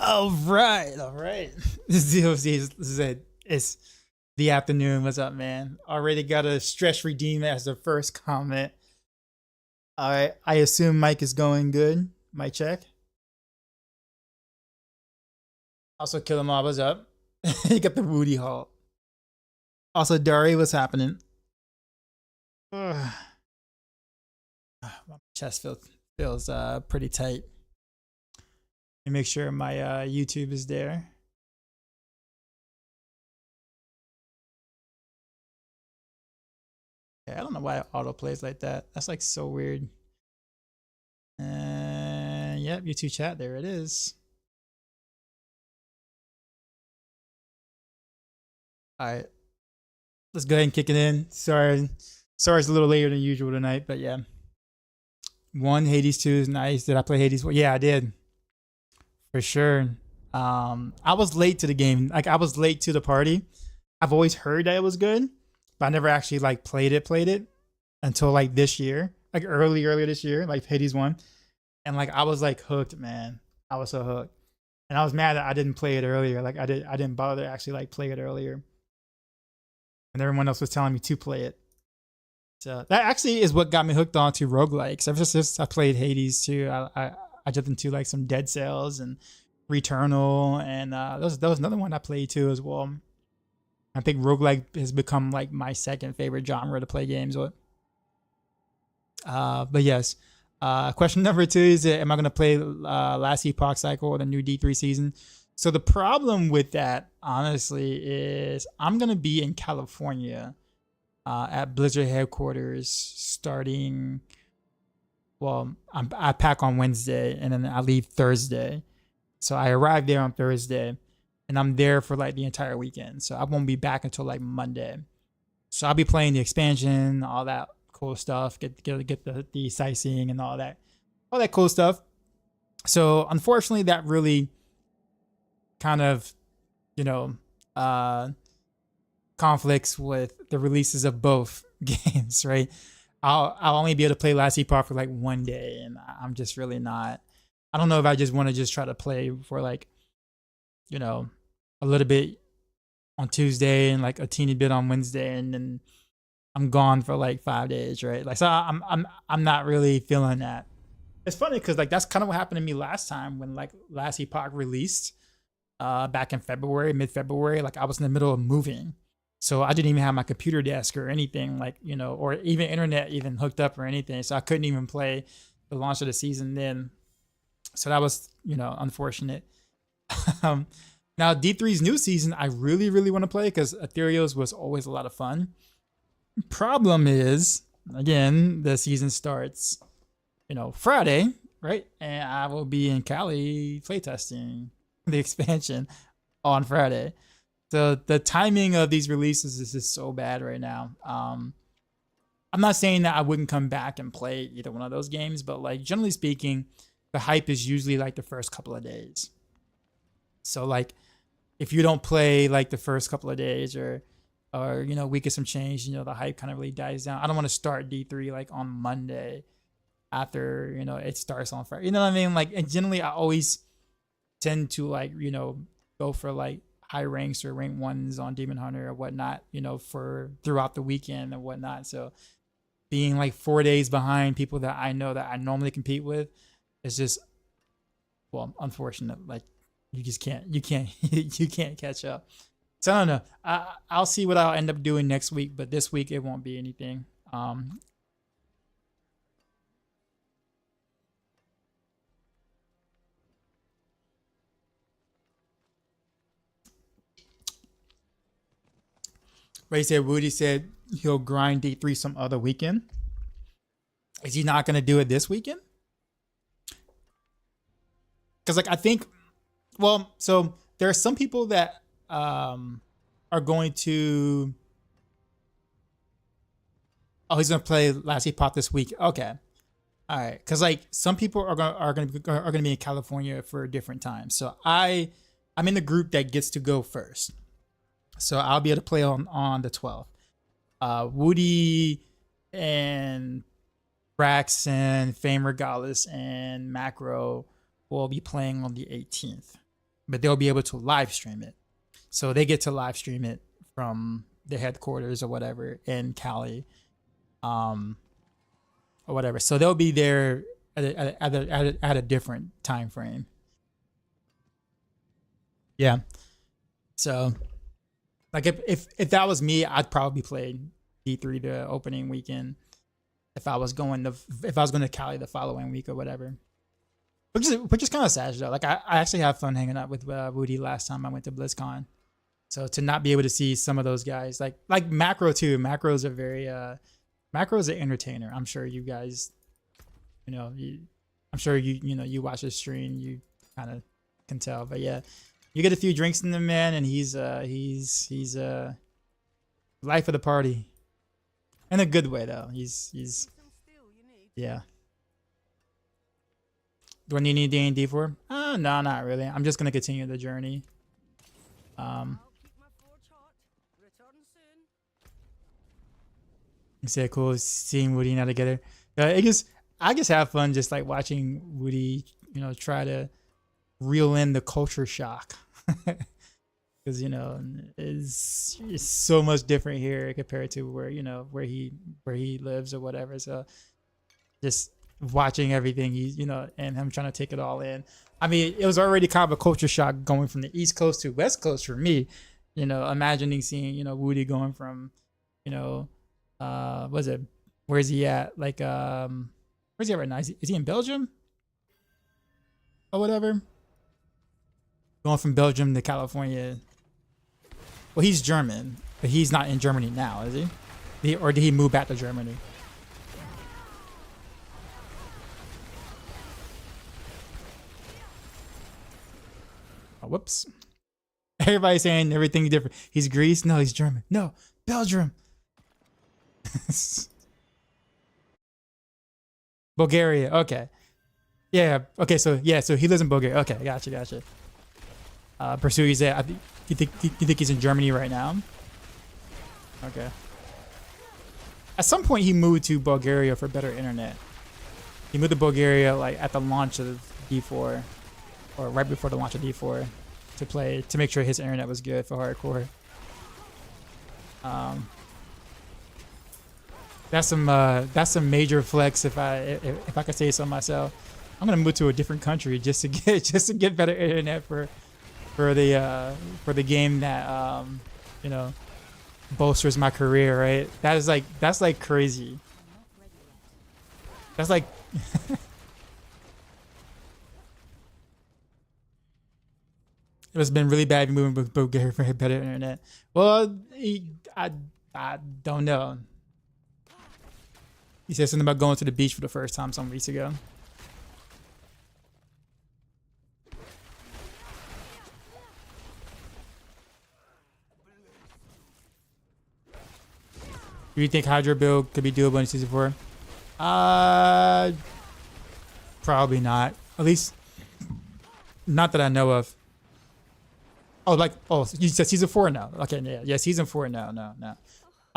All right, all right. This DOC said it's the afternoon. What's up, man? Already got a stretch redeem as the first comment. All right, I assume Mike is going good. Mic check. Also, Killer Mob, what's up? You got the Woody Halt. Also, Dari, what's happening? My chest feels pretty tight. Let me make sure my YouTube is there. I don't know why it auto plays like that. That's like so weird. Yep, YouTube chat, there it is. All right, let's go ahead and kick it in. Sorry it's a little later than usual tonight, but yeah. 1, Hades 2 is nice. Did I play Hades 1? Yeah, I did. For sure. I was late to the game. Like, I was late to the party. I've always heard that it was good, but I never actually like played it until like this year, like earlier this year, like Hades 1. And like I was like hooked, man. I was so hooked. And I was mad that I didn't play it earlier. Like I didn't bother to actually like play it earlier. And everyone else was telling me to play it. So that actually is what got me hooked on to roguelikes. Ever since I played Hades 2, I jumped into like some Dead Cells and Returnal, and that was another one I played too as well. I think roguelike has become like my second favorite genre to play games with. But yes, question number 2 is, am I going to play Last Epoch Cycle or the new D3 season? So the problem with that, honestly, is I'm going to be in California at Blizzard headquarters starting... Well, I pack on Wednesday and then I leave Thursday. So I arrive there on Thursday and I'm there for like the entire weekend. So I won't be back until like Monday. So I'll be playing the expansion, all that cool stuff, get the sightseeing and all that cool stuff. So unfortunately, that really kind of, conflicts with the releases of both games, right? I'll only be able to play Last Epoch for like 1 day, and I'm just really not. I don't know if I just want to just try to play for like, a little bit on Tuesday and like a teeny bit on Wednesday, and then I'm gone for like 5 days, right? Like, so I'm not really feeling that. It's funny because like that's kind of what happened to me last time when like Last Epoch released back in February, mid-February. Like I was in the middle of moving. So I didn't even have my computer desk or anything like, or even internet even hooked up or anything. So I couldn't even play the launch of the season then. So that was, unfortunate. Now D3's new season, I really, really want to play because Ethereal's was always a lot of fun. Problem is, again, the season starts, Friday, right? And I will be in Cali playtesting the expansion on Friday. So the timing of these releases is just so bad right now. I'm not saying that I wouldn't come back and play either one of those games, but like generally speaking, the hype is usually like the first couple of days. So like if you don't play like the first couple of days or week of some change, the hype kind of really dies down. I don't want to start D3 like on Monday after, it starts on Friday. You know what I mean? Like, and generally I always tend to like, go for like high ranks or rank 1s on Demon Hunter or whatnot, for throughout the weekend and whatnot. So being like 4 days behind people that I know that I normally compete with is just, well, unfortunate. Like you just can't, you can't catch up. So I don't know. I'll see what I'll end up doing next week, but this week it won't be anything. Ray said, Woody said he'll grind D3 some other weekend. Is he not going to do it this weekend? Because like I think, well, so there are some people that are going to. Oh, he's going to play Last Epoch this week. Okay, all right. Because like some people are going to be in California for different times. So I'm in the group that gets to go first. So I'll be able to play on the 12th. Woody and Brax and Fame Regalis and Maxroll will be playing on the 18th. but they'll be able to live stream it. So they get to live stream it from their headquarters or whatever in Cali, or whatever. So they'll be there at a different time frame. Yeah. So, like if that was me, I'd probably play D3 the opening weekend. If I was going to Cali the following week or whatever. Which is kind of sad though. Like I actually had fun hanging out with Woody last time I went to BlizzCon. So to not be able to see some of those guys, like Macro too. Macro's a very Macro's an entertainer. I'm sure you guys, I'm sure you watch his stream, you kind of can tell. But yeah, you get a few drinks in the man, and he's life of the party, in a good way though. He's yeah. Do I need any D&D for? No, not really. I'm just gonna continue the journey. It's so cool seeing Woody and I together. I just have fun just like watching Woody, try to reel in the culture shock. Because it's so much different here compared to where where he lives or whatever. So just watching everything and him trying to take it all in. I mean, it was already kind of a culture shock going from the East Coast to West Coast for me. Imagining seeing Woody going from where's he at? Like where's he at right now? Is he in Belgium or whatever? Going from Belgium to California. Well, he's German, but he's not in Germany now, is he? Or did he move back to Germany? Oh, whoops. Everybody's saying everything different. He's Greece? No, he's German. No, Belgium. Bulgaria. Okay. Yeah. Okay. So he lives in Bulgaria. Okay. Gotcha. Pursue. He's at. You think he's in Germany right now? Okay. At some point, he moved to Bulgaria for better internet. He moved to Bulgaria like at the launch of D4, or right before the launch of D4, to make sure his internet was good for hardcore. That's some major flex if I could say so myself. I'm gonna move to a different country just to get better internet for the game that bolsters my career, right? That's like crazy. That's like it's been really bad moving with Bulgaria for better internet. Well, I don't know. He said something about going to the beach for the first time some weeks ago. Do you think Hydro build could be doable in season 4? Probably not. At least, not that I know of. Oh, you said season 4 now. Okay, yeah, season 4 now. No. I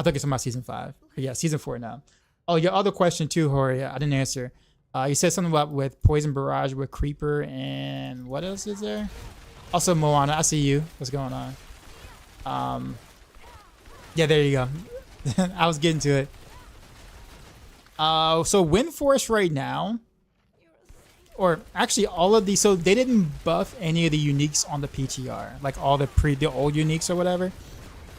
thought you were talking about season 5. But yeah, season 4 now. Oh, your other question too, Hori, I didn't answer. You said something about with Poison Barrage with Creeper and what else is there? Also Moana, I see you. What's going on? Yeah, there you go. I was getting to it. So Wind Force right now, or actually all of these, so they didn't buff any of the uniques on the PTR, like all the old uniques or whatever.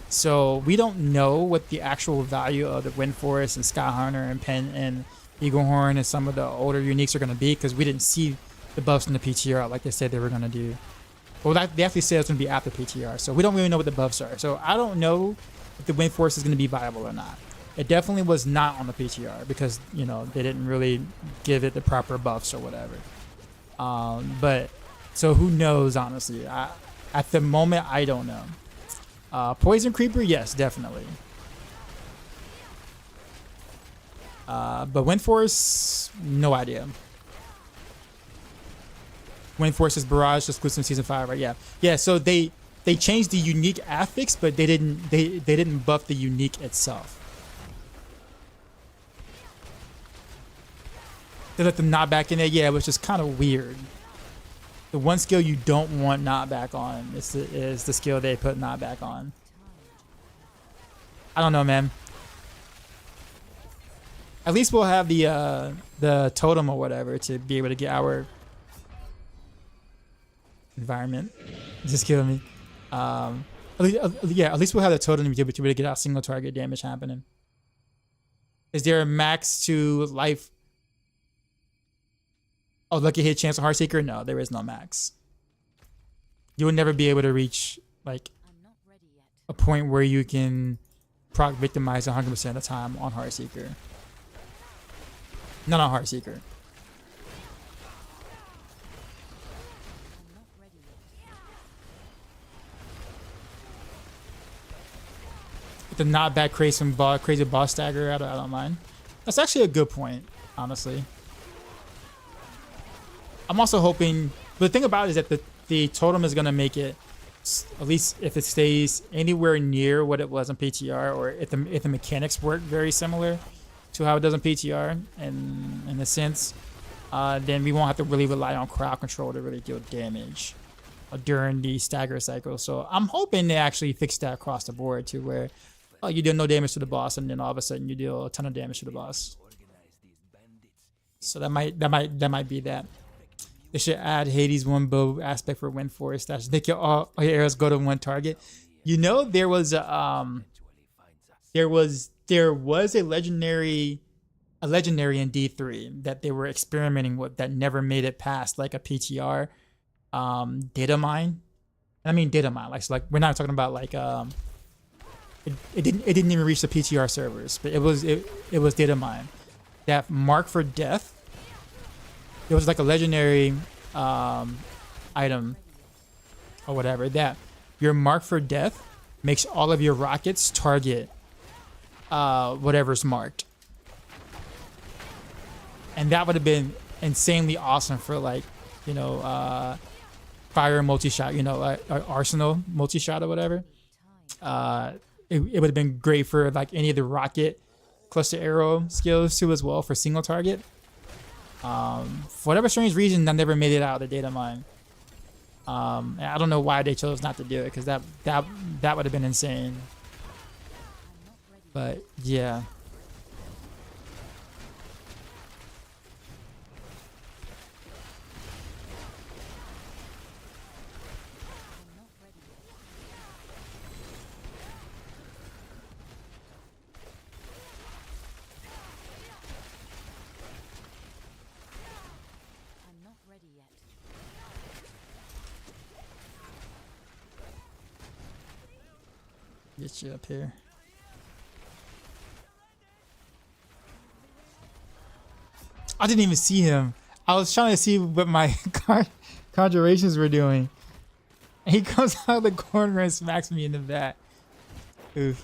So we don't know what the actual value of the Wind Forest and Sky Hunter and Pen and Eaglehorn and some of the older uniques are going to be, because we didn't see the buffs in the PTR like they said they were going to do. Well, they actually said it's going to be after PTR, so we don't really know what the buffs are. So I don't know if the Wind Forest is going to be viable or not. It definitely was not on the PTR because they didn't really give it the proper buffs or whatever. But so who knows? Honestly, at the moment I don't know. Poison Creeper, yes, definitely. But Wind Force, no idea. Wind Force's Barrage exclusive season 5, right? Yeah. So they changed the unique affix, but they didn't buff the unique itself. They let them not back in there, yeah, which is kind of weird. The one skill you don't want knockback on is the skill they put knockback on. I don't know, man. At least we'll have the totem or whatever to be able to get our environment. Just killing me. At least we'll have the totem to be able to get our single target damage happening. Is there a max to life? Oh, lucky hit chance of Heartseeker? No, there is no max. You would never be able to reach like a point where you can proc victimize 100% of the time on Heartseeker. Not on Heartseeker. The knockback crazy boss stagger, I don't mind. That's actually a good point, honestly. I'm also hoping, but the thing about it is that the totem is gonna make it, at least if it stays anywhere near what it was in PTR, or if the mechanics work very similar to how it does in PTR, in a sense, then we won't have to really rely on crowd control to really deal damage during the stagger cycle. So I'm hoping they actually fix that across the board to where you deal no damage to the boss, and then all of a sudden you deal a ton of damage to the boss. So that might be that. They should add Hades one bow aspect for wind force. That's make all your arrows go to one target. You know, there was a legendary in D3 that they were experimenting with that never made it past like a PTR data mine. I mean data mine, like we're not talking about like it didn't even reach the PTR servers, but it was data mine. That mark for death. It was like a legendary item or whatever that your mark for death makes all of your rockets target whatever's marked. And that would have been insanely awesome for like, you know, fire multi-shot, you know, arsenal multi-shot or whatever. It would have been great for like any of the rocket cluster arrow skills too as well for single target. For whatever strange reason, that never made it out of the data mine. And I don't know why they chose not to do it, because that would have been insane. But yeah. Get you up here. I didn't even see him. I was trying to see what my conjurations were doing. And he comes out of the corner and smacks me in the back. Oof.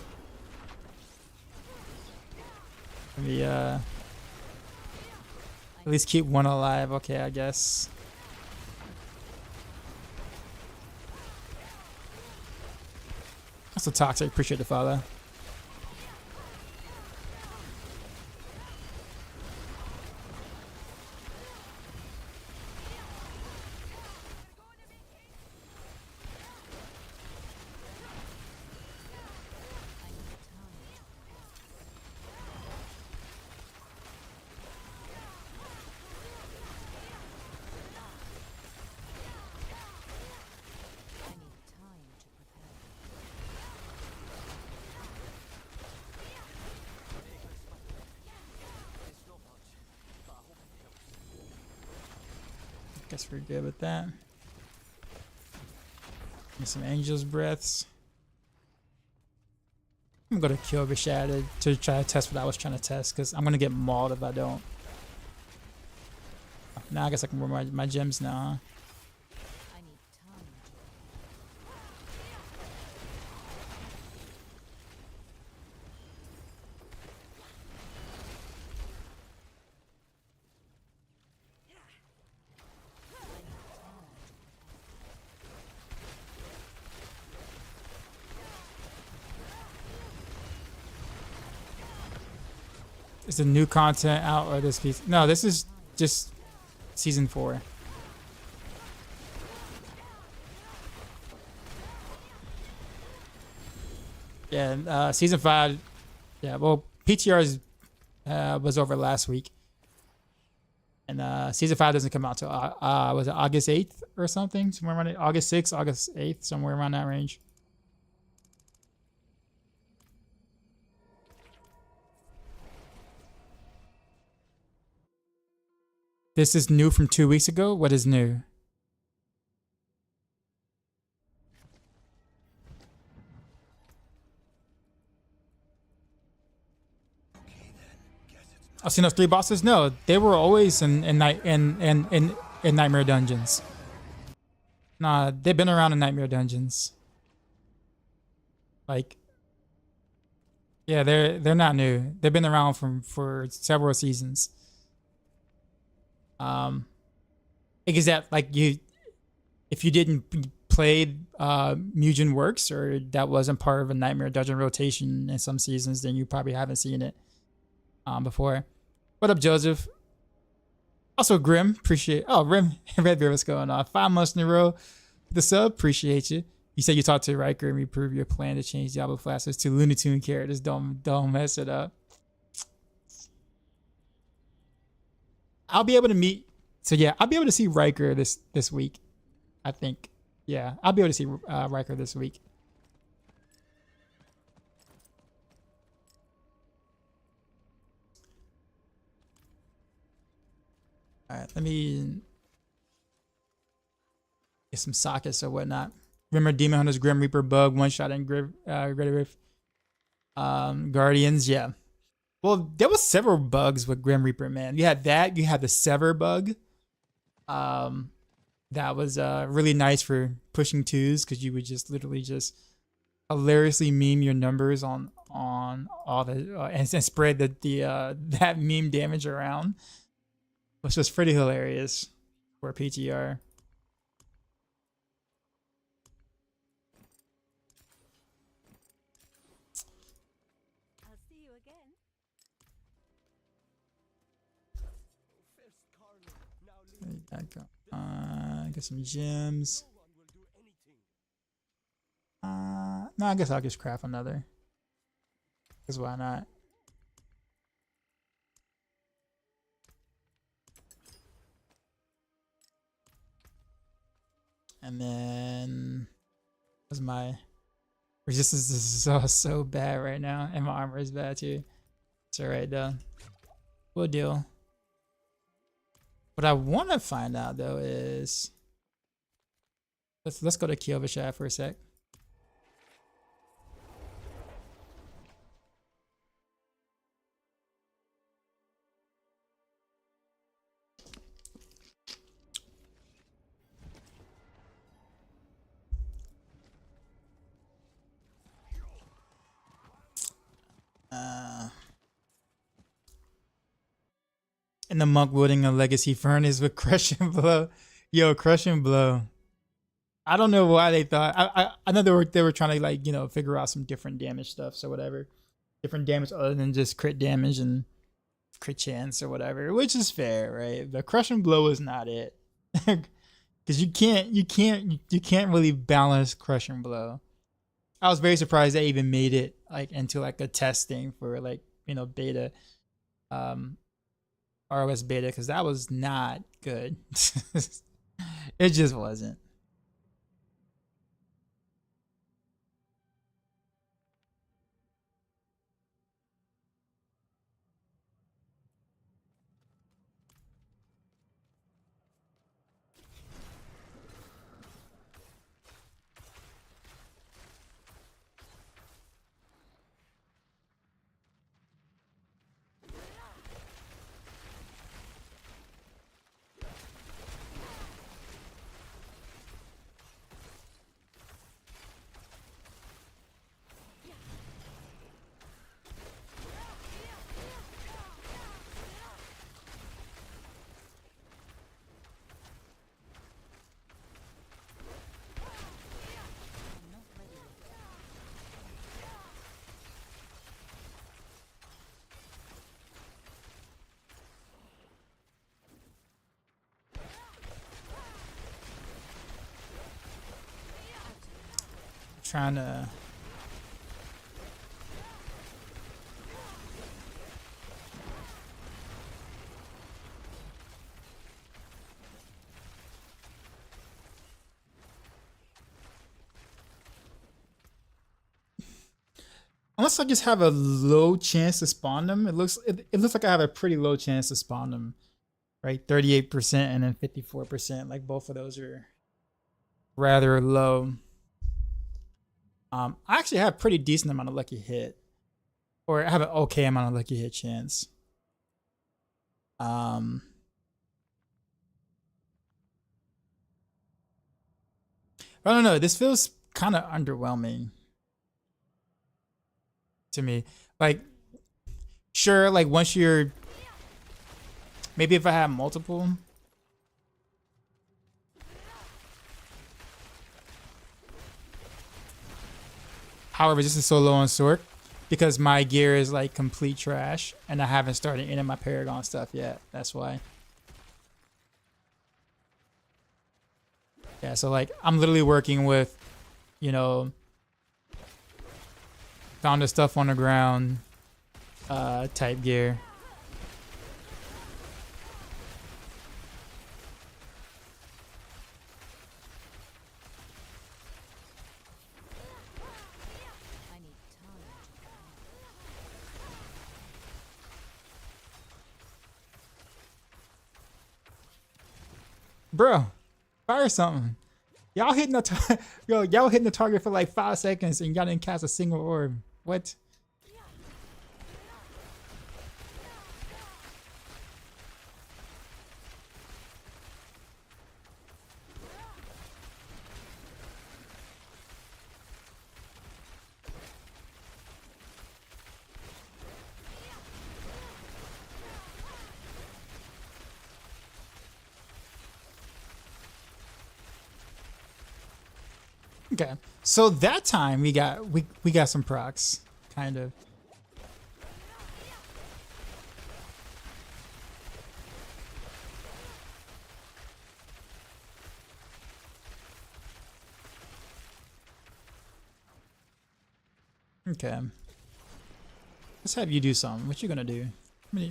Let me at least keep one alive. Okay, I guess. That's a toxic. Appreciate the follow. Guess we're good with that. Get some Angel's Breaths. I'm gonna kill Rashad to try to test what I was trying to test, because I'm gonna get mauled if I don't. Now I guess I can wear my gems now, huh? Is the new content out or this piece? No, this is just season 4. Yeah, season 5. Yeah, well, PTR's was over last week, and season 5 doesn't come out till was it August 8th or something? Somewhere around it. August 6th, August 8th, somewhere around that range. This is new from 2 weeks ago. What is new? I've seen those 3 bosses. No, they were always in Nightmare Dungeons. Nah, they've been around in Nightmare Dungeons. Like, yeah, they're not new. They've been around for several seasons. Is that like if you didn't play Mugen Works, or that wasn't part of a Nightmare Dungeon rotation in some seasons, then you probably haven't seen it before. What up, Joseph? Also, Grim, appreciate. Oh, Redbeard, what's going on? 5 months in a row. The sub, appreciate you. You said you talked to Riker and reprove your plan to change Diablo classes to Looney Tune characters. Don't mess it up. I'll be able to meet. So yeah, I'll be able to see Riker this week. I think. Yeah, I'll be able to see Riker this week. All right, let me get some sockets or whatnot. Remember Demon Hunter's Grim Reaper bug, one shot in Great Rift. Guardians, yeah. Well, there was several bugs with Grim Reaper, man. You had that. You had the Sever bug. That was really nice for pushing 2s, because you would just literally just hilariously meme your numbers on all the and spread that meme damage around, which was pretty hilarious for PTR. I'll see you again. Get some gems. No, I guess I'll just craft another. Because why not? And then, what's my resistance is so bad right now, and my armor is bad too. It's alright though. We'll deal. What I want to find out though is, let's go to Kyovashad for a sec. And the monk wielding a legacy furnace with crush and blow. Yo, crush and blow. I don't know why they thought. I know they were trying to, like, you know, figure out some different damage stuff, so whatever. Different damage other than just crit damage and crit chance or whatever, which is fair, right? The crush and blow is not it. Because you can't really balance crush and blow. I was very surprised they even made it like into like a testing for, like, you know, beta, ROS beta, because that was not good. It just wasn't. Trying to Unless I just have a low chance to spawn them, it looks like I have a pretty low chance to spawn them, right? 38% and then 54%. Like both of those are rather low. I actually have a pretty decent amount of lucky hit, or I have an okay amount of lucky hit chance. I don't know. This feels kind of underwhelming to me. Like, sure, like once you're, maybe if I have multiple. However, this is so low on Sorc because my gear is like complete trash and I haven't started any of my Paragon stuff yet. That's why. Yeah, so like I'm literally working with, you know, found the stuff on the ground type gear. I need time to Bro, fire something. Y'all hitting the y'all hitting the target for like 5 seconds and y'all didn't cast a single orb. What? Okay, so that time we got some procs, kind of. Okay, let's have you do something. What you gonna do?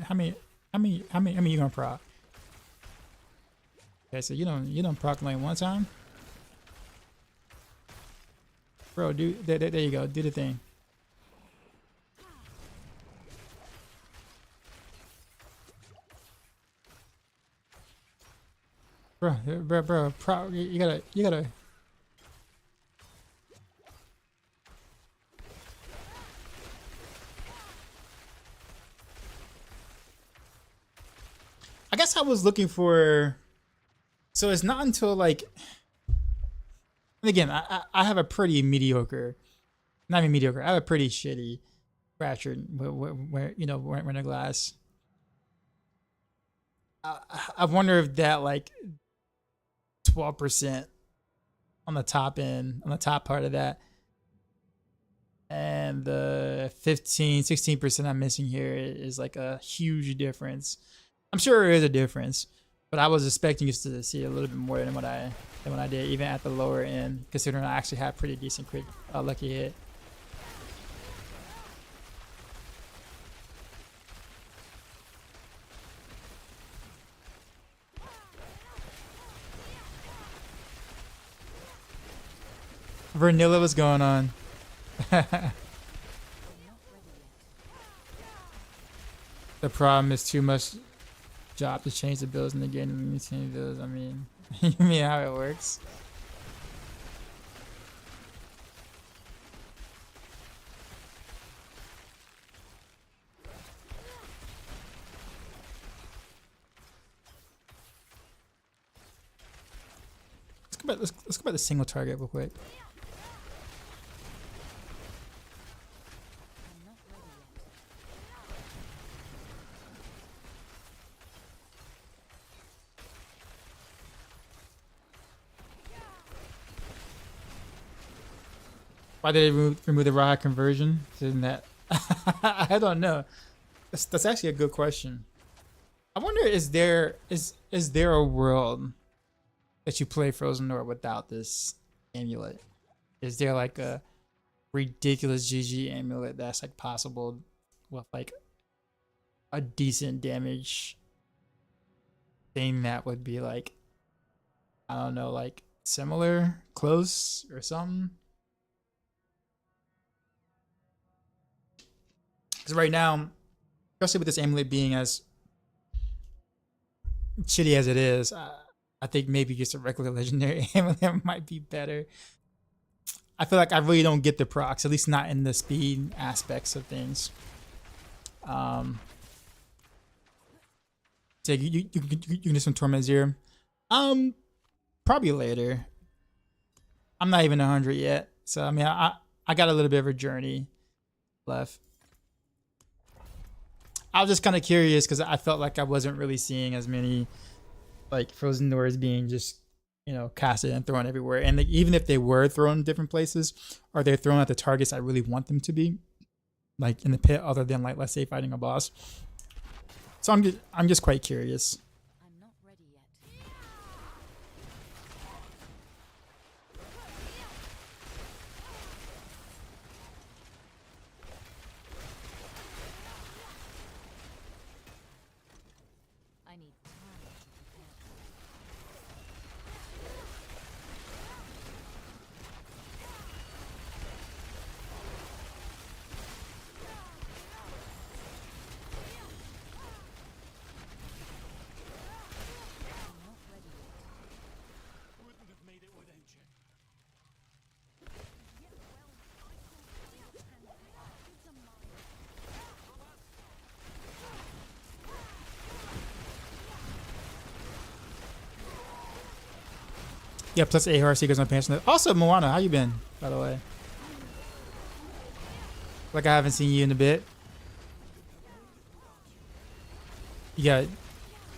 How many you gonna proc? Okay, so you don't proc like one time. Bro, do there you go. Do the thing. Bro, you gotta. I guess I was looking for. So it's not until like. And again, I have a pretty mediocre, not even mediocre. I have a pretty shitty fractured where you know winter glass. I wonder if that like 12% on the top end, on the top part of that, and the 16% I'm missing here is like a huge difference. I'm sure there is a difference, but I was expecting us to see a little bit more than what I did, even at the lower end, considering I actually had pretty decent crit lucky hit. Vanilla, what's going on? The problem is too much job to change the builds in the game and maintain those. I mean, you mean how it works? Let's go back to single target real quick. Why did they remove the raw conversion? Isn't that? I don't know. That's actually a good question. I wonder, is there a world that you play Frozen North without this amulet? Is there like a ridiculous GG amulet that's like possible with like a decent damage thing that would be like, I don't know, like similar, close, or something? Because right now, especially with this amulet being as shitty as it is, I think maybe just a regular legendary amulet might be better. I feel like I really don't get the procs, at least not in the speed aspects of things. So you can do some Torment Zero. Probably later. I'm not even 100 yet, so I mean I got a little bit of a journey left. I was just kind of curious because I felt like I wasn't really seeing as many like frozen doors being just, you know, casted and thrown everywhere. And like, even if they were thrown in different places, are they thrown at the targets I really want them to be, like in the pit, other than like, let's say, fighting a boss? So I'm just quite curious. I'm not ready yet. I need time to prepare. I'm not ready yet. Wouldn't have made it without you. Yeah, plus 8 Heartseekers on pants. Also, Moana, how you been, by the way? Like I haven't seen you in a bit. You got,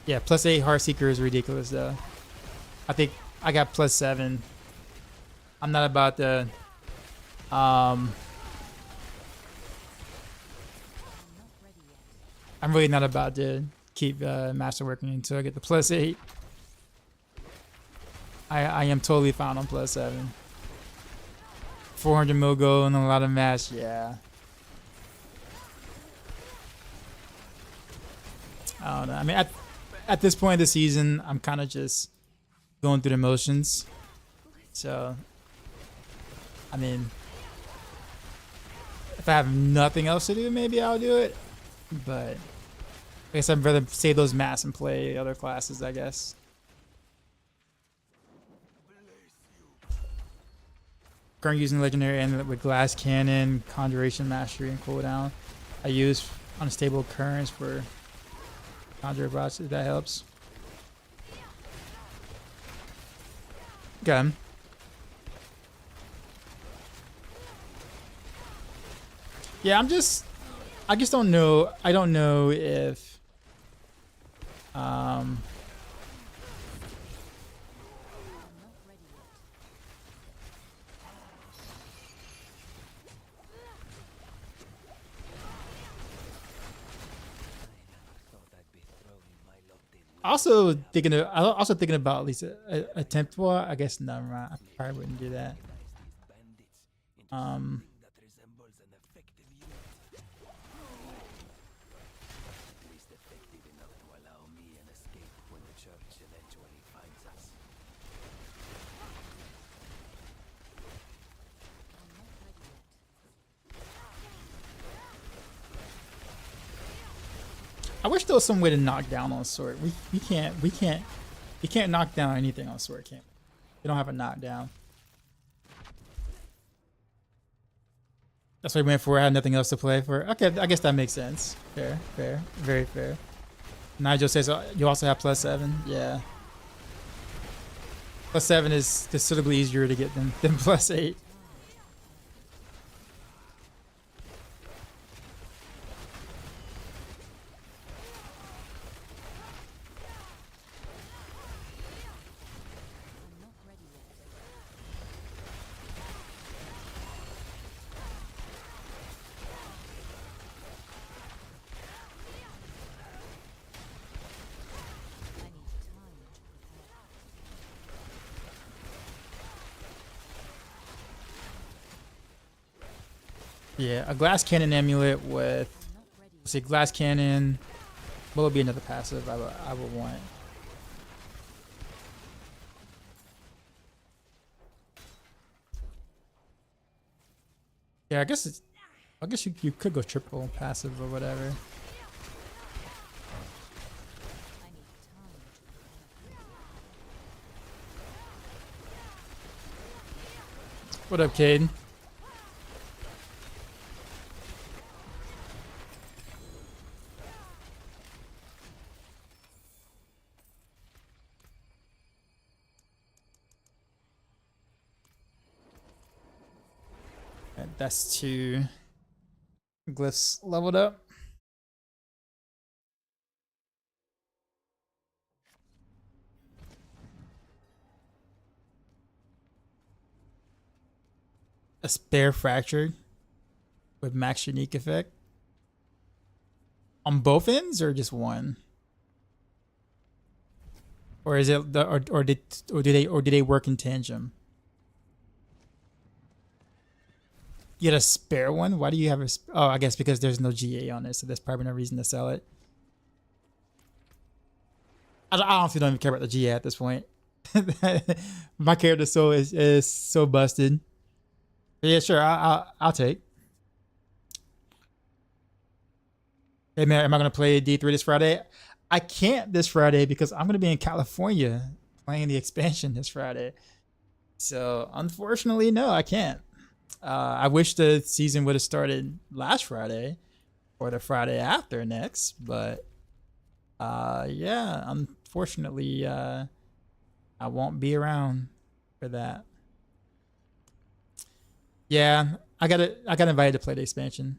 yeah, plus 8 Heartseeker is ridiculous though. I think I got plus 7. I'm not about to, I'm really not about to keep masterworking until I get the plus 8. I am totally fine on plus 7. 400 mil gold and a lot of mash, yeah. I don't know. I mean, at this point of the season, I'm kind of just going through the motions. So, I mean, if I have nothing else to do, maybe I'll do it. But I guess I'd rather save those mass and play other classes, I guess. Currently using legendary amulet with glass cannon, conjuration mastery, and cooldown. I use unstable currents for conjure bots, if that helps. Okay. Yeah, I just don't know. I don't know if also thinking about at least a attempt. Well, I guess no, I probably wouldn't do that. I wish there was some way to knock down on Sorc. We can't knock down anything on Sorc, can't we? We don't have a knockdown. That's what we went for. I had nothing else to play for. Okay, I guess that makes sense. Fair, fair, very fair. Nigel says you also have plus 7. Yeah. Plus 7 is considerably easier to get than plus 8. Yeah, a glass cannon amulet with, let's see, glass cannon. What would be another passive I would want? Yeah, I guess it's I guess you could go triple passive or whatever. I need time to prepare. What up, Cade? And that's 2 glyphs leveled up. A spare fracture with max unique effect on both ends or just one, or is it the or do they work in tandem? You get a spare one. Why do you have a? Oh, I guess because there's no GA on it, so there's probably no reason to sell it. I honestly don't even care about the GA at this point. My character is so busted. Yeah, sure. I'll take. Hey man, am I gonna play D3 this Friday? I can't this Friday because I'm gonna be in California playing the expansion this Friday. So unfortunately, no, I can't. I wish the season would have started last Friday or the Friday after next, but yeah, unfortunately, I won't be around for that. Yeah, I got invited to play the expansion.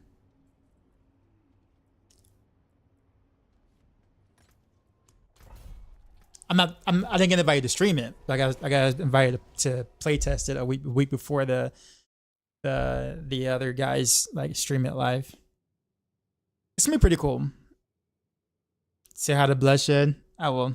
I didn't get invited to stream it, but I got invited to play test it a week before the other guys like stream it live. It's gonna be pretty cool. Say hi to Bloodshed. I will.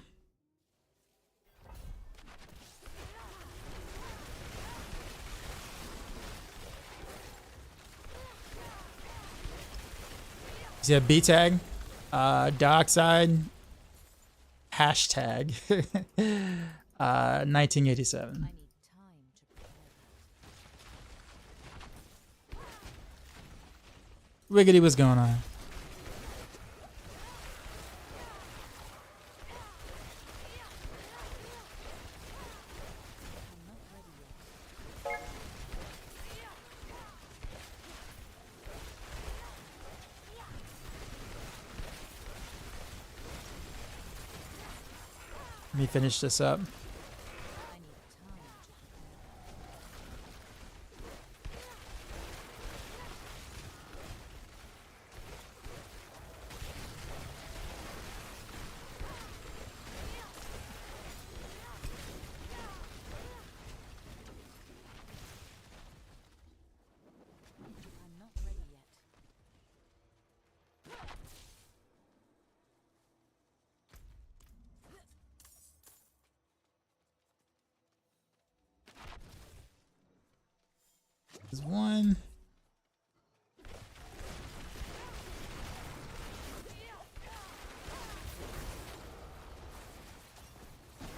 Is it a B tag? Dockside. Hashtag 1987. I need time to prepare. Wiggity, what's going on? I'm not ready yet. Let me finish this up. I need time to prepare. I'm not ready yet. There's one. I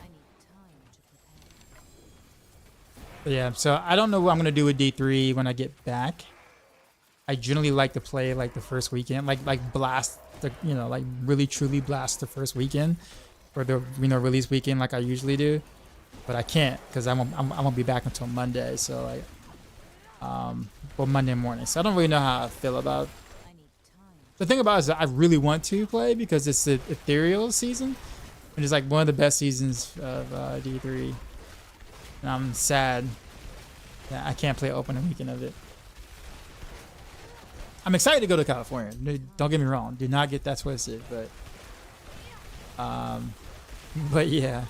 need time to prepare. But yeah, so I don't know what I'm gonna do with D3 when I get back. I generally like to play like the first weekend, like blast the like really truly blast the first weekend or the release weekend like I usually do. But I can't because I'm gonna be back until Monday. So like well Monday morning. So I don't really know how I feel about. I need time. The thing about it is that I really want to play because it's the ethereal season, and it's like one of the best seasons of D3. And I'm sad that I can't play opening weekend of it. I'm excited to go to California. Don't get me wrong. Do not get that twisted, but yeah.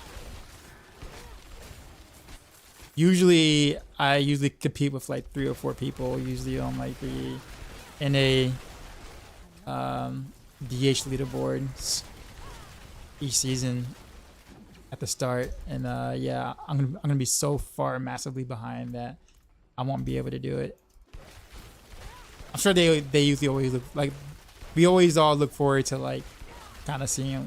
Usually, I compete with like 3 or 4 people. Usually on like the NA DH leaderboards each season at the start, and yeah, I'm gonna be so far massively behind that I won't be able to do it. I'm sure they usually always look like we always all look forward to like kind of seeing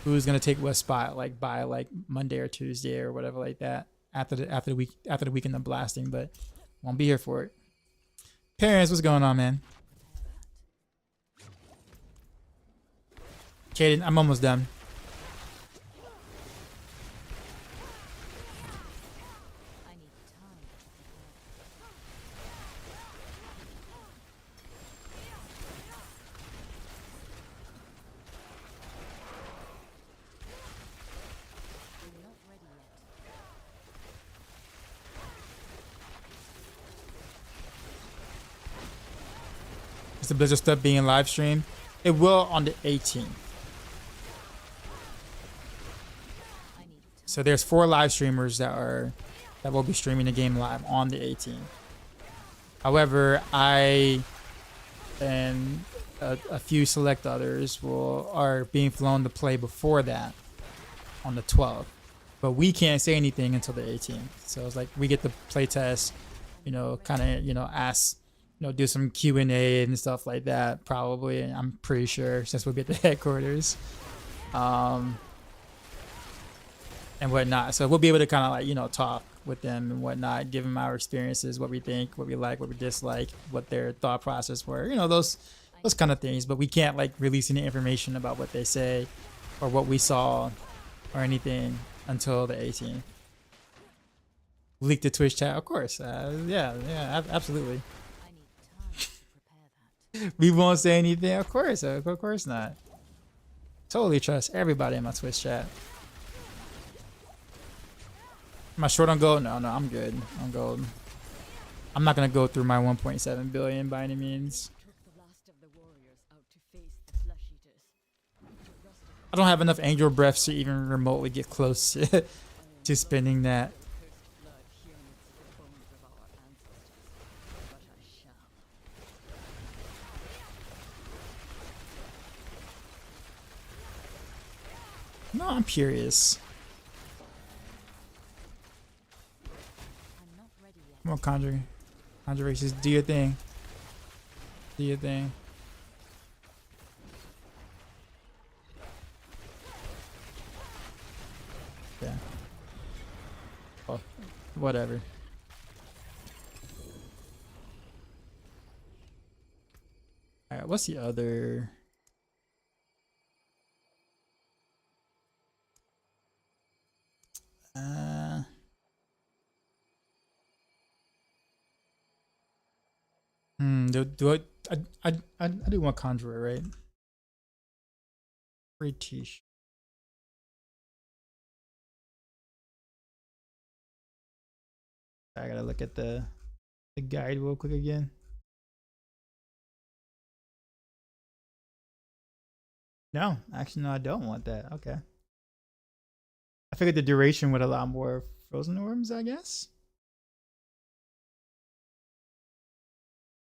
who's gonna take what spot like by like Monday or Tuesday or whatever like that after the weekend of blasting, but won't be here for it. Parents, what's going on, man? Kaden, I'm almost done. I need time to prepare. I'm not ready yet. Is the Blizzard stuff being live streamed? It will on the 18th. I need time. So there's 4 live streamers that will be streaming the game live on the 18th. However, I and a few select others are being flown to play before that on the 12th. But we can't say anything until the 18th. So it's like we get the play test, kind of, ask, do some Q&A and stuff like that, probably. I'm pretty sure, since we'll be at the headquarters. And whatnot. So we'll be able to kind of like, talk with them and whatnot, give them our experiences, what we think, what we like, what we dislike, what their thought process were, those kind of things. But we can't like release any information about what they say or what we saw or anything until the 18th. Leak the Twitch chat, of course. Yeah, absolutely. I need time to prepare that. We won't say anything, of course not. Totally trust everybody in my Twitch chat. Am I short on gold? No, I'm good on gold. I'm not gonna go through my 1.7 billion by any means. Took the last of the warriors out to face the flesh eaters. The rest of I don't have enough angel breaths to even remotely get close to spending that. the cursed blood here amidst the bones of our ancestors. But I shall. No, I'm curious. I'm not ready yet. Come on, Conjurations, do your thing. Do your thing. Yeah. Oh, whatever. Alright, what's the other? I do want Conjurer, right? Free t-shirt. I gotta look at the guide real quick again. No, actually, no, I don't want that. Okay. I figured the duration would allow more frozen orbs, I guess.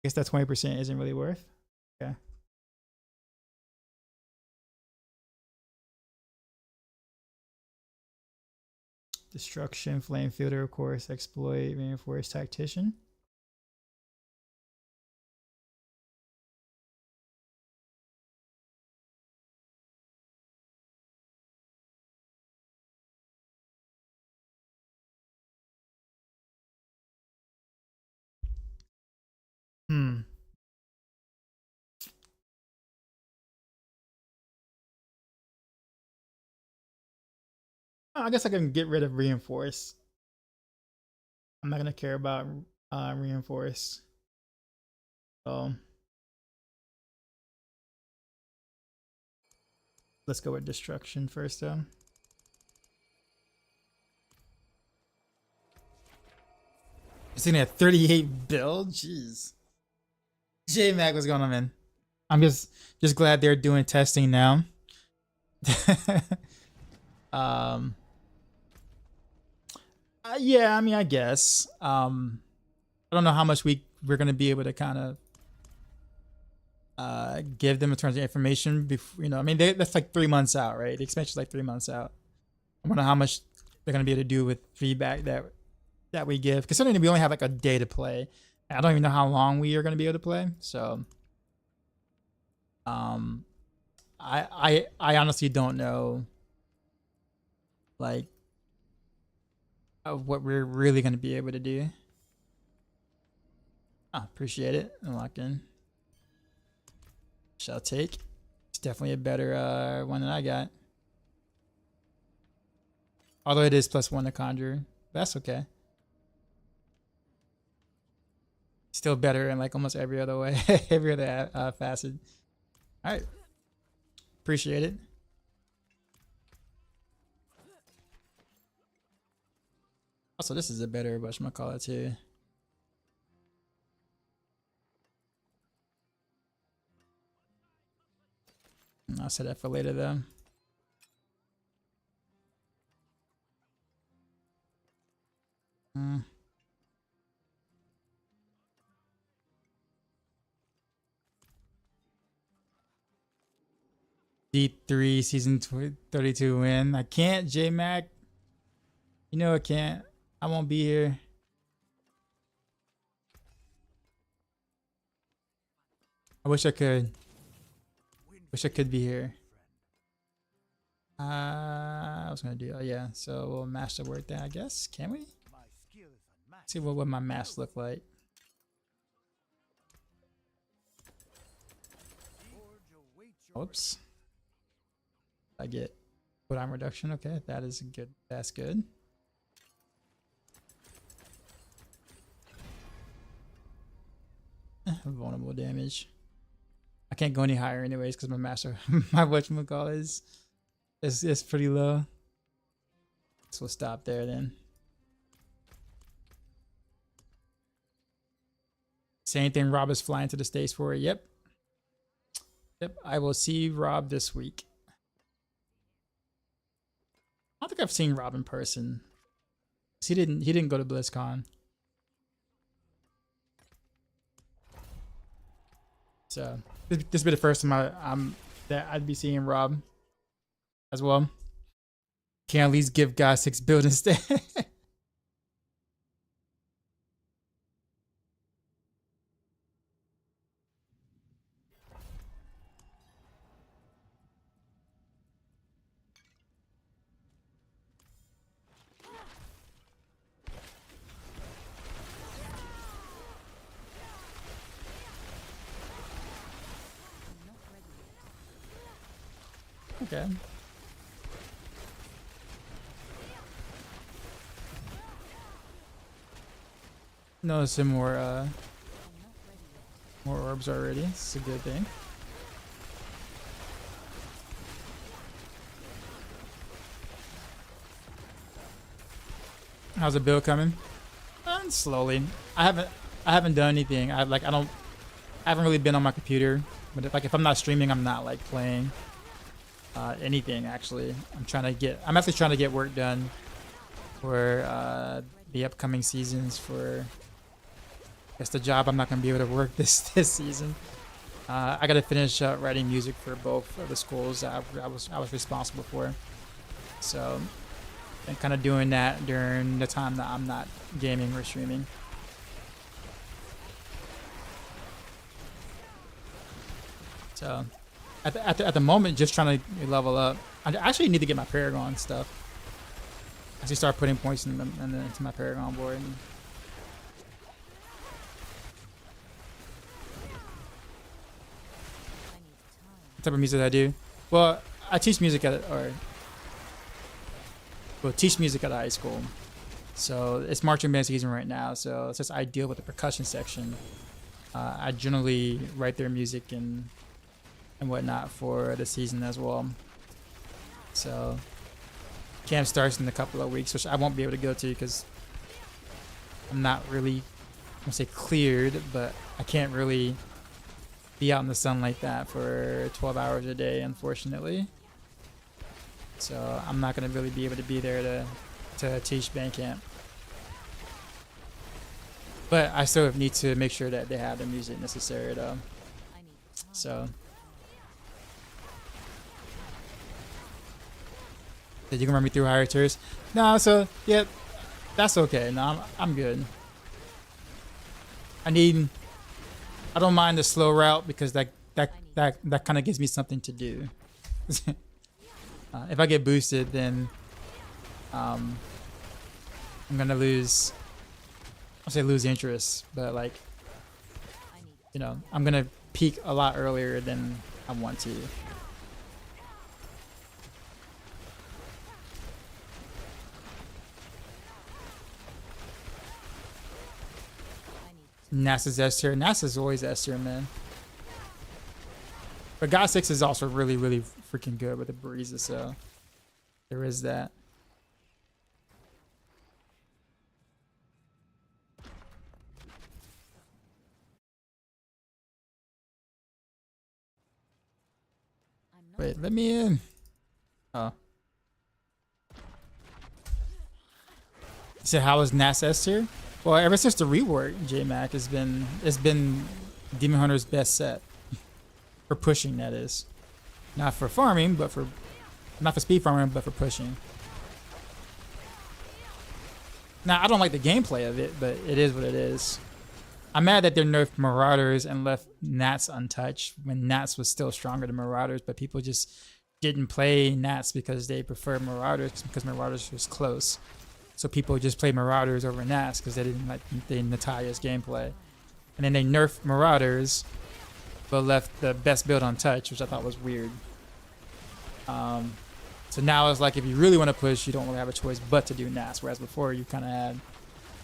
I guess that 20% isn't really worth. Okay. Destruction, Flame Fielder, of course, Exploit, Reinforced Tactician. I guess I can get rid of Reinforce. I'm not gonna care about Reinforce. So let's go with Destruction first, though. You're sitting at 38 build? Jeez. J-Mac, what's going on, man? I'm just glad they're doing testing now. Yeah, I mean, I guess. I don't know how much we're gonna be able to kind of give them in terms of information. Before, I mean, that's like 3 months out, right? The expansion's like 3 months out. I wonder how much they're gonna be able to do with feedback that we give. Considering we only have like a day to play, I don't even know how long we are gonna be able to play. So, I honestly don't know, like, what we're really going to be able to do. Ah, appreciate it. Unlock in. Shall take. It's definitely a better one than I got. Although it is +1 to conjure. That's okay. Still better in like almost every other way. Every other facet. Alright. Appreciate it. Also, this is a better whatchamacallit too. I'll set that for later though. D3 season 32 win. I can't, J-Mac. You know I can't. I won't be here. I wish I could. Wish I could be here. I was gonna do. Oh yeah. So we'll match the word then, I guess. Can we? See what my mask look like. Oops. I get cooldown reduction. Okay, that is good. That's good. Vulnerable damage. I can't go any higher anyways because my master, my whatchamacallit is pretty low. So we'll stop there then. Same thing. Rob is flying to the States for it. Yep. Yep. I will see Rob this week. I don't think I've seen Rob in person. He didn't go to BlizzCon. So this will be the first time that I'd be seeing Rob as well. Can't at least give guys 6 build instead. Okay. Noticing more orbs already. It's a good thing. How's the build coming? Slowly. I haven't done anything. I haven't really been on my computer. But if I'm not streaming, I'm not like playing anything actually. I'm actually trying to get work done for the upcoming seasons for I guess the job I'm not gonna be able to work this season. I gotta finish writing music for both of the schools that I was responsible for. So I'm kind of doing that during the time that I'm not gaming or streaming. So at the moment, just trying to level up. I actually need to get my Paragon stuff. Actually start putting points into my Paragon board. What type of music I do? Well, I teach music teach music at high school. So it's marching band season right now. So since I deal with the percussion section, I generally write their music and whatnot for the season as well. So camp starts in a couple of weeks, which I won't be able to go to because I'm not really, I won't say cleared, but I can't really be out in the sun like that for 12 hours a day, unfortunately. So I'm not going to really be able to be there to teach band camp. But I still need to make sure that they have the music necessary though. So did you can run me through higher tiers? No, so yeah, that's okay. No, I'm good. I don't mind the slow route because that kind of gives me something to do. If I get boosted, then I'm gonna lose. I'll say lose interest, but like you know, I'm gonna peak a lot earlier than I want to. NASA's S tier. NASA's always S tier, man. But God 6 is also really, really freaking good with the breezes, so there is that. Wait, let me in. Oh. So how is NASA S tier? Well, ever since the rework, JMac has been Demon Hunter's best set for pushing. That is, not for farming, but for not for speed farming, but for pushing. Now I don't like the gameplay of it, but it is what it is. I'm mad that they nerfed Marauders and left Nats untouched when Nats was still stronger than Marauders, but people just didn't play Nats because they preferred Marauders because Marauders was close. So people just played Marauders over Nats because they didn't like the Natalia's gameplay. And then they nerfed Marauders, but left the best build untouched, which I thought was weird. So now it's like if you really want to push, you don't really have a choice but to do Nats, whereas before you kind of had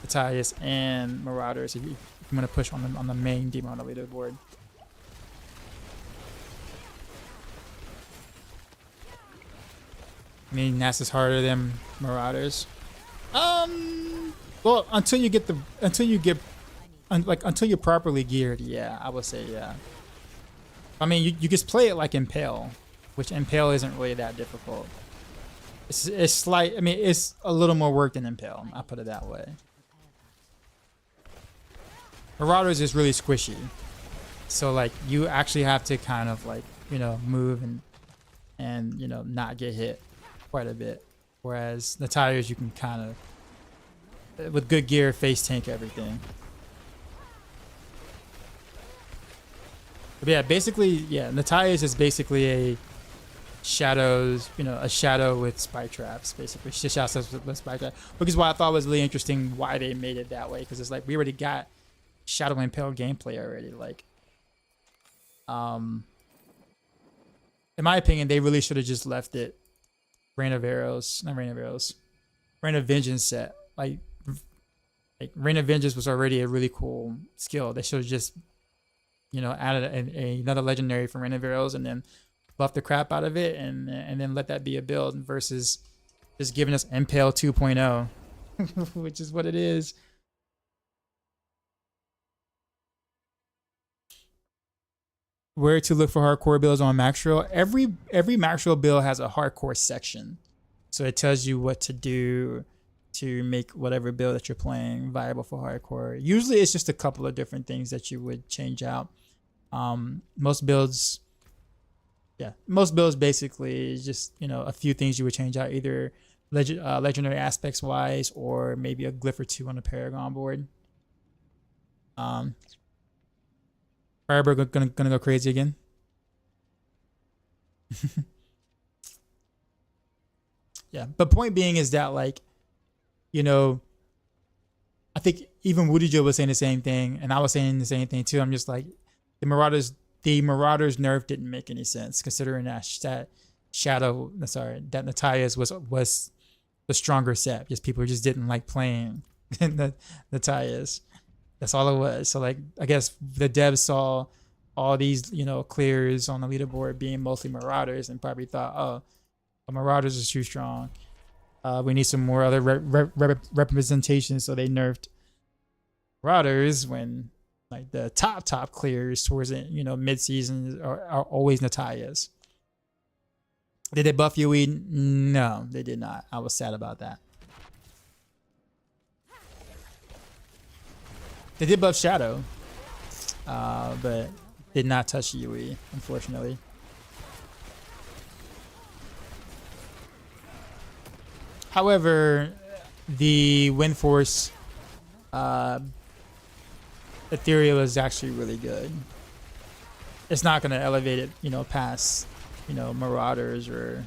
Natalia's and Marauders if you want to push on the main Demon Hunter leaderboard. I mean, Nats is harder than Marauders. Well, until you properly geared, yeah, I would say yeah. I mean, you just play it like Impale, which Impale isn't really that difficult. It's slight. I mean, it's a little more work than Impale. I'll put it that way. Marauders is really squishy, so like you actually have to kind of like move and not get hit quite a bit. Whereas the tires, you can kind of, with good gear, face tank everything. But yeah, basically, yeah, Natalia's is basically a shadows, a shadow with spike traps, basically. She shadows with spike traps, which is why I thought it was really interesting why they made it that way, because it's like we already got Shadow Impale gameplay already. Like, in my opinion, they really should have just left it Rain of Vengeance set. Like Rain of Vengeance was already a really cool skill. They should have just, added another legendary from Rain of Arrows and then buff the crap out of it and then let that be a build versus just giving us Impale 2.0, which is what it is. Where to look for hardcore builds on Maxroll. Every Maxroll build has a hardcore section, so it tells you what to do to make whatever build that you're playing viable for hardcore. Usually it's just a couple of different things that you would change out. Most builds basically is just a few things you would change out, either legendary aspects wise or maybe a glyph or two on the Paragon board. Firebird gonna go crazy again. Yeah, but point being is that I think even Woody Joe was saying the same thing, and I was saying the same thing too. I'm just like, the Marauders nerf didn't make any sense considering that Natalia's was the stronger set. Just people just didn't like playing Natalia's. That's all it was. So like, I guess the devs saw all these, clears on the leaderboard being mostly Marauders and probably thought, oh, Marauders is too strong. We need some more other representation. So they nerfed Marauders when like the top clears towards it, mid-season are always Natalia's. Did they buff UE? No, they did not. I was sad about that. They did buff Shadow, but did not touch UE, unfortunately. However, the Wind Force Ethereal is actually really good. It's not going to elevate it, past, Marauders or...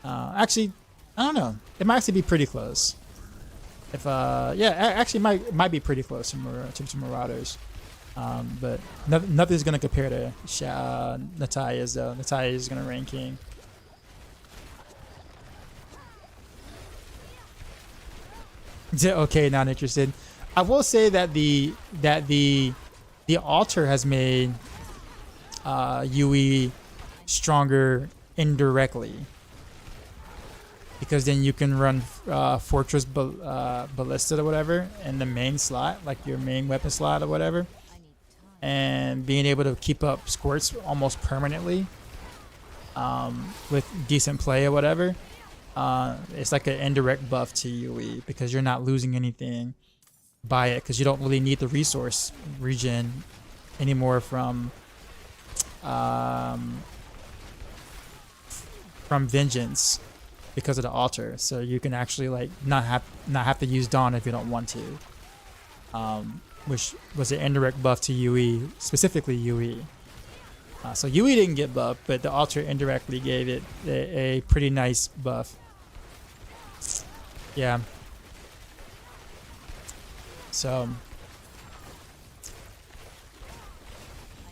actually, I don't know. It might actually be pretty close. If actually might be pretty close to Marauders. But nothing's gonna compare to Nataya's though. Nataya is gonna reign king. Okay, not interested. I will say that the altar has made UE stronger indirectly, because then you can run Fortress Ballista or whatever in the main slot, like your main weapon slot or whatever, and being able to keep up squirts almost permanently with decent play or whatever. It's like an indirect buff to UE because you're not losing anything by it, because you don't really need the resource regen anymore from Vengeance because of the altar. So you can actually like not have to use Dawn if you don't want to, which was an indirect buff to UE, specifically UE. So UE didn't get buffed, but the altar indirectly gave it a pretty nice buff. Yeah. So I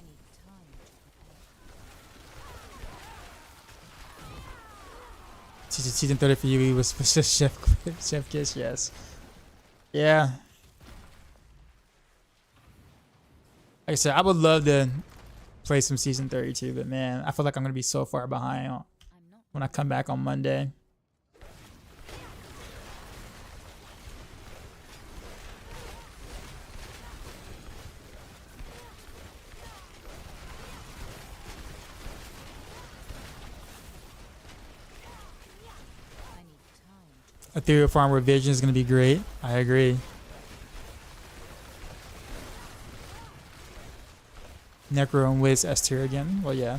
need time to prepare. season 30 for UE was Chef Kiss, yes. Yeah. Like I said, I would love to play some season 32, but man, I feel like I'm gonna be so far behind I'm not when I come back on Monday. I need time to Ethereal Farm Revision is gonna be great. I agree. Necro and Wiz S tier again. Well, yeah.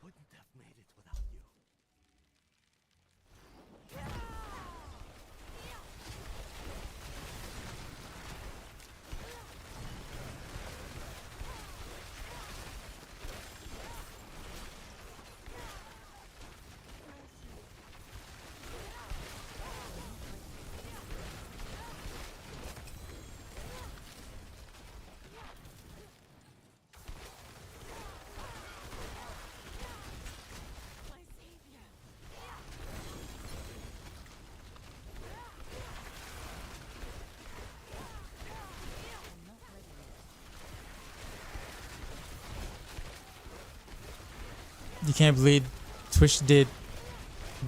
Couldn't have made it without you. I'm not ready yet. You can't believe Twitch did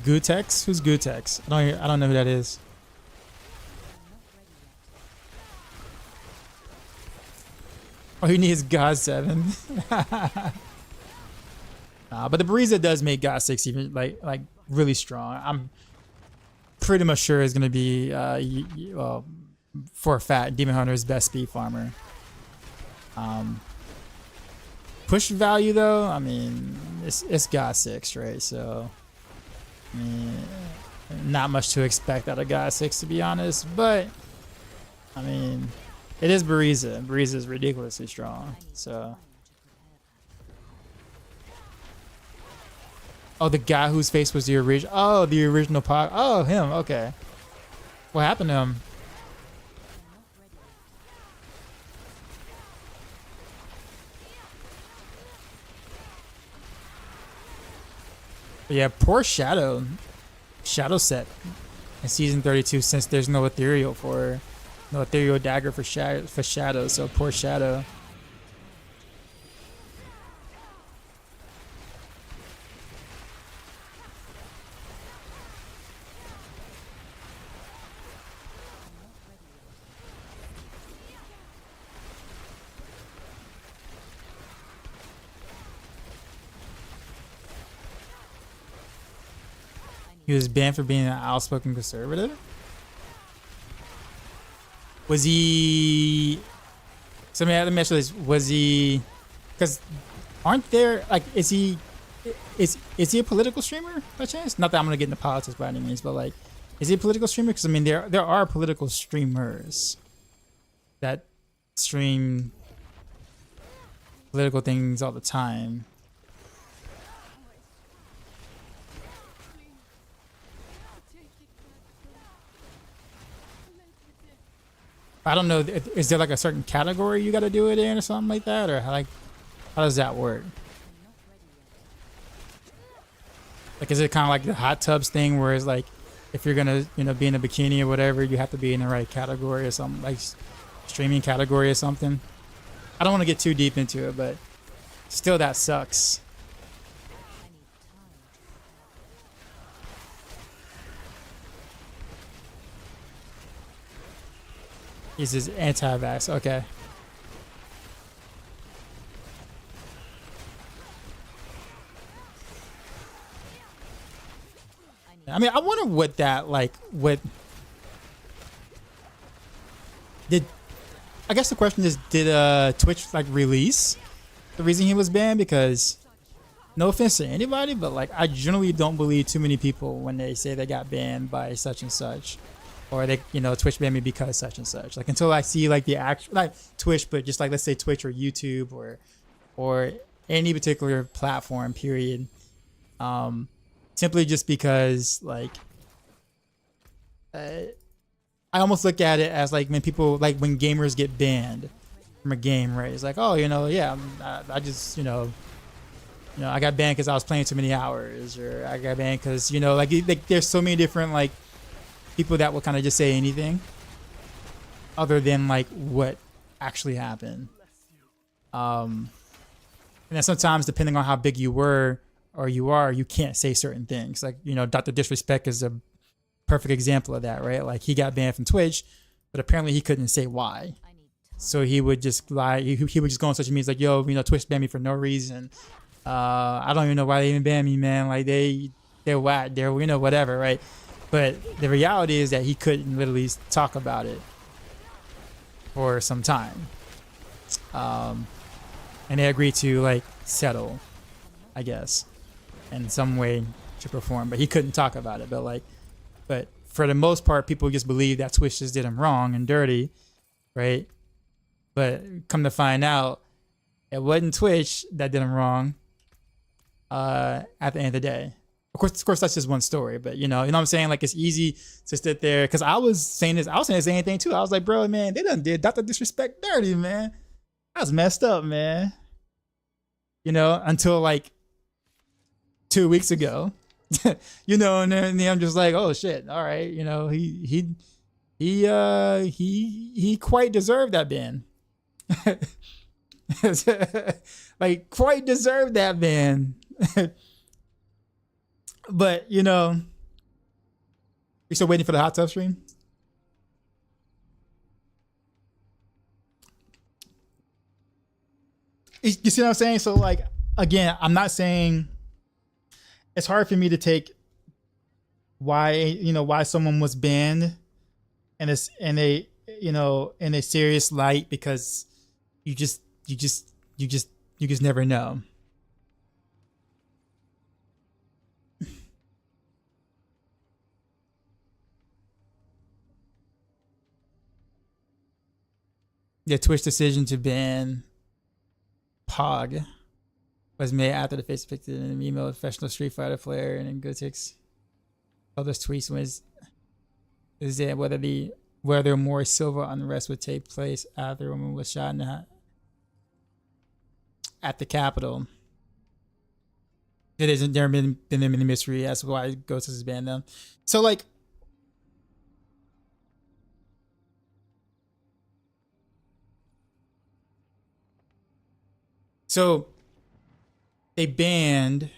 Gutex? Who's Gutex? I don't know who that is. I'm not ready yet. Oh, he needs God 7. Nah, but the Barrage does make God 6 even like really strong. I'm pretty much sure it's gonna be well, for a fact, Demon Hunter's best speed farmer. Push value though, I mean, it's God 6, right? So I mean, not much to expect out of God 6, to be honest. But I mean, it is Barrage. Barrage is ridiculously strong. So. Oh, the guy whose face was the original. Oh, the original pod. Oh, him. Okay. What happened to him? But yeah, poor Shadow set in season 32, since there's no ethereal dagger for Shadow. So poor Shadow. He was banned for being an outspoken conservative? Was he... So let me ask you this. Was he... Because aren't there... Like, is he a political streamer by chance? Not that I'm going to get into politics by any means, but like, is he a political streamer? Because I mean, there are political streamers that stream political things all the time. I don't know. Is there like a certain category you got to do it in or something like that, or how does that work? Like, is it kind of like the hot tubs thing, where it's like, if you're gonna, be in a bikini or whatever, you have to be in the right category or something, like streaming category or something? I don't want to get too deep into it, but still, that sucks. He's just anti-vax. Okay. I mean, I wonder what that, like, what did, I guess the question is, did Twitch like release the reason he was banned? Because no offense to anybody, but like, I generally don't believe too many people when they say they got banned by such and such, or they, Twitch banned me because such and such. Like, until I see like the actual, like Twitch, but just like, let's say Twitch or YouTube or any particular platform, period. Simply just because, like, I almost look at it as like when people, like when gamers get banned from a game, right? It's like, oh, yeah, I just, I got banned because I was playing too many hours, or I got banned because, like there's so many different like people that will kind of just say anything other than like what actually happened. And then sometimes, depending on how big you were or you are, you can't say certain things. Like, Dr. Disrespect is a perfect example of that, right? Like, he got banned from Twitch, but apparently he couldn't say why. So he would just lie. He would just go on social media like, yo, Twitch banned me for no reason. I don't even know why they even banned me, man. Like, they're whack, they're, whatever, right? But the reality is that he couldn't literally talk about it for some time. And they agreed to like settle, I guess, in some way to perform, but he couldn't talk about it. But for the most part, people just believe that Twitch just did him wrong and dirty, right? But come to find out, it wasn't Twitch that did him wrong. At the end of the day, of course, that's just one story. But you know what I'm saying? Like, it's easy to sit there, because I was saying the same thing too. I was like, bro, man, they done did Dr. Disrespect dirty, man. I was messed up, man. Until like 2 weeks ago, and then I'm just like, oh shit, all right, he quite deserved that ban. Like, quite deserved that ban. But you still waiting for the hot tub stream? You see what I'm saying? So like, again, I'm not saying, it's hard for me to take why someone was banned in a serious light, because you just never know. The Twitch decision to ban Pog was made after the face depicted in an email of professional Street Fighter player and Gootix. Others tweets is that whether more civil unrest would take place after a woman was shot at the Capitol. It isn't there been any mystery as to why Gootix has banned them. So like, so they banned.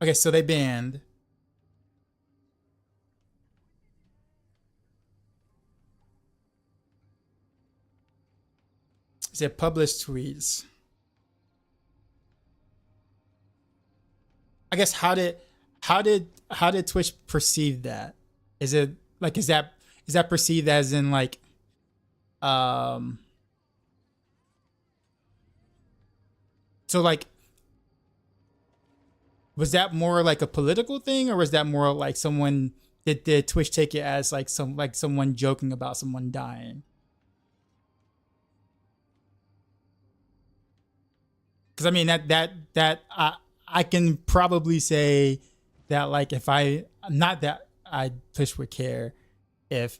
Okay, so they banned. It said published tweets. I guess how did Twitch perceive that? Is it like, is that perceived as in like so like, was that more like a political thing, or was that more like someone did Twitch take it as like someone joking about someone dying? Because I mean that I can probably say that, like, if Twitch would care if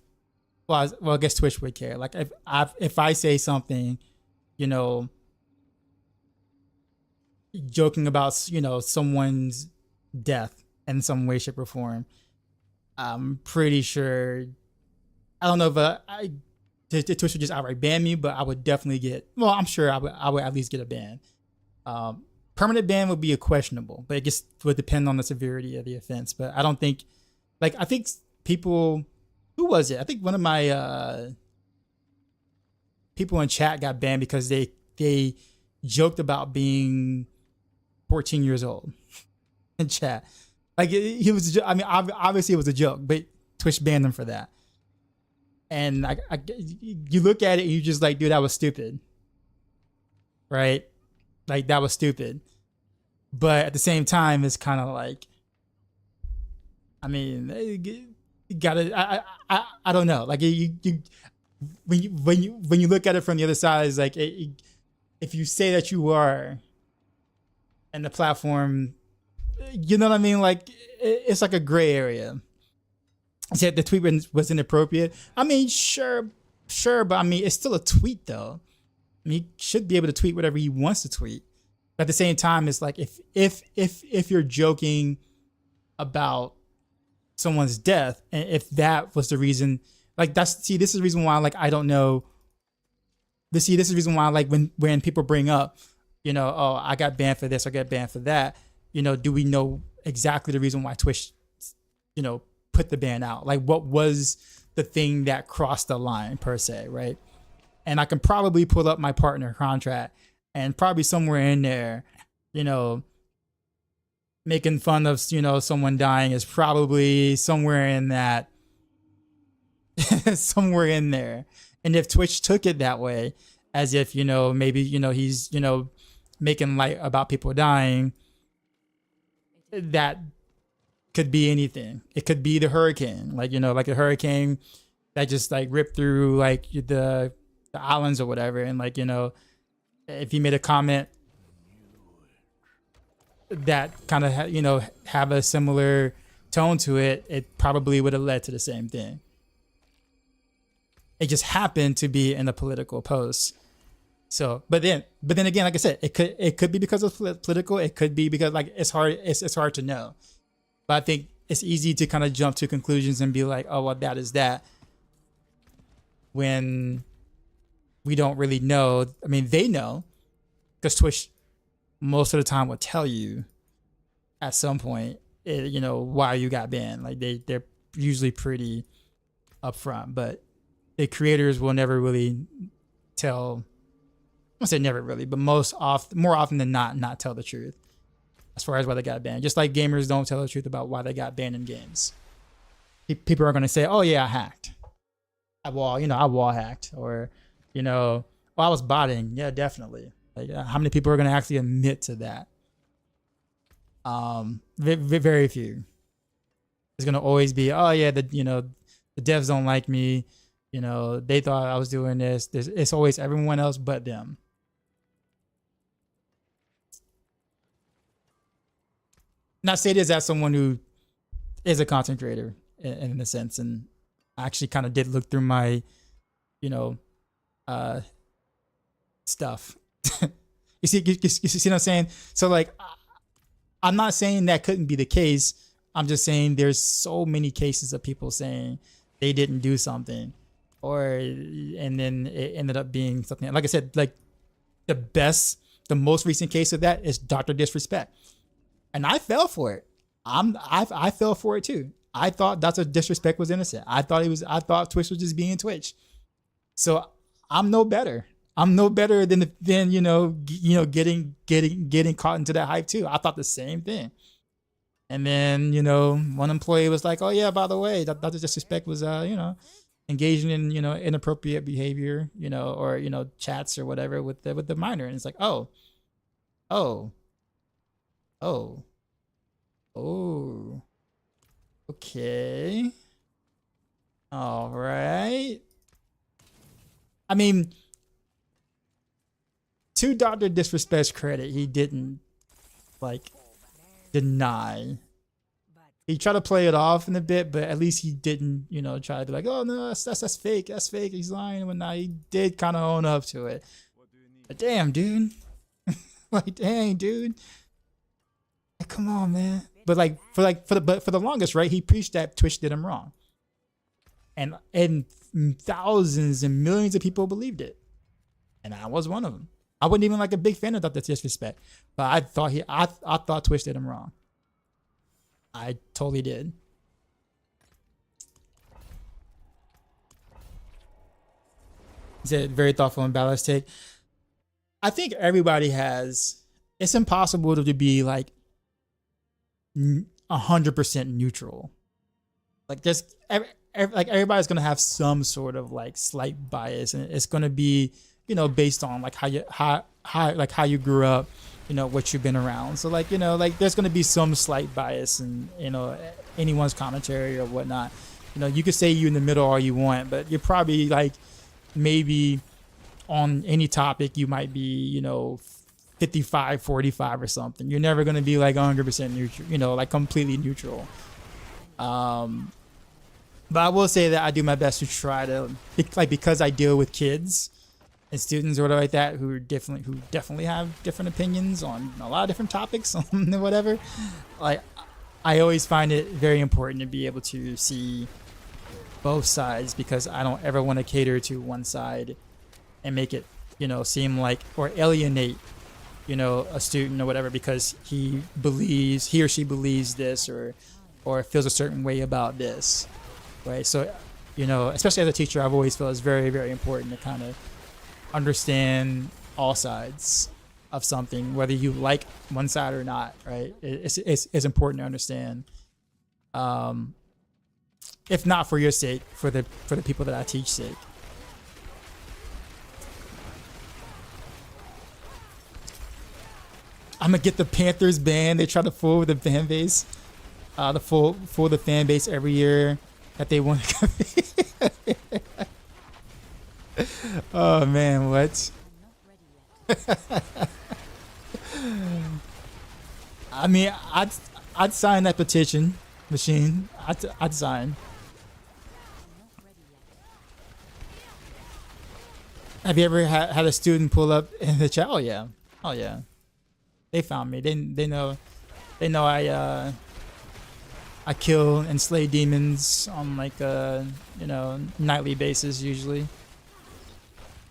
well, I guess Twitch would care. Like if I say something, you know, joking about, you know, someone's death in some way, shape, or form, I'm pretty sure. I don't know if Twitch would just outright ban me, but I would definitely get. Well, I'm sure I would at least get a ban. Permanent ban would be a questionable, but it just would depend on the severity of the offense. But I don't think, like, I think people, who was it? I think one of my people in chat got banned because they joked about being 14 years old in chat. Like he was, I mean, obviously it was a joke, but Twitch banned them for that. And you look at it and you just like, dude, that was stupid, right? Like that was stupid. But at the same time, it's kind of like, I mean, you gotta, I don't know. Like when you look at it from the other side, it's like if you say that you are, and the platform, you know what I mean? Like it's like a gray area. Said the tweet was inappropriate. I mean, sure, but I mean, it's still a tweet though. I mean, he should be able to tweet whatever he wants to tweet. But at the same time, it's like if you're joking about someone's death, and if that was the reason, like this is the reason why, like, I don't know. This is the reason why, like, when people bring up, you know, oh, I got banned for this, I got banned for that. You know, do we know exactly the reason why Twitch, you know, put the ban out? Like, what was the thing that crossed the line per se, right? And I can probably pull up my partner contract, and probably somewhere in there, you know, making fun of, you know, someone dying is probably somewhere in that, somewhere in there. And if Twitch took it that way, as if, you know, maybe, you know, he's, you know, making light about people dying, that could be anything. It could be the hurricane, like, you know, like a hurricane that just like ripped through like the islands or whatever. And like, you know, if he made a comment that kind of, you know, have a similar tone to it, it probably would have led to the same thing. It just happened to be in a political post. So, but then again, like I said, it could be because of political. It could be because, like, it's hard to know. But I think it's easy to kind of jump to conclusions and be like, oh, well, that is that, when we don't really know. I mean, they know, because Twitch most of the time will tell you at some point, you know, why you got banned. Like they're usually pretty upfront, but the creators will never really tell. I won't say never really, but more often than not tell the truth as far as why they got banned. Just like gamers don't tell the truth about why they got banned in games. People are going to say, oh yeah, I hacked. I wall hacked, or, you know, well, I was botting. Yeah, definitely. Like, how many people are going to actually admit to that? Very few. There's going to always be, oh yeah, the devs don't like me. You know, they thought I was doing this. It's always everyone else but them. And I say this as someone who is a content creator in a sense, and I actually kind of did look through my, you know, stuff. you see what I'm saying? So like, I'm not saying that couldn't be the case. I'm just saying there's so many cases of people saying they didn't do something, and then it ended up being something. Like I said, like the most recent case of that is Dr. Disrespect. And I fell for it. I fell for it too. I thought Dr. Disrespect was innocent. I thought Twitch was just being Twitch. So I'm no better. I'm no better than you know getting caught into that hype too. I thought the same thing. And then, you know, one employee was like, "Oh yeah, by the way, Dr. Disrespect was you know, engaging in, you know, inappropriate behavior, you know, or, you know, chats or whatever with the minor." And it's like, oh, okay, all right. I mean, to Dr. Disrespect's credit, he didn't like deny he tried to play it off in a bit, but at least he didn't, you know, try to be like, oh no, that's fake, he's lying and whatnot. He did kind of own up to it. But damn, dude, like dang, dude, like, come on, man. But for the longest, right? He preached that Twitch did him wrong, and thousands and millions of people believed it, and I was one of them. I wasn't even like a big fan of that disrespect, but I thought Twitch did him wrong. I totally did. He said, very thoughtful and balanced take. I think everybody has. It's impossible to be like 100% neutral. Like just like everybody's gonna have some sort of like slight bias, and it's gonna be, you know, based on like how you grew up, you know, what you've been around. So like, you know, like there's gonna be some slight bias in, you know, anyone's commentary or whatnot. You know, you could say you in the middle all you want, but you're probably like maybe on any topic you might be, you know, 55-45 or something. You're never gonna be like 100% neutral, you know, like completely neutral. But I will say that I do my best to try to, like, because I deal with kids and students or whatever like that who definitely have different opinions on a lot of different topics and whatever. Like, I always find it very important to be able to see both sides, because I don't ever want to cater to one side and make it, you know, seem like, or alienate, you know, a student or whatever because he or she believes this or feels a certain way about this, right? So, you know, especially as a teacher, I've always felt it's very, very important to kind of understand all sides of something, whether you like one side or not, right? It's important to understand. If not for your sake, for the people that I teach sake. I'm gonna get the Panthers banned. They try to fool with the fan base, fool the fan base every year that they want to come. Oh man, what? I mean, I'd sign that petition, machine. I'd sign. Have you ever had a student pull up in the chat? Oh yeah, oh yeah. They found me. They know I kill and slay demons on like a, you know, nightly basis usually.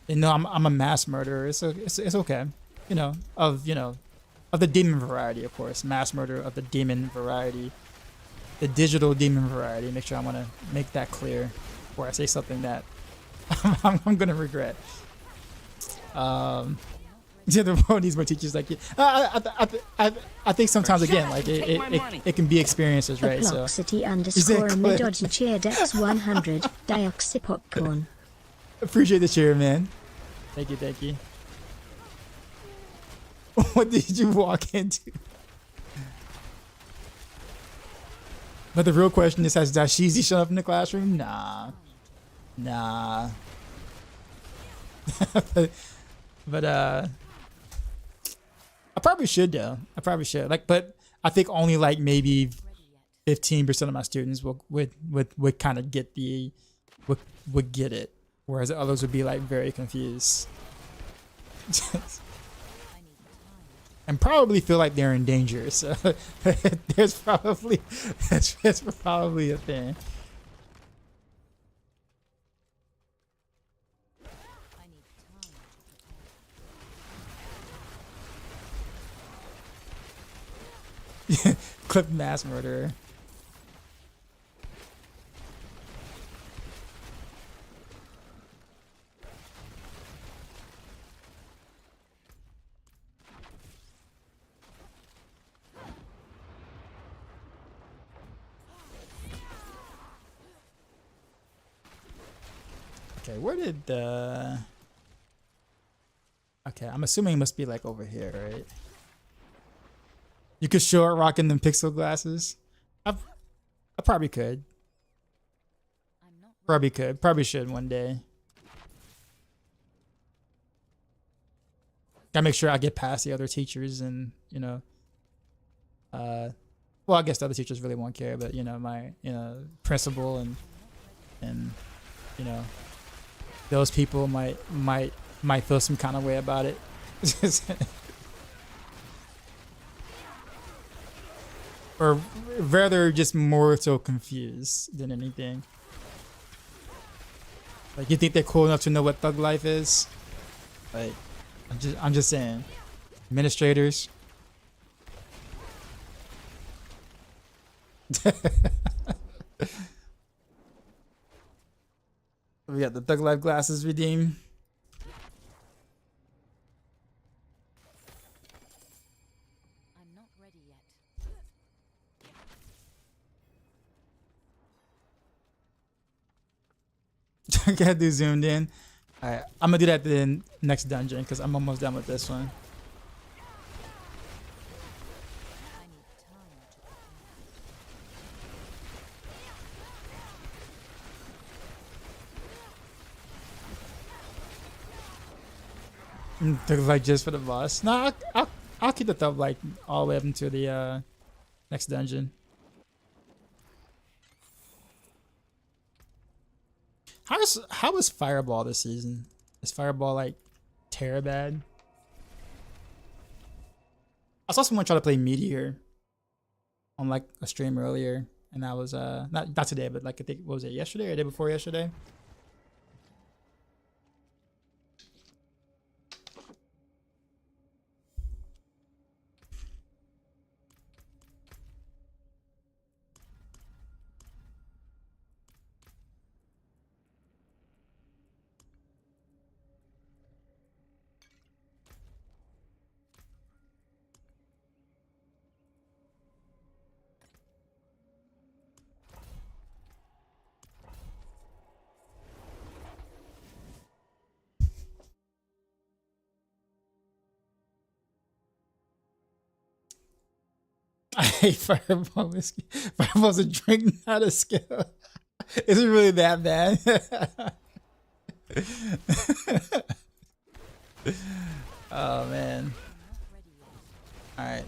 They know I'm a mass murderer. It's okay, you know, of the demon variety, of course. Mass murder of the demon variety, the digital demon variety. Make sure I want to make that clear before I say something that I'm gonna regret. Yeah, the world needs more teachers like you. I think sometimes again, like it can be experiences, right? So _midodgy cheer dex 100 dioxy popcorn. Appreciate the cheer, man. Thank you. What did you walk into? But the real question is, has Dashizi shown up in the classroom? Nah. But I probably should though. I probably should. Like, but I think only like maybe 15% of my students would kind of get would get it, whereas others would be like very confused and probably feel like they're in danger. So there's probably a thing. Clip mass murderer. Okay, where did the... Okay, I'm assuming it must be like over here, right? You could show it rocking them pixel glasses. I probably could. Probably could. Probably should one day. Gotta make sure I get past the other teachers and, you know, Well, I guess the other teachers really won't care, but my principal and those people might feel some kind of way about it. Or rather just more so confused than anything. Like, you think they're cool enough to know what thug life is? Like, I'm just saying. Administrators. We got the thug life glasses redeemed. I'm not ready yet. Gotta do zoomed in. Alright, I'm gonna do that in next dungeon because I'm almost done with this one. I need time to prepare. Thug life just for the boss. Nah, I'll keep the thug life all the way up into the next dungeon. How is Fireball this season? Is Fireball like terror bad? I saw someone try to play Meteor on like a stream earlier, and that was not today, but like I think, what was it, yesterday or the day before yesterday? I hate Fireball whiskey. Fireball's a drink, not a skill. Is it really that bad? Oh man. Alright.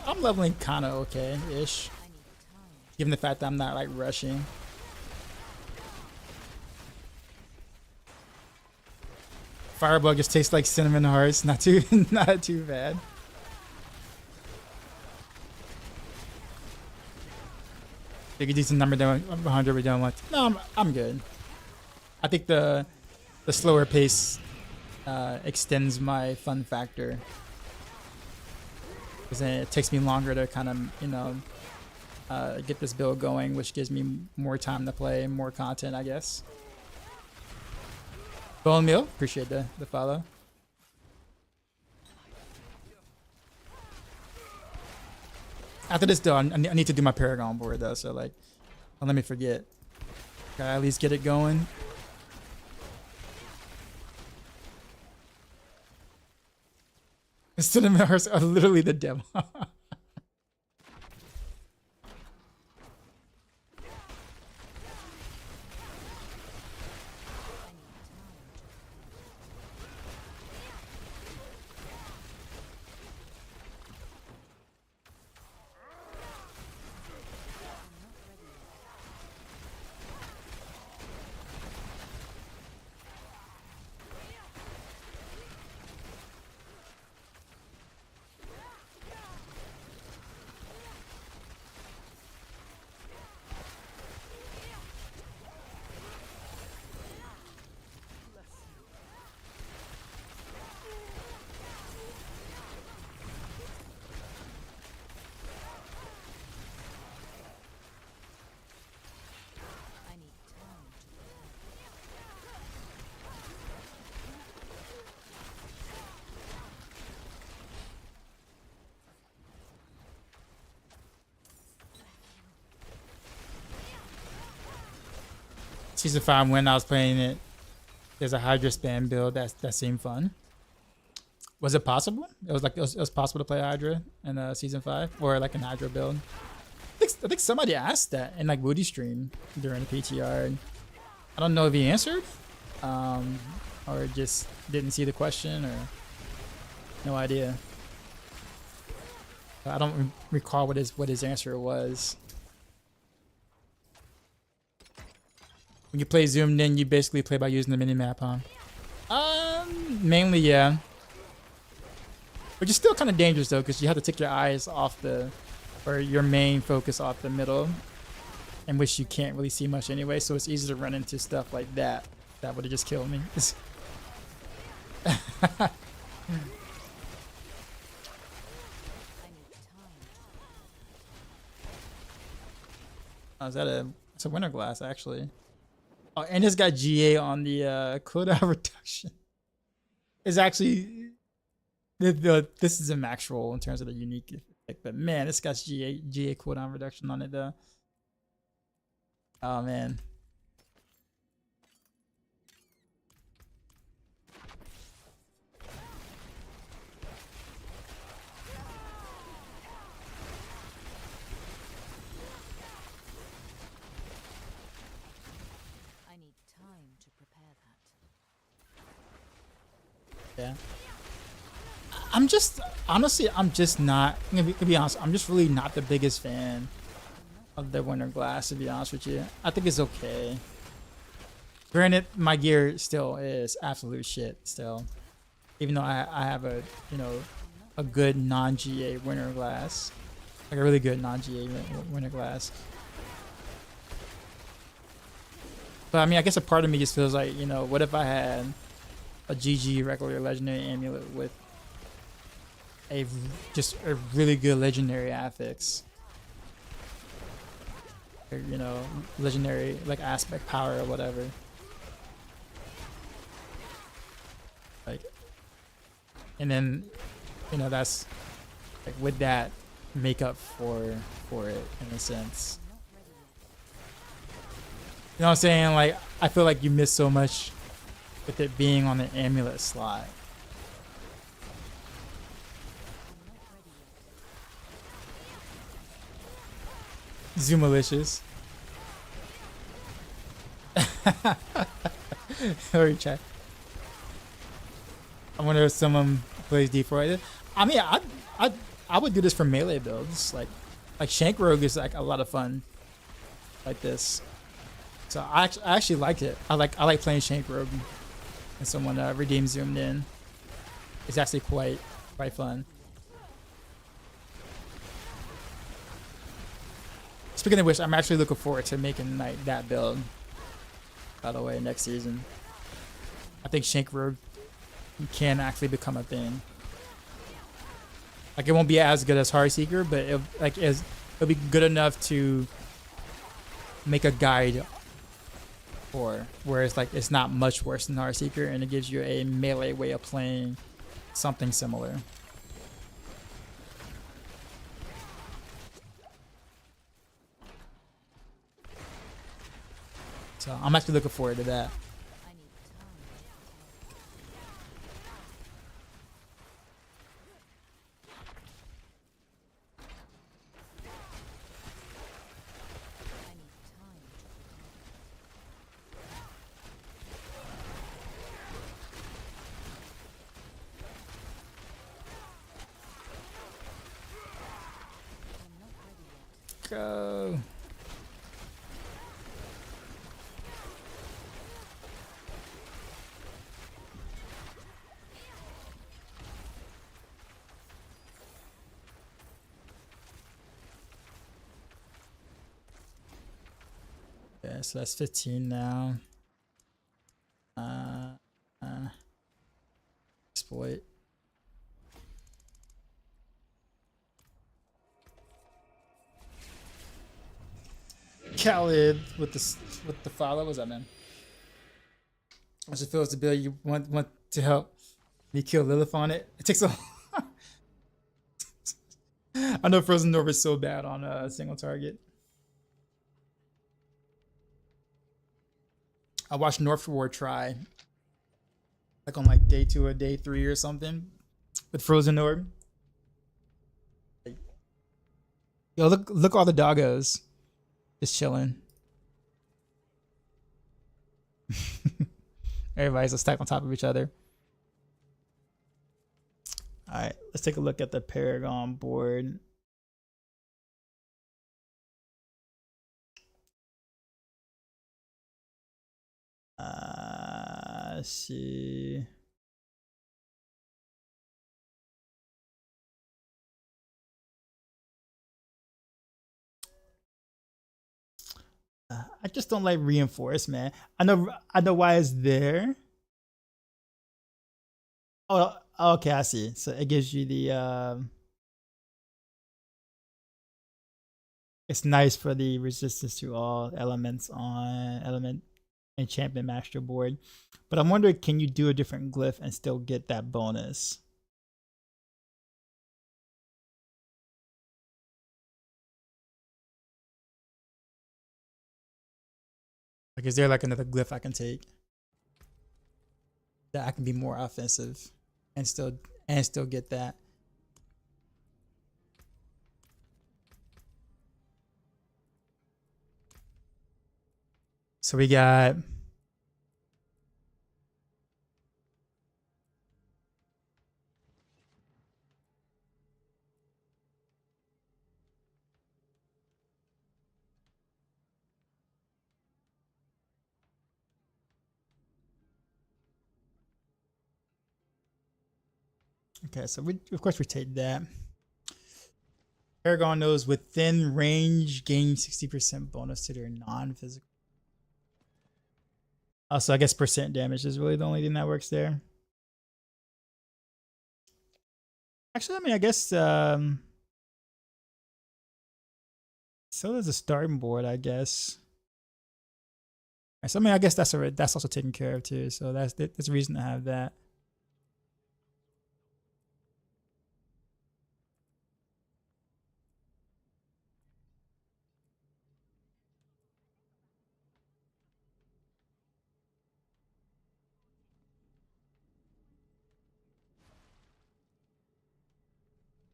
I'm leveling kinda okay-ish. Given the fact that I'm not like rushing. Fireball just tastes like cinnamon hearts. Not too bad. Take a decent number down 100 we don't want. No, I'm good. I think the slower pace extends my fun factor. Because then it takes me longer to kind of get this build going, which gives me more time to play, more content, I guess. Bone Meal, appreciate the follow. After this though, I need to do my Paragon board though, so like, don't let me forget. Gotta at least get it going. The cinnamon hearts are literally the devil. Season 5 when I was playing it, there's a Hydra spam build that seemed fun. Was it possible? It was possible to play Hydra in Season 5 or like an Hydra build. I think somebody asked that in like Woody stream during the PTR. I don't know if he answered. or just didn't see the question, or no idea. I don't recall what his answer was. When you play zoomed in, you basically play by using the minimap, huh? Mainly, yeah. But you're still kind of dangerous though, because you have to take your eyes off or your main focus off the middle, in which you can't really see much anyway. So it's easy to run into stuff like that. That would have just killed me. Oh, is that it's a winter glass actually. Oh, and it's got GA on the cooldown reduction. It's actually this is a Maxroll in terms of the unique effect, but man, this got GA cooldown reduction on it though. Oh man. Yeah. I'm just honestly, I'm just not. To be honest, I'm just really not the biggest fan of the winter glass. To be honest with you, I think it's okay. Granted, my gear still is absolute shit. Still, even though I have a a good non-GA winter glass, like a really good non-GA winter glass. But I mean, I guess a part of me just feels like, what if I had a GG regular legendary amulet with just a really good legendary affix, or, legendary like aspect power or whatever. Like, and then that's like, would that make up for it in a sense? You know what I'm saying? Like, I feel like you miss so much with it being on the amulet slot. Zoomalicious. Sorry, chat. I wonder if someone plays D4. I mean, I would do this for melee builds. Like Shank Rogue is like a lot of fun. Like this. So I actually liked it. I like playing Shank Rogue. And someone redeemed zoomed in. It's actually quite fun. Speaking of which, I'm actually looking forward to making like that build. By the way, next season, I think Shank Rogue can actually become a thing. Like, it won't be as good as Heartseeker, but it'll be good enough to make a guide. Whereas like it's not much worse than Heartseeker, and it gives you a melee way of playing something similar. So I'm actually looking forward to that. Go. Okay, so that's 15 now. Exploit. Khaled with the follow. What's up, man? I just feel it's the bill you want to help me kill Lilith on it. It takes a I know Frozen North is so bad on a single target. I watched North Ward try like on like day 2 or day 3 or something with Frozen Orb. Yo, look all the doggos just chilling. Everybody's just stacked on top of each other. All right, let's take a look at the Paragon board. Let's see. I just don't like reinforcement. I know why it's there. Oh, okay, I see. So it gives you the it's nice for the resistance to all elements on element enchantment master board. But I'm wondering, can you do a different glyph and still get that bonus? Like, is there like another glyph I can take that I can be more offensive and still get that? So we got okay, so we of course we take that. Paragon knows within range gain 60% bonus to their non-physical. So I guess percent damage is really the only thing that works there. Actually, I mean, I guess so there's a starting board, I guess. So I mean, I guess that's also taken care of too. So that's a reason to have that.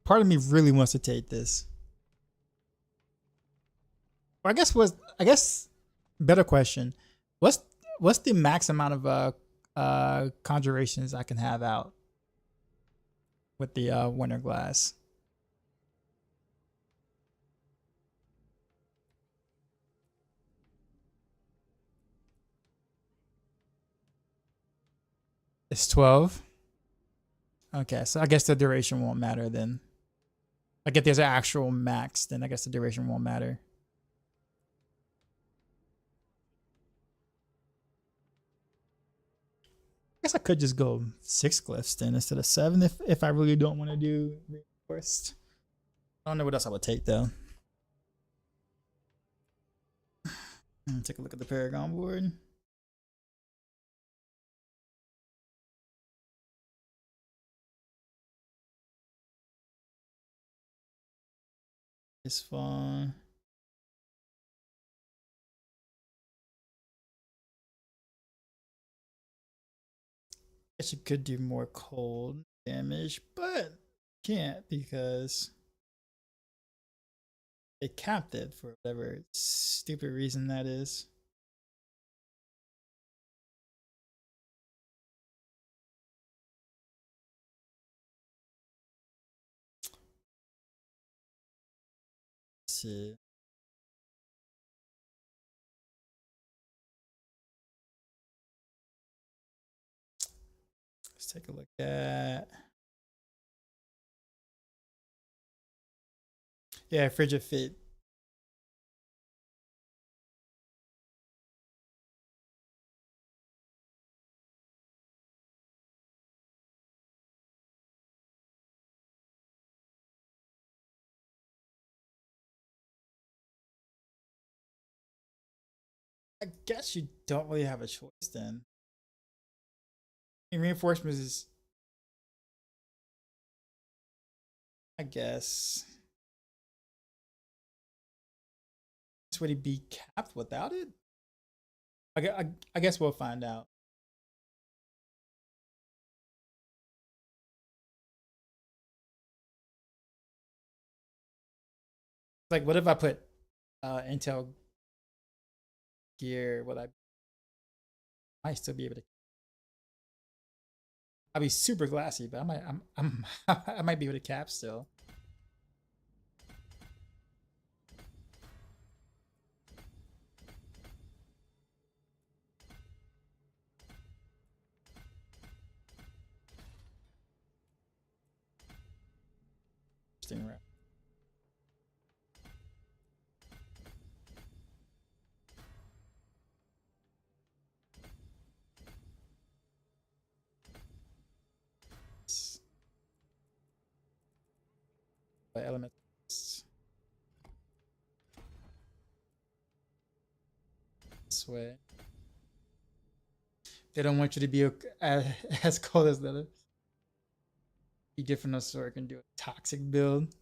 Part of me really wants to take this. Or I guess better question. What's the max amount of conjurations I can have out with the Winter Glass? It's 12. Okay, so I guess the duration won't matter then. Like if there's an actual max, then I guess the duration won't matter. I guess I could just go 6 glyphs then instead of 7 if I really don't want to do reinforced. I don't know what else I would take though. Take a look at the Paragon board. It's fun. Guess you could do more cold damage, but can't because they capped it for whatever stupid reason that is. Let's see. Let's take a look at. Yeah, Frigid Fit. I guess you don't really have a choice then. Reinforcements is, I guess. Would he be capped without it? I guess we'll find out. Like, what if I put Intel gear? Will I might still be able to I'll be super glassy, but I might be able to cap still. Interesting route. By element. This way. They don't want you to be as cold as the others. Be different so I can do a toxic build.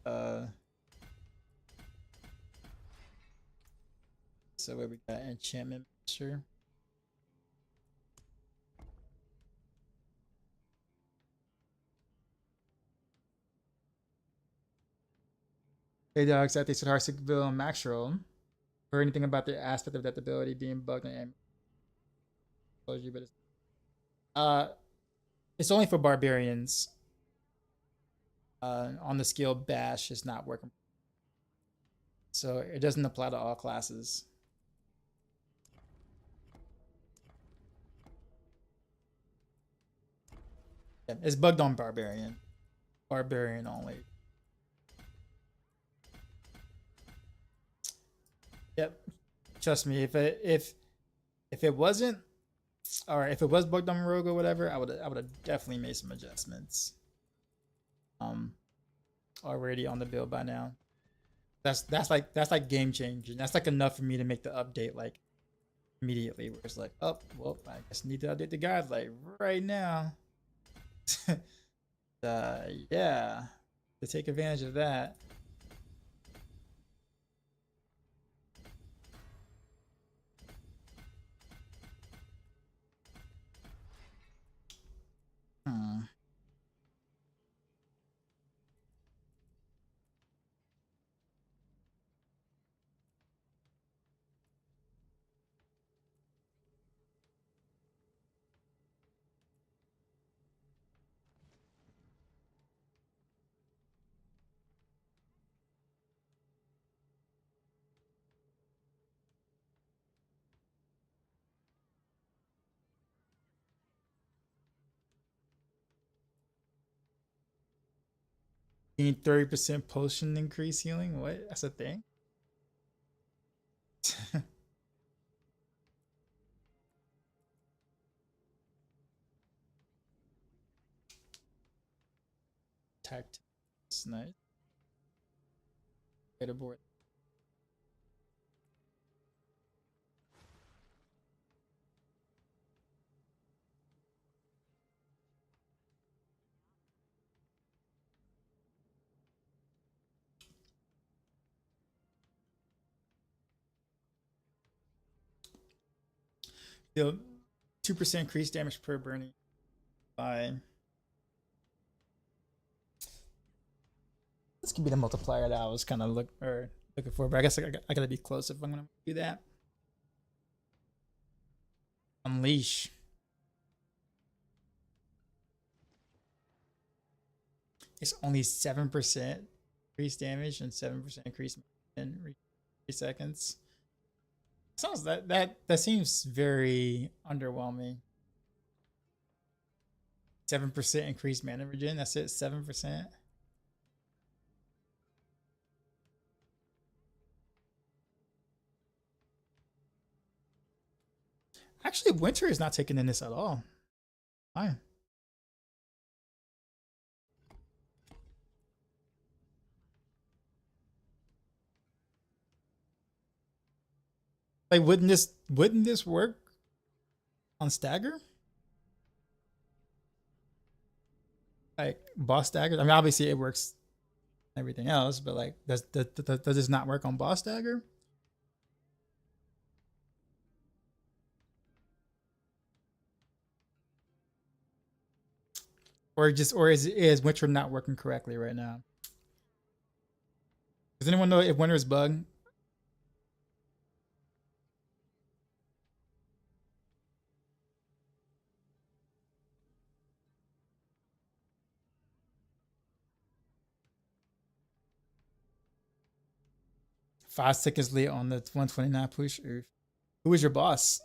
So where we got enchantment master. Hey dogs, I think it's Heartseeker build on Maxroll. Heard anything about the aspect of that ability being bugged and but it's only for barbarians. On the skill bash is not working. So it doesn't apply to all classes. Yeah, it's bugged on barbarian. Barbarian only. Yep. Trust me, if it wasn't, or if it was bugged on Rogue or whatever, I would have definitely made some adjustments. Already on the build by now. That's like game changing. That's like enough for me to make the update like immediately. Where it's like, oh well, I just need to update the guide like right now. Yeah, to take advantage of that. Hmm. You need 30% potion increase healing? What? That's a thing? Tactics, nice. Get aboard. Deal 2% increased damage per burning by. This could be the multiplier that I was kind of looking for, but I guess I gotta be close if I'm gonna do that. Unleash. It's only 7% increased damage and 7% increase in 3 seconds. Sounds that seems very underwhelming. 7% increased mana regen. That's it. 7%. Actually, winter is not taken in this at all. Fine. Like, wouldn't this work on stagger? Like boss stagger? I mean, obviously it works everything else, but like, does this not work on boss stagger? Or is winter not working correctly right now? Does anyone know if winter is bugged? 5 seconds late on the 129 push. Oof. Who was your boss?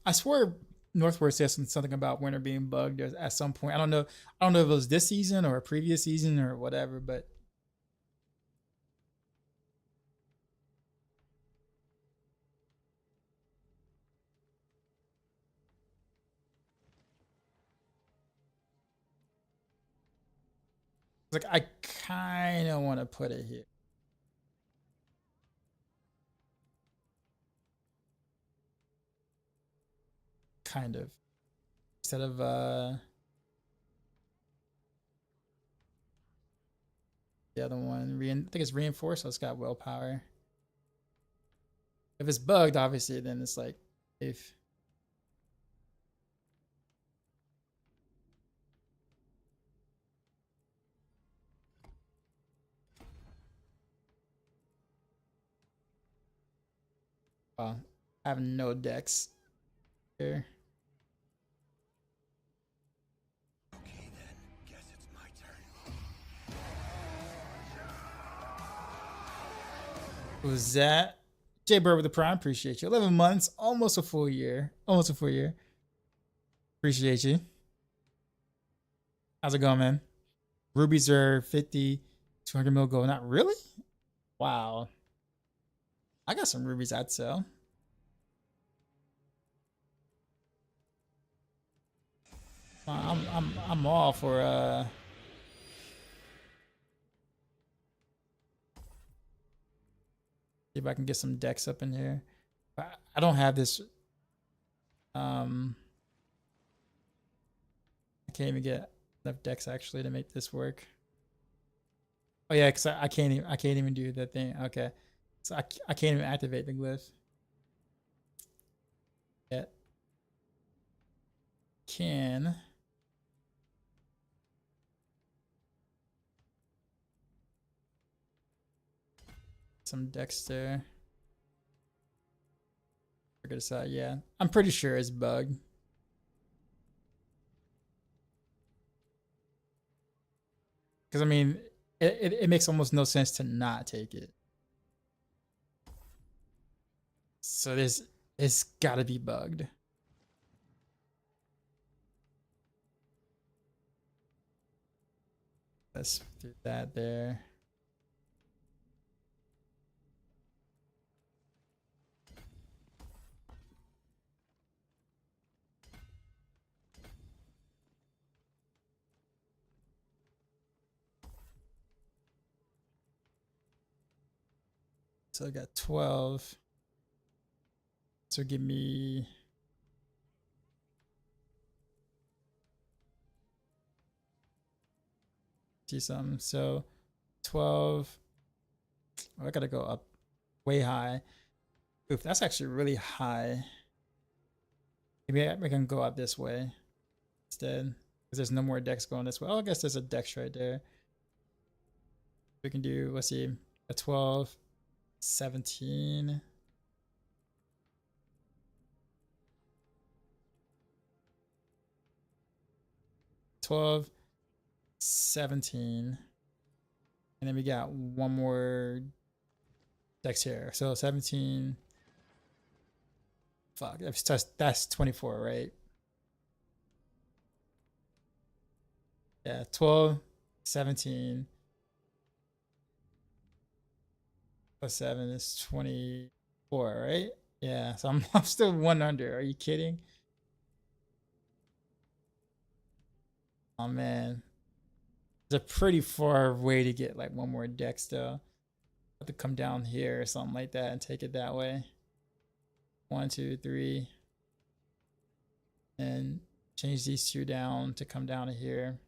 I swear Northward said something about winter being bugged at some point. I don't know. I don't know if it was this season or a previous season or whatever, but like I kind of want to put it here. Kind of. Instead of the other one, I think it's reinforced, so it's got willpower. If it's bugged, obviously, then it's like if I have no decks here. Okay then, guess it's my turn. Who's that? Jay Bird with the Prime, appreciate you. 11 months, almost a full year. Almost a full year. Appreciate you. How's it going, man? Rubies are 50, 200 mil gold. Not really? Wow. I got some rubies I'd sell. I'm all for see if I can get some decks up in here. I don't have this. I can't even get enough decks actually to make this work. Oh yeah, because I can't even do that thing. Okay, so I can't even activate the glyph yet. Can. Some decks there. Figure this out. Yeah, I'm pretty sure it's bugged. Because I mean, it makes almost no sense to not take it. So it's got to be bugged. Let's do that there. So I got 12. So give me see something. So 12. Oh, I gotta go up way high. Oof, that's actually really high. Maybe I can go out this way instead. Because there's no more decks going this way. Oh, I guess there's a dex right there. We can do, let's see, a 12, 17. $12, 17. And then we got one more dex here. So 17. Fuck, that's 24, right? Yeah, 12, 17. Plus 7 is 24, right? Yeah, so I'm still 1 under. Are you kidding? Oh man, it's a pretty far way to get like one more deck still. Have to come down here or something like that and take it that way. 1, 2, 3, and change these two down to come down to here.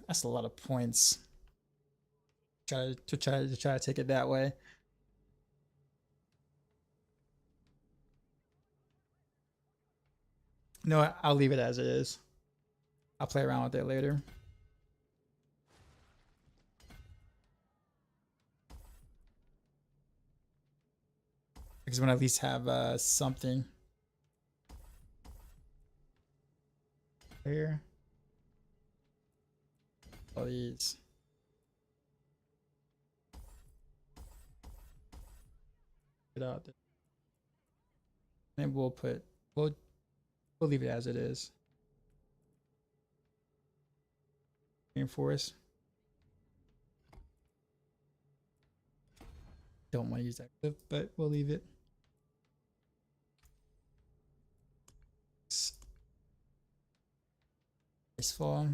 That's a lot of points. Try to take it that way. No, I'll leave it as it is. I'll play around with it later. Because when I at least have something here. All these. Get out. And we'll leave it as it is. Reinforce. Don't want to use that clip, but we'll leave it. Nice fall.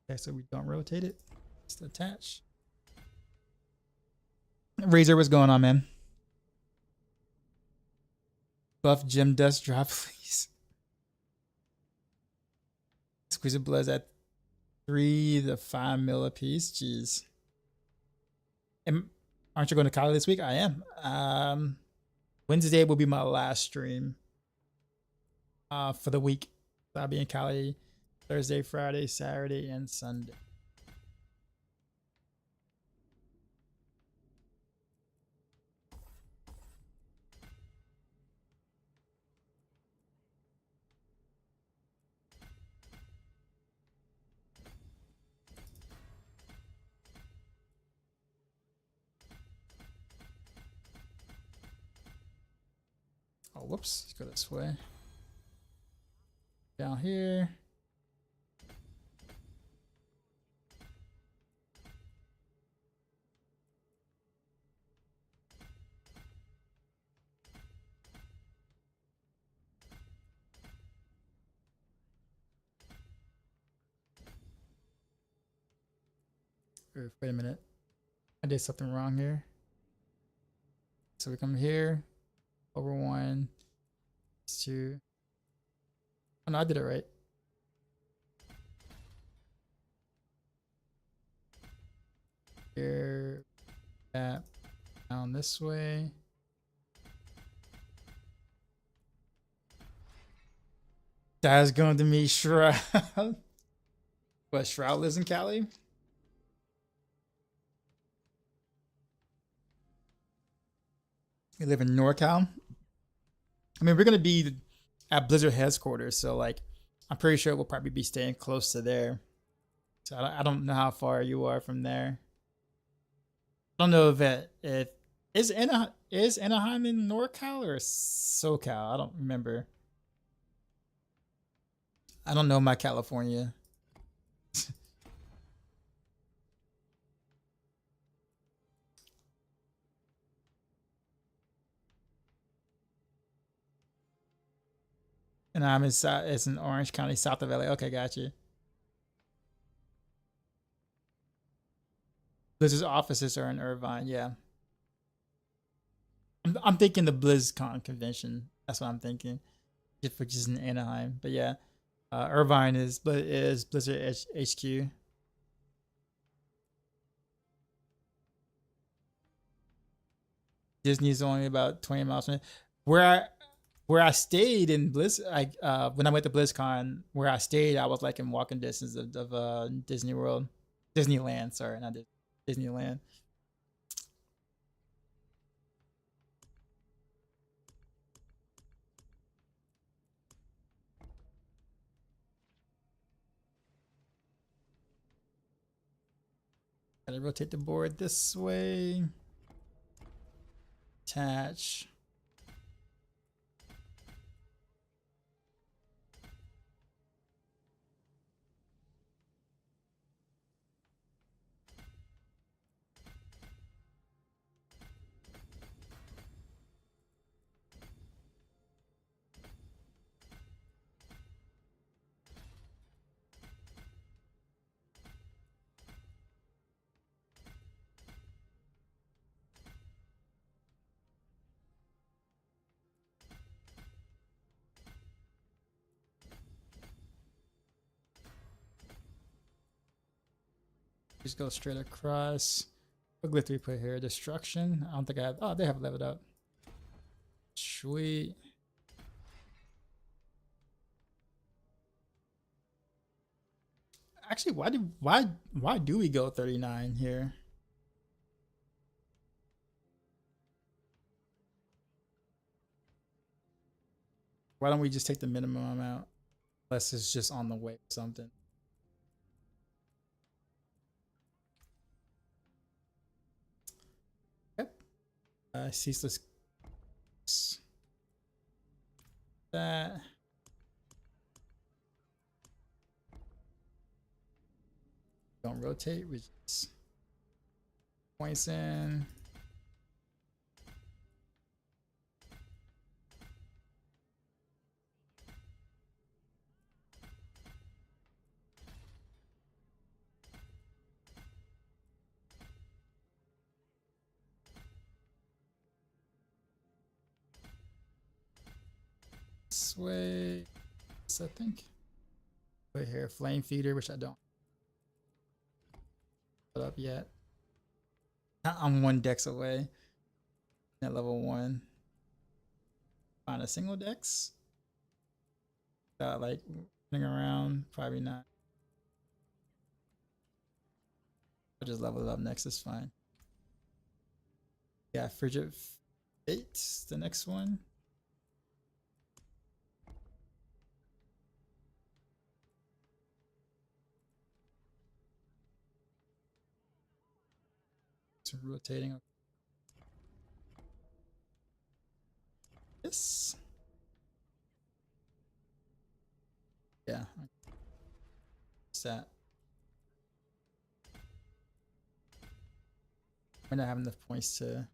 Okay, so we don't rotate it. Just attach. Razor, what's going on, man? Buff gem dust drop, please. Squeeze of bloods at 3 to 5 mil a piece. Jeez. Aren't you going to Cali this week? I am. Wednesday will be my last stream for the week. I'll be in Cali Thursday, Friday, Saturday, and Sunday. Oh, whoops. Let's go this way. Down here. Wait a minute. I did something wrong here. So we come here. Over 1, 2. Oh no, I did it right. Here, that down this way. That's going to me, Shroud. What, Shroud lives in Cali? We live in NorCal. I mean, we're gonna be at Blizzard headquarters, so like, I'm pretty sure we'll probably be staying close to there. So I don't know how far you are from there. I don't know if is Anaheim in NorCal or SoCal. I don't remember. I don't know my California. And I'm it's in Orange County, south of LA. Okay, got you. Blizzard's offices are in Irvine. Yeah. I'm thinking the BlizzCon convention. That's what I'm thinking, which is in Anaheim. But yeah, Irvine is Blizzard HQ. Disney's only about 20 miles from it. Where I stayed in when I went to BlizzCon, where I stayed, I was like in walking distance of Disneyland. Sorry, not Disneyland. Gotta rotate the board this way. Attach. Just go straight across. What glyph do we put here? Destruction. I don't think I have. Oh, they have leveled up. Sweet. Actually, why do we go 39 here? Why don't we just take the minimum amount? Unless it's just on the way or something. Yep. Ceaseless. That. Don't rotate, we just points in. This way, I think. Put here, flame feeder, which I don't put up yet. I'm 1 dex away at level 1. Find a single dex. Like running around, probably not. I'll just level it up next, it's fine. Yeah, Frigid Fate, the next one. Rotating. This. Yeah. What's that? We're not having enough points to.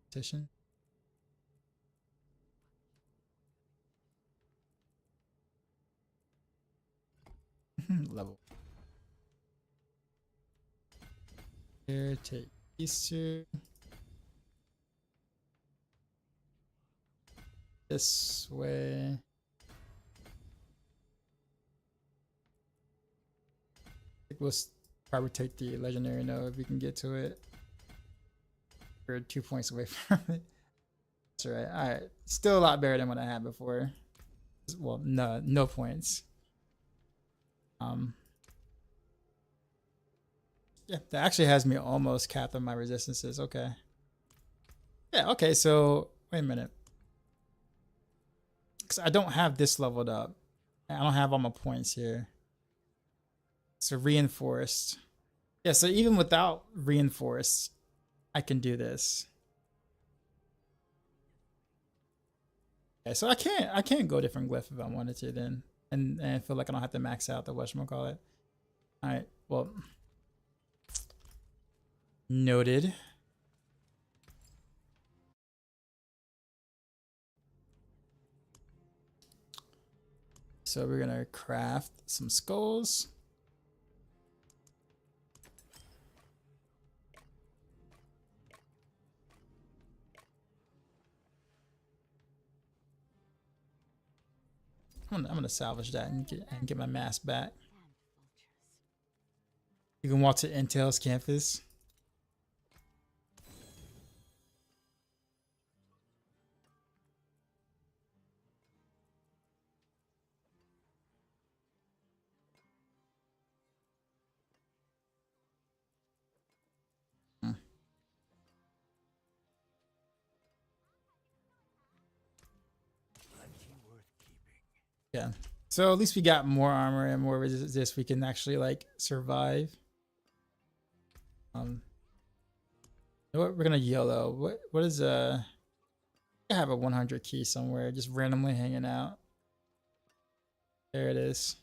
Petition. Level. Here, take these two. This way. I think we'll probably take the legendary node if we can get to it. We're 2 points away from it. That's right. Alright. Still a lot better than what I had before. Well, no points. Yeah, that actually has me almost capped on my resistances. Okay. Yeah, okay, so wait a minute. Because I don't have this leveled up. I don't have all my points here. So reinforced. Yeah, so even without reinforced, I can do this. Okay, so I can't go different glyph if I wanted to then. And feel like I don't have to max out the whatchamacallit. Alright, well. Noted. So we're gonna craft some skulls. I'm gonna salvage that and get my mask back. You can walk to Intel's campus. Yeah. So at least we got more armor and more resist. We can actually like survive. You know what? We're gonna yellow. What is I have a 100 key somewhere, just randomly hanging out. There it is.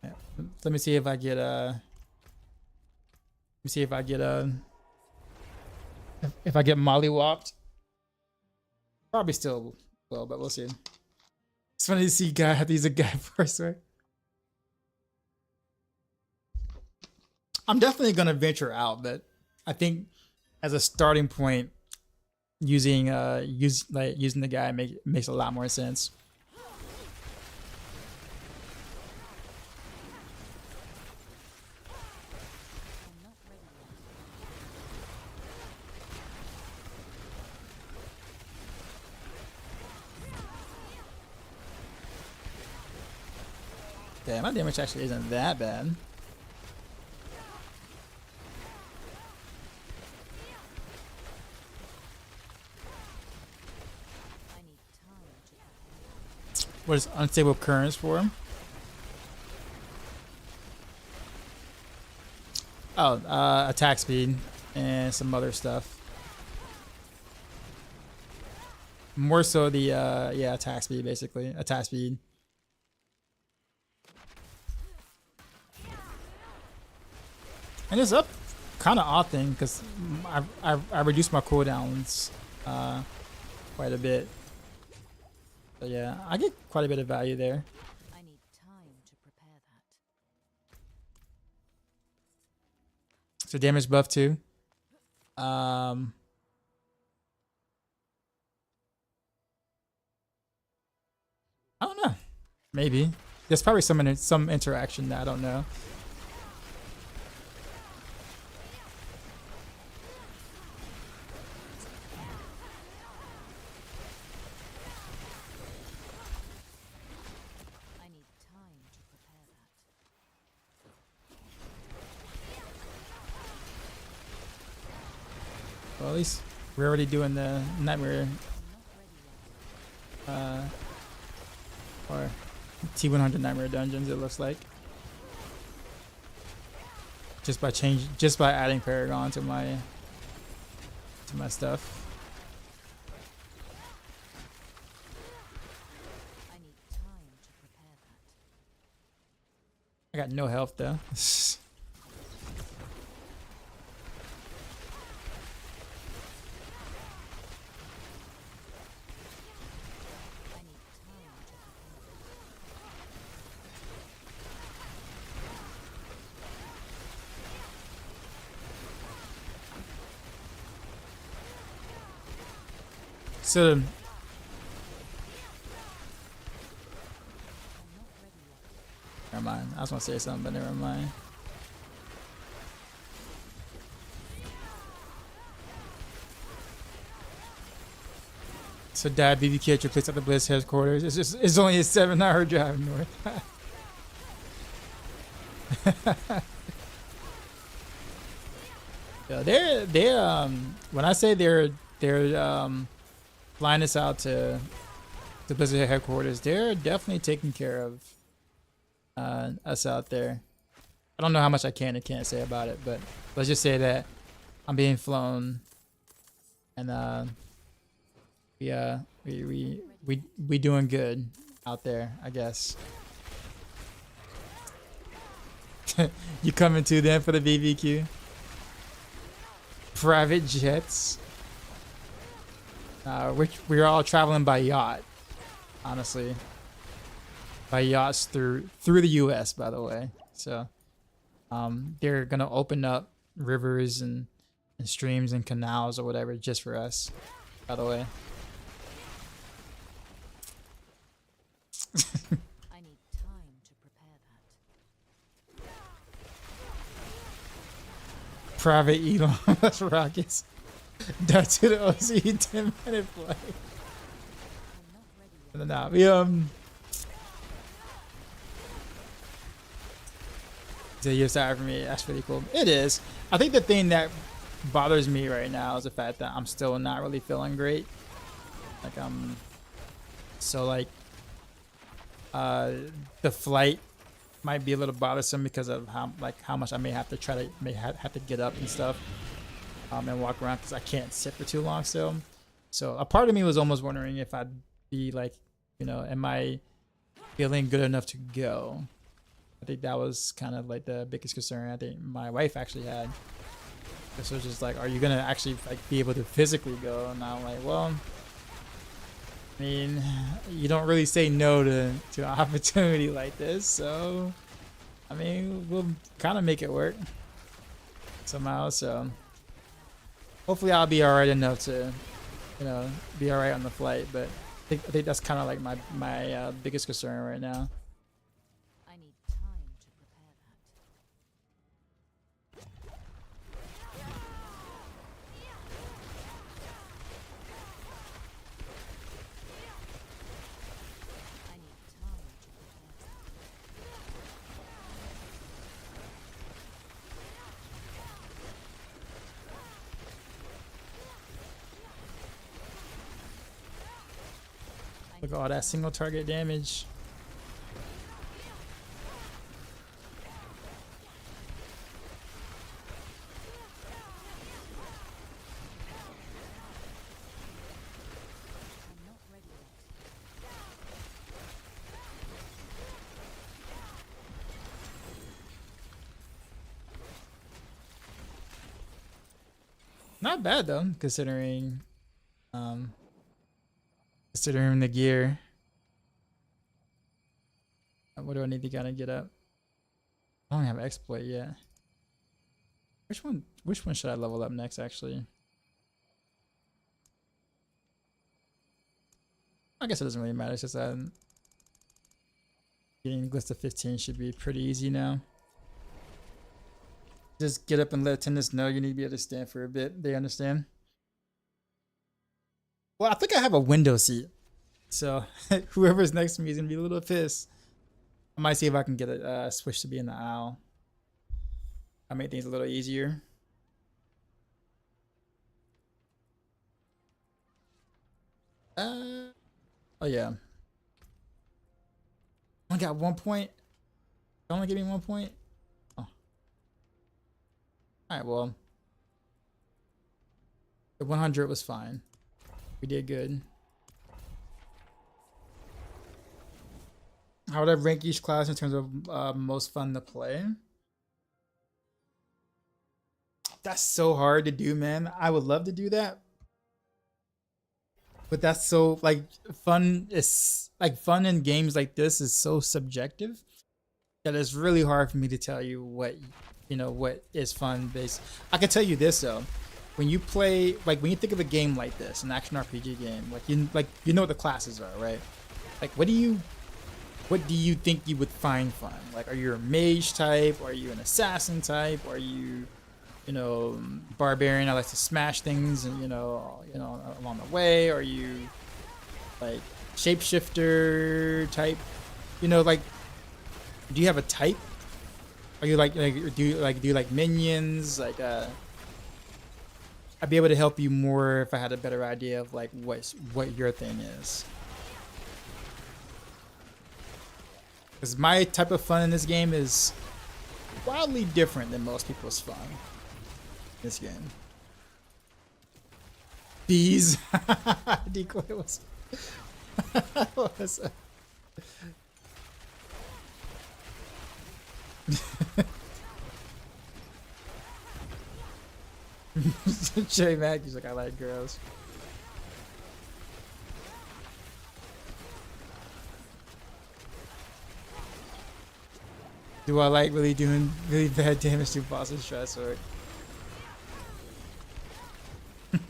Yeah. Let me see if I get if I get mollywopped. Probably still will, but we'll see. It's funny to see guy have to use a guy first, right? I'm definitely gonna venture out, but I think as a starting point, using using the guy makes a lot more sense. Damn, my damage actually isn't that bad. I need time to What is unstable currents for him? Oh, attack speed and some other stuff. More so the yeah, attack speed basically. Attack speed. And it's up kind of often because I reduced my cooldowns quite a bit. But yeah, I get quite a bit of value there. I need time to prepare that. So damage buff too. I don't know. Maybe there's probably some interaction that I don't know. I need time to prepare that. Well, at least we're already doing the nightmare I'm not ready yet. or T100 nightmare dungeons. It looks like just by adding Paragon to my stuff. I need time to prepare that. I got no health though. I need time to prepare So that. I'm not ready yet. never mind. I was gonna say something, but never mind. So Dad, BBQ at your place at the Blizz headquarters. It's only a 7-hour drive north. Yeah, they're when I say they're flying us out to the Blizzard headquarters, they're definitely taking care of us out there. I don't know how much I can and can't say about it, but let's just say that I'm being flown, and we doing good out there, I guess. You coming to them for the BBQ? Private jets. We're all traveling by yacht, honestly. By yachts through the U.S. by the way. So they're gonna open up rivers and streams and canals or whatever just for us, by the way. I need time to prepare that. Private Elon rockets. Down to the OC 10-minute flight. I'm not ready yet. Nah, we it's a year side for me. That's really cool. It is. I think the thing that bothers me right now is the fact that I'm still not really feeling great. Like so like the flight might be a little bothersome because of how much I may have to get up and stuff and walk around because I can't sit for too long still. So a part of me was almost wondering if I'd be like, you know, am I feeling good enough to go? I think that was kind of like the biggest concern I think my wife actually had. So it's just like, are you gonna actually like be able to physically go? And I'm like, well, I mean, you don't really say no to an opportunity like this, so I mean, we'll kind of make it work somehow. So hopefully I'll be all right enough to, you know, be all right on the flight. But I think that's kind of like my biggest concern right now. I need time to prepare that. I need time to prepare that. Look at all that single target damage. I'm not ready yet. Not bad though, considering considering the gear. What do I need to kind of get up? I don't have exploit yet. Which one should I level up next actually? I guess it doesn't really matter, it's just that getting Glitz to 15 should be pretty easy now. Just get up and let attendants know you need to be able to stand for a bit. They understand. Well, I think I have a window seat. So whoever's next to me is going to be a little pissed. I might see if I can get a switch to be in the aisle. I make things a little easier. Oh yeah. I got 1 point. Only give me 1 point. Oh. Alright, well. The 100 was fine. We did good. How would I rank each class in terms of most fun to play? That's so hard to do, man. I would love to do that. But that's so like fun is like fun in games like this is so subjective that it's really hard for me to tell you what what is fun based. I can tell you this though. When you play when you think of a game like this, an action RPG game, you know what the classes are, right? Like what do you think you would find fun? Like are you a mage type? Are you an assassin type? Are you barbarian? I like to smash things and along the way. Are you like shapeshifter type? Do you have a type? Are you do you like minions? I'd be able to help you more if I had a better idea of what your thing is. Because my type of fun in this game is wildly different than most people's fun. This game. Bees. Decoy was. What was that? Jay Mack, he's like, I like girls. Do I like really doing really bad damage to bosses? Stress or I'm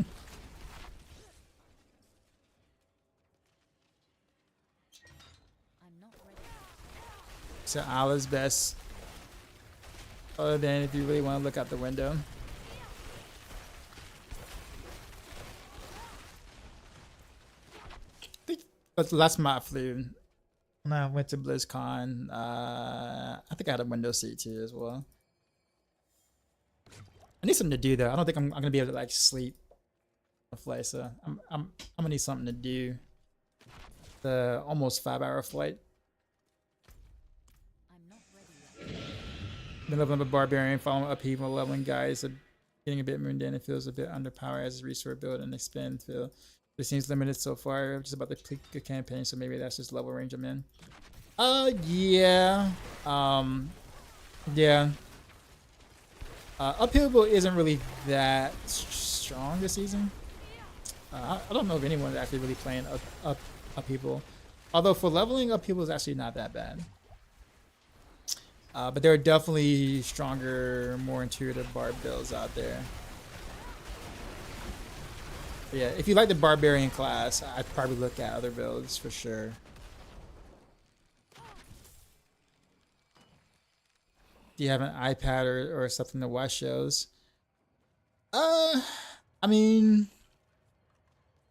not ready. so Allah's best. Other than if you really want to look out the window. That's my flu. When I went to BlizzCon, I think I had a window seat too as well. I need something to do though. I don't think I'm gonna be able to sleep on a flight, so I'm gonna need something to do. The almost 5-hour flight. I'm not ready yet. Then leveling up a barbarian, following upheaval, leveling guys, getting a bit mundane. It feels a bit underpowered as a resource build and expand feel. It seems limited so far. Just about to click the campaign, so maybe that's just level range I'm in. Yeah. Yeah. Upheaval isn't really that strong this season. I don't know if anyone's actually really playing upheaval. Although for leveling, upheaval is actually not that bad. But there are definitely stronger, more intuitive barb builds out there. But yeah, if you like the barbarian class, I'd probably look at other builds for sure. Do you have an iPad or something to watch shows? I mean,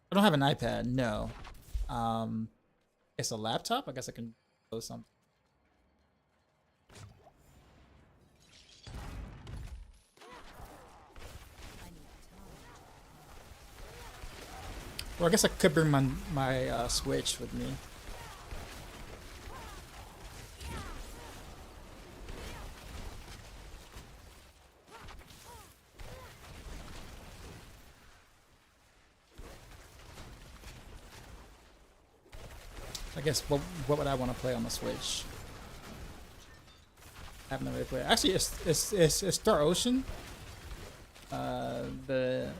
I don't have an iPad, no. It's a laptop. I guess I can do something. Or I guess I could bring my Switch with me. I guess what would I want to play on the Switch? I haven't really played. Actually, it's Star Ocean. The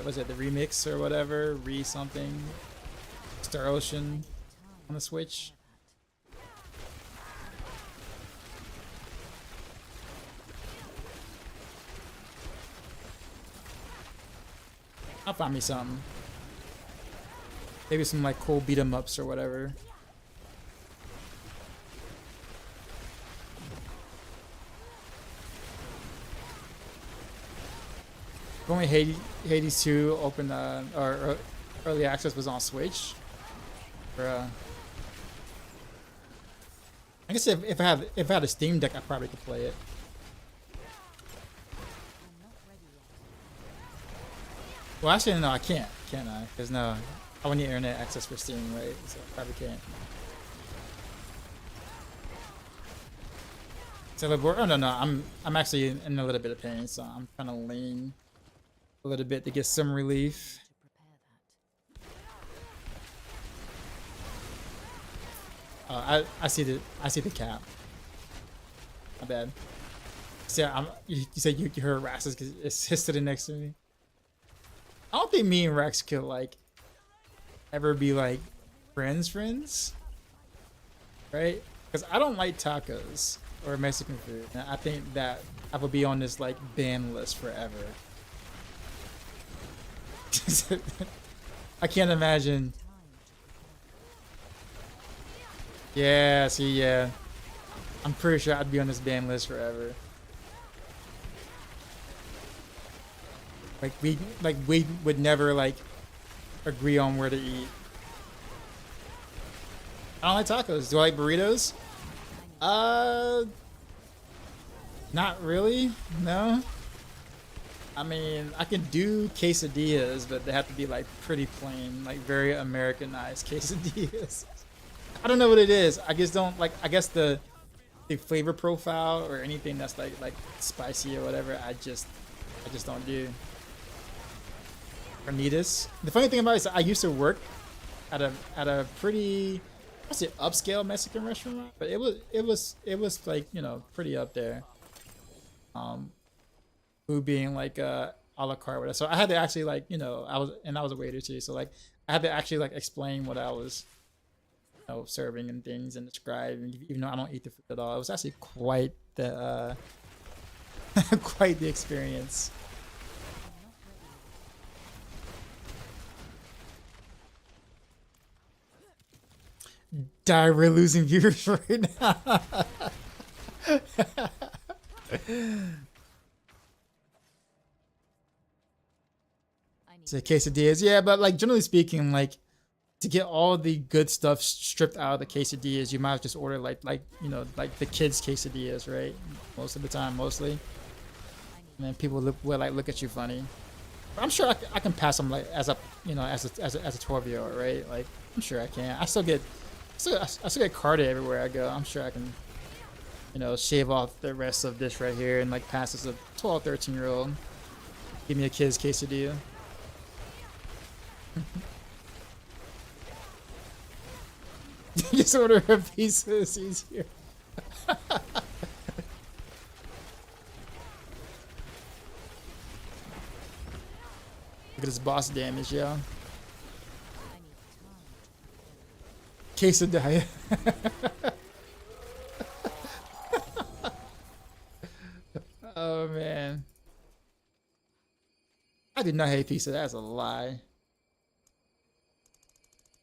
was it the remix or whatever, something, Star Ocean on the Switch. I'll find me something. Maybe some like cool beat 'em ups or whatever. If only Hades 2 open or early access was on Switch. Or, I guess if I had a Steam Deck, I probably could play it. Well, actually, no, I can't. Can I? Because no, I would need internet access for Steam, right? So I probably can't. So oh no, I'm actually in a little bit of pain, so I'm kind of lean a little bit to get some relief. I see the cap. My bad. See, you said you heard Rax's because it's sitting next to me. I don't think me and Rex could like ever be like friends, right? Because I don't like tacos or Mexican food, and I think that I would be on this like ban list forever. I can't imagine. Yeah, see, yeah. I'm pretty sure I'd be on this ban list forever. Like we would never like agree on where to eat. I don't like tacos. Do I like burritos? Not really. No. I mean, I can do quesadillas, but they have to be like pretty plain, like very Americanized quesadillas. I don't know what it is. I just don't like. I guess the flavor profile or anything that's like spicy or whatever. I just don't do. Carnitas. The funny thing about it is I used to work at a pretty, I say upscale Mexican restaurant, but it was like, you know, pretty up there. Food being like a la carte, whatever. So I had to actually like, you know, I was a waiter too, so like I had to actually like explain what I was, you know, serving and things and describe, and even though I don't eat the food at all, it was actually quite the quite the experience. Die, we're losing viewers right now. So quesadillas, yeah, but like generally speaking, like to get all the good stuff stripped out of the quesadillas, you might have just order like you know, like the kids quesadillas, right? Most of the time, mostly. And then people will like look at you funny. But I'm sure I can pass them like as a, you know, as a 12-year-old, right? Like I'm sure I can. I still get carded everywhere I go. I'm sure I can, you know, shave off the rest of this right here and like pass as a 12, 13-year-old. Give me a kid's quesadilla. Just order a pizza, it's easier. Look at this boss damage, yo. Quesadilla. Oh man. I did not hate pizza, that's a lie.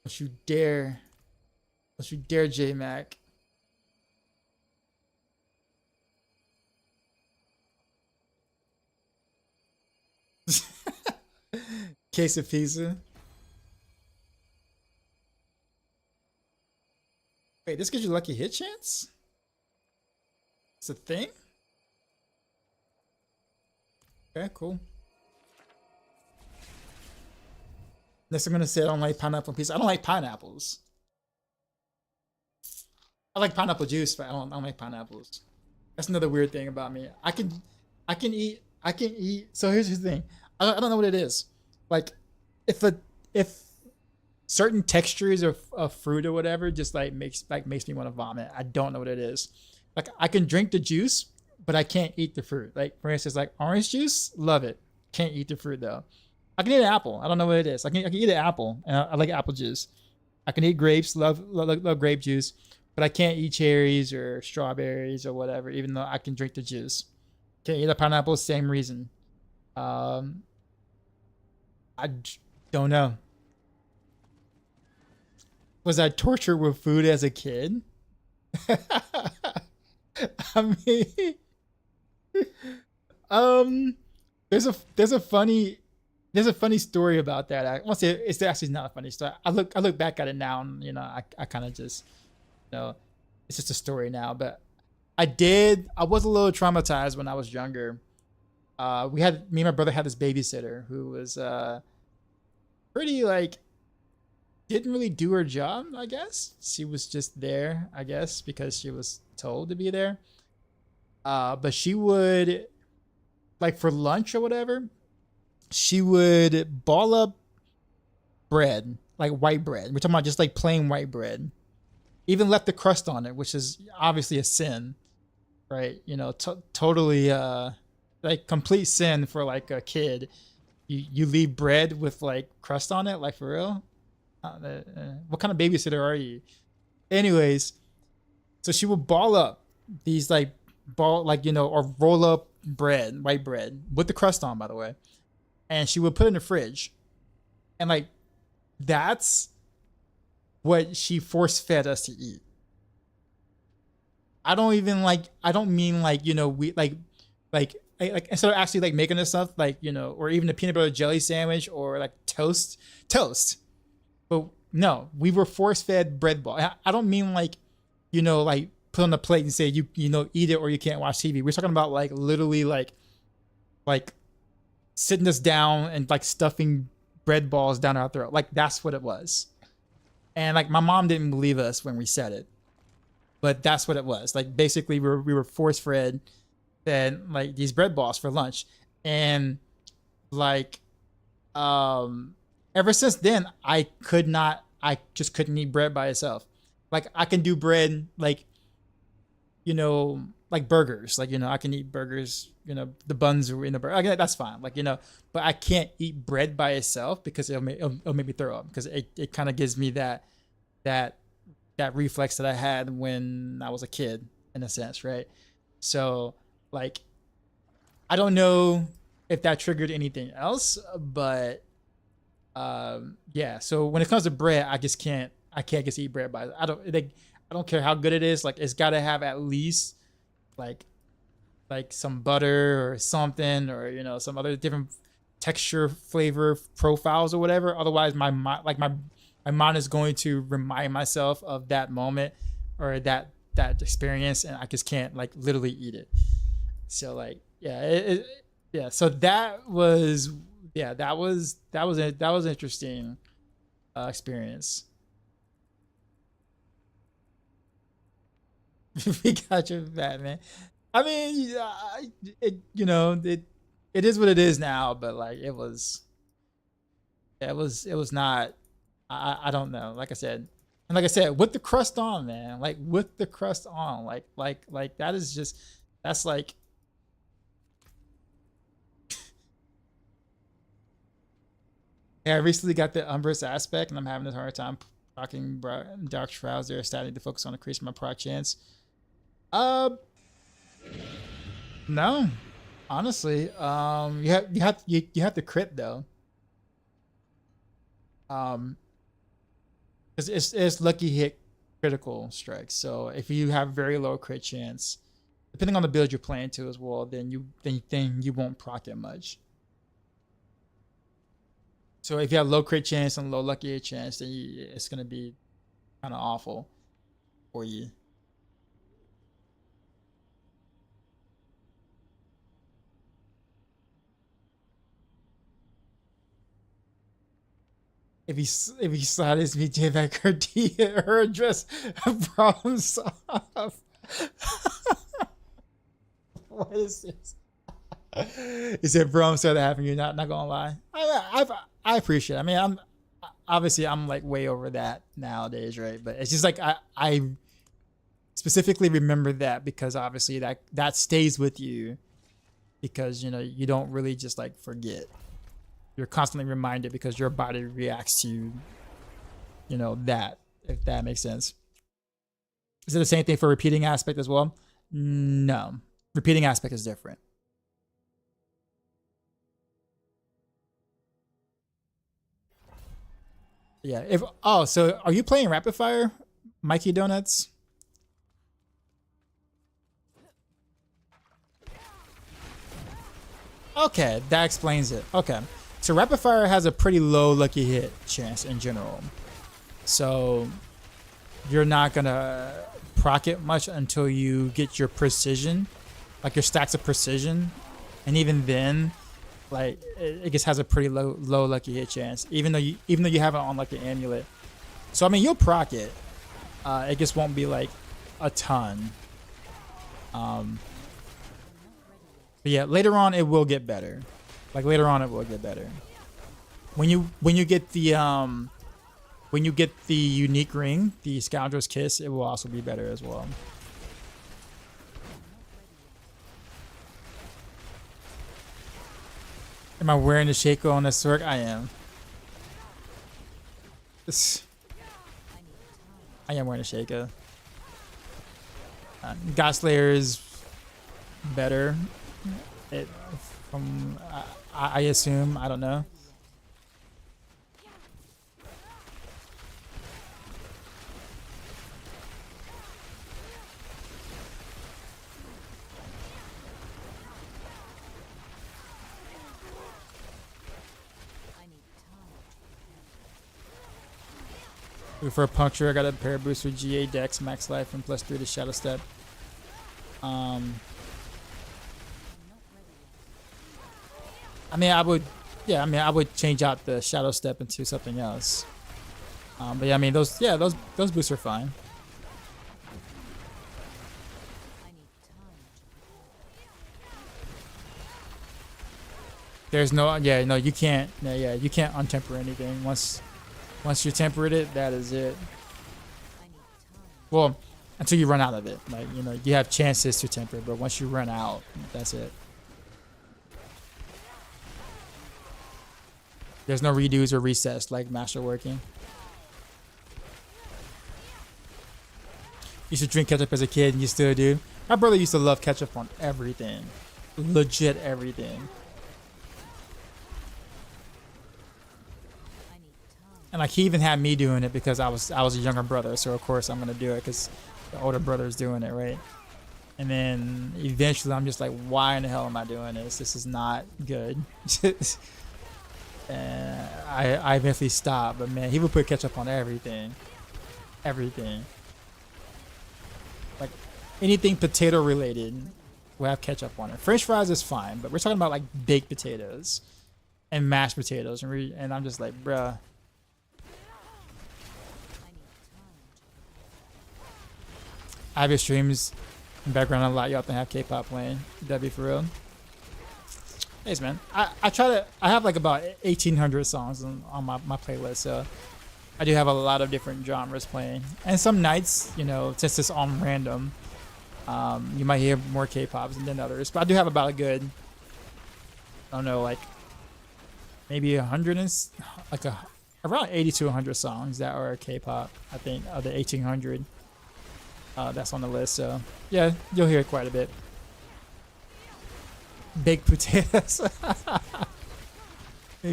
Don't you dare. Don't you dare, J-Mac. Case of pizza. Wait, this gives you lucky hit chance? It's a thing? Okay, cool. Unless I'm gonna say I don't like pineapple on pizza. I don't like pineapples. I like pineapple juice, but I don't like pineapples. That's another weird thing about me. I can eat. So here's the thing. I don't know what it is. Like, if certain textures of fruit or whatever just makes me want to vomit. I don't know what it is. Like, I can drink the juice, but I can't eat the fruit. Like, for instance, like orange juice, love it. Can't eat the fruit though. I can eat an apple. I don't know what it is. I can eat an apple, and I like apple juice. I can eat grapes. Love grape juice, but I can't eat cherries or strawberries or whatever. Even though I can drink the juice. Can't eat a pineapple. Same reason. Don't know. Was I tortured with food as a kid? I mean, there's a funny story about that. I won't say it's actually not a funny story. I look back at it now, and I kind of just, it's just a story now. But I was a little traumatized when I was younger. Me and my brother had this babysitter who was pretty like didn't really do her job. I guess she was just there, I guess, because she was told to be there. But she would, like, for lunch or whatever, she would ball up bread, like white bread. We're talking about just like plain white bread. Even left the crust on it, which is obviously a sin, right? Totally like complete sin for like a kid. You leave bread with like crust on it, like for real? What kind of babysitter are you? Anyways, so she would ball up these or roll up bread, white bread with the crust on, by the way, and she would put it in the fridge, and like that's what she force fed us to eat. I don't mean like we like instead of actually like making this stuff like or even a peanut butter jelly sandwich or like toast. But no, we were force fed bread ball. I don't mean like like put on the plate and say you eat it or you can't watch TV. We're talking about like literally like sitting us down and like stuffing bread balls down our throat. Like that's what it was. And like my mom didn't believe us when we said it, but that's what it was. Like basically we were force fed like these bread balls for lunch, and like ever since then I just couldn't eat bread by itself. Like I can do bread like like burgers, like I can eat burgers, the buns are in the burger, okay, that's fine, like but I can't eat bread by itself because it'll make me throw up, because it kind of gives me that reflex that I had when I was a kid, in a sense, right? So like I don't know if that triggered anything else, but yeah, so when it comes to bread, I can't just eat bread by I don't care how good it is. Like it's got to have at least like some butter or something, or some other different texture, flavor profiles or whatever. Otherwise my mind is going to remind myself of that moment or that experience, and I just can't like literally eat it. So like yeah, so that was an interesting experience. We got your Batman. I mean, it is what it is now, but like it was not. I don't know. Like I said, with the crust on, man. Like with the crust on, like that is just that's like. Yeah, I recently got the Umbrus aspect, and I'm having a hard time rocking dark shrouds. They're starting to focus on increasing my proc chance. No, honestly, you have to crit though. Because it's lucky hit critical strikes. So if you have very low crit chance, depending on the build you're playing to as well, then you won't proc it much. So if you have low crit chance and low lucky hit chance, then it's gonna be kind of awful for you. if he saw this VJ back her address problem solved. What is this? He said, "Bro, I'm sorry that happened. You're not gonna lie. I appreciate it. I mean, I'm like way over that nowadays, right? But it's just like I specifically remember that because obviously that stays with you because you know you don't really just like forget. You're constantly reminded because your body reacts to you know that, if that makes sense. Is it the same thing for repeating aspect as well? No, repeating aspect is different. Yeah. So are you playing Rapid Fire, Mikey Donuts? Okay, that explains it. Okay. So Rapid Fire has a pretty low lucky hit chance in general. So you're not gonna proc it much until you get your precision, like your stacks of precision. And even then, like it just has a pretty low lucky hit chance, even though you have it on like an amulet. So I mean you'll proc it. It just won't be like a ton. But yeah, later on it will get better. Like later on it will get better. When you get the unique ring, the Scoundrel's Kiss, it will also be better as well. Am I wearing the Shaco on this Sorc? I am. I am wearing a Shaco. Godslayer is better. I assume. I don't know. For a puncture, I got a pair boost for GA Dex, Max Life, and +3 to Shadow Step. I mean, I would change out the Shadow Step into something else. But yeah, I mean, those boosts are fine. There's no, you can't, you can't untemper anything. Once you temper it, that is it. Well, until you run out of it. Like, you know, you have chances to temper, but once you run out, that's it. There's no redos or resets like Master Working. Used to drink ketchup as a kid and you still do. My brother used to love ketchup on everything. Legit everything. And like he even had me doing it because I was a younger brother, so of course I'm gonna do it because the older brother's doing it, right? And then eventually I'm just like, why in the hell am I doing this? This is not good. And I eventually stopped, but man, he would put ketchup on everything. Everything. Like anything potato related will have ketchup on it. French fries is fine, but we're talking about like baked potatoes and mashed potatoes, and I'm just like, bruh. I have your streams in the background a lot. You often have K-pop playing. That'd be for real. Thanks, man. I have like about 1,800 songs on my playlist, so I do have a lot of different genres playing. And some nights, you know, since it's on random, you might hear more K-pops than others. But I do have about a good, I don't know, like maybe 100 and like around 80 to 100 songs that are K-pop. I think of the 1,800. That's on the list, so yeah, you'll hear it quite a bit. Baked potatoes.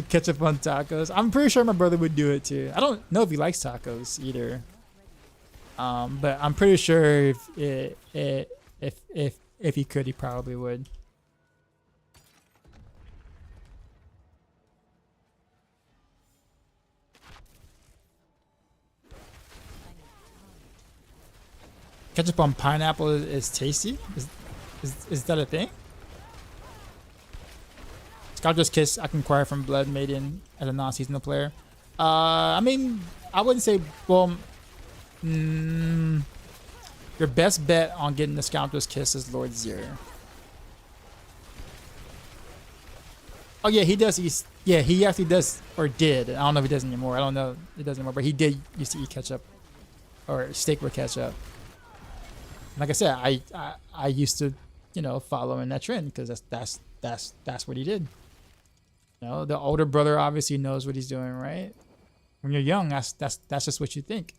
Ketchup on tacos. I'm pretty sure my brother would do it too. I don't know if he likes tacos either. But I'm pretty sure if he could, he probably would. Ketchup on pineapple is tasty? Is that a thing? Scoundrel's Kiss I can acquire from Blood Maiden as a non-seasonal player. I mean, I wouldn't say. Well, mm, your best bet on getting the Scoundrel's Kiss is Lord Zero. Oh yeah, he does. Yeah, he actually does, or did. I don't know if he does anymore. I don't know if he does anymore, but he did used to eat ketchup, or steak with ketchup. Like I said, I used to, follow in that trend because that's what he did. The older brother obviously knows what he's doing, right? When you're young, that's just what you think.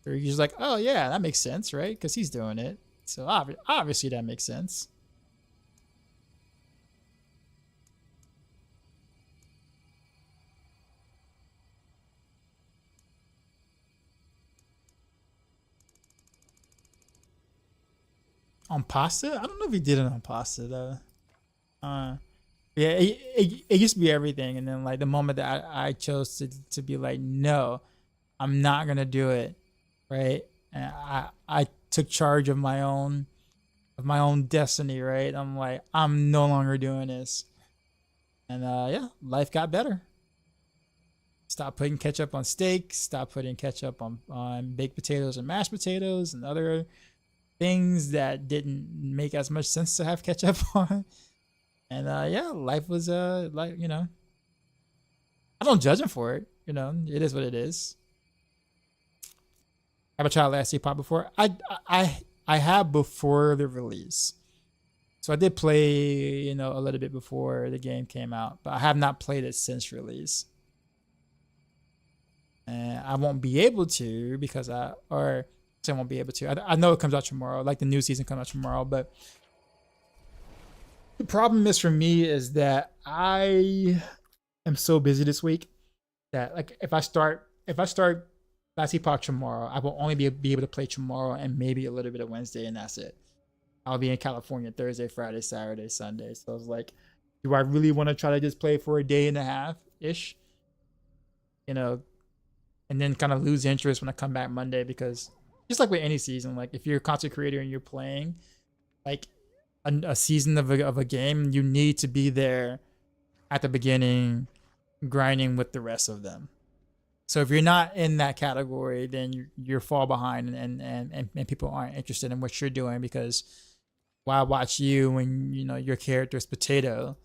Or you're just like, oh yeah, that makes sense, right? Because he's doing it, so obviously that makes sense. On pasta? I don't know if he did it on pasta though. Yeah, it used to be everything, and then like the moment that I chose to be like, no, I'm not gonna do it, right? And I took charge of my own destiny, right? I'm like, I'm no longer doing this, and yeah, life got better. Stop putting ketchup on steak. Stop putting ketchup on baked potatoes and mashed potatoes and other things that didn't make as much sense to have ketchup on. And yeah, life was like, I don't judge him for it. It is what it is. Have I tried Last Pop before? I have before the release. So I did play, a little bit before the game came out, but I have not played it since release. And I won't be able to because I won't be able to. I know it comes out tomorrow, like the new season comes out tomorrow, but the problem is for me is that I am so busy this week that like if I start Last Epoch tomorrow, I will only be able to play tomorrow and maybe a little bit of Wednesday, and that's it. I'll be in California Thursday, Friday, Saturday, Sunday. So I was like, do I really want to try to just play for a day and a half ish? And then kind of lose interest when I come back Monday, because just like with any season, like if you're a content creator and you're playing like a season of a game, you need to be there at the beginning grinding with the rest of them. So if you're not in that category, then you're fall behind, and people aren't interested in what you're doing, because why watch you when your character's potato,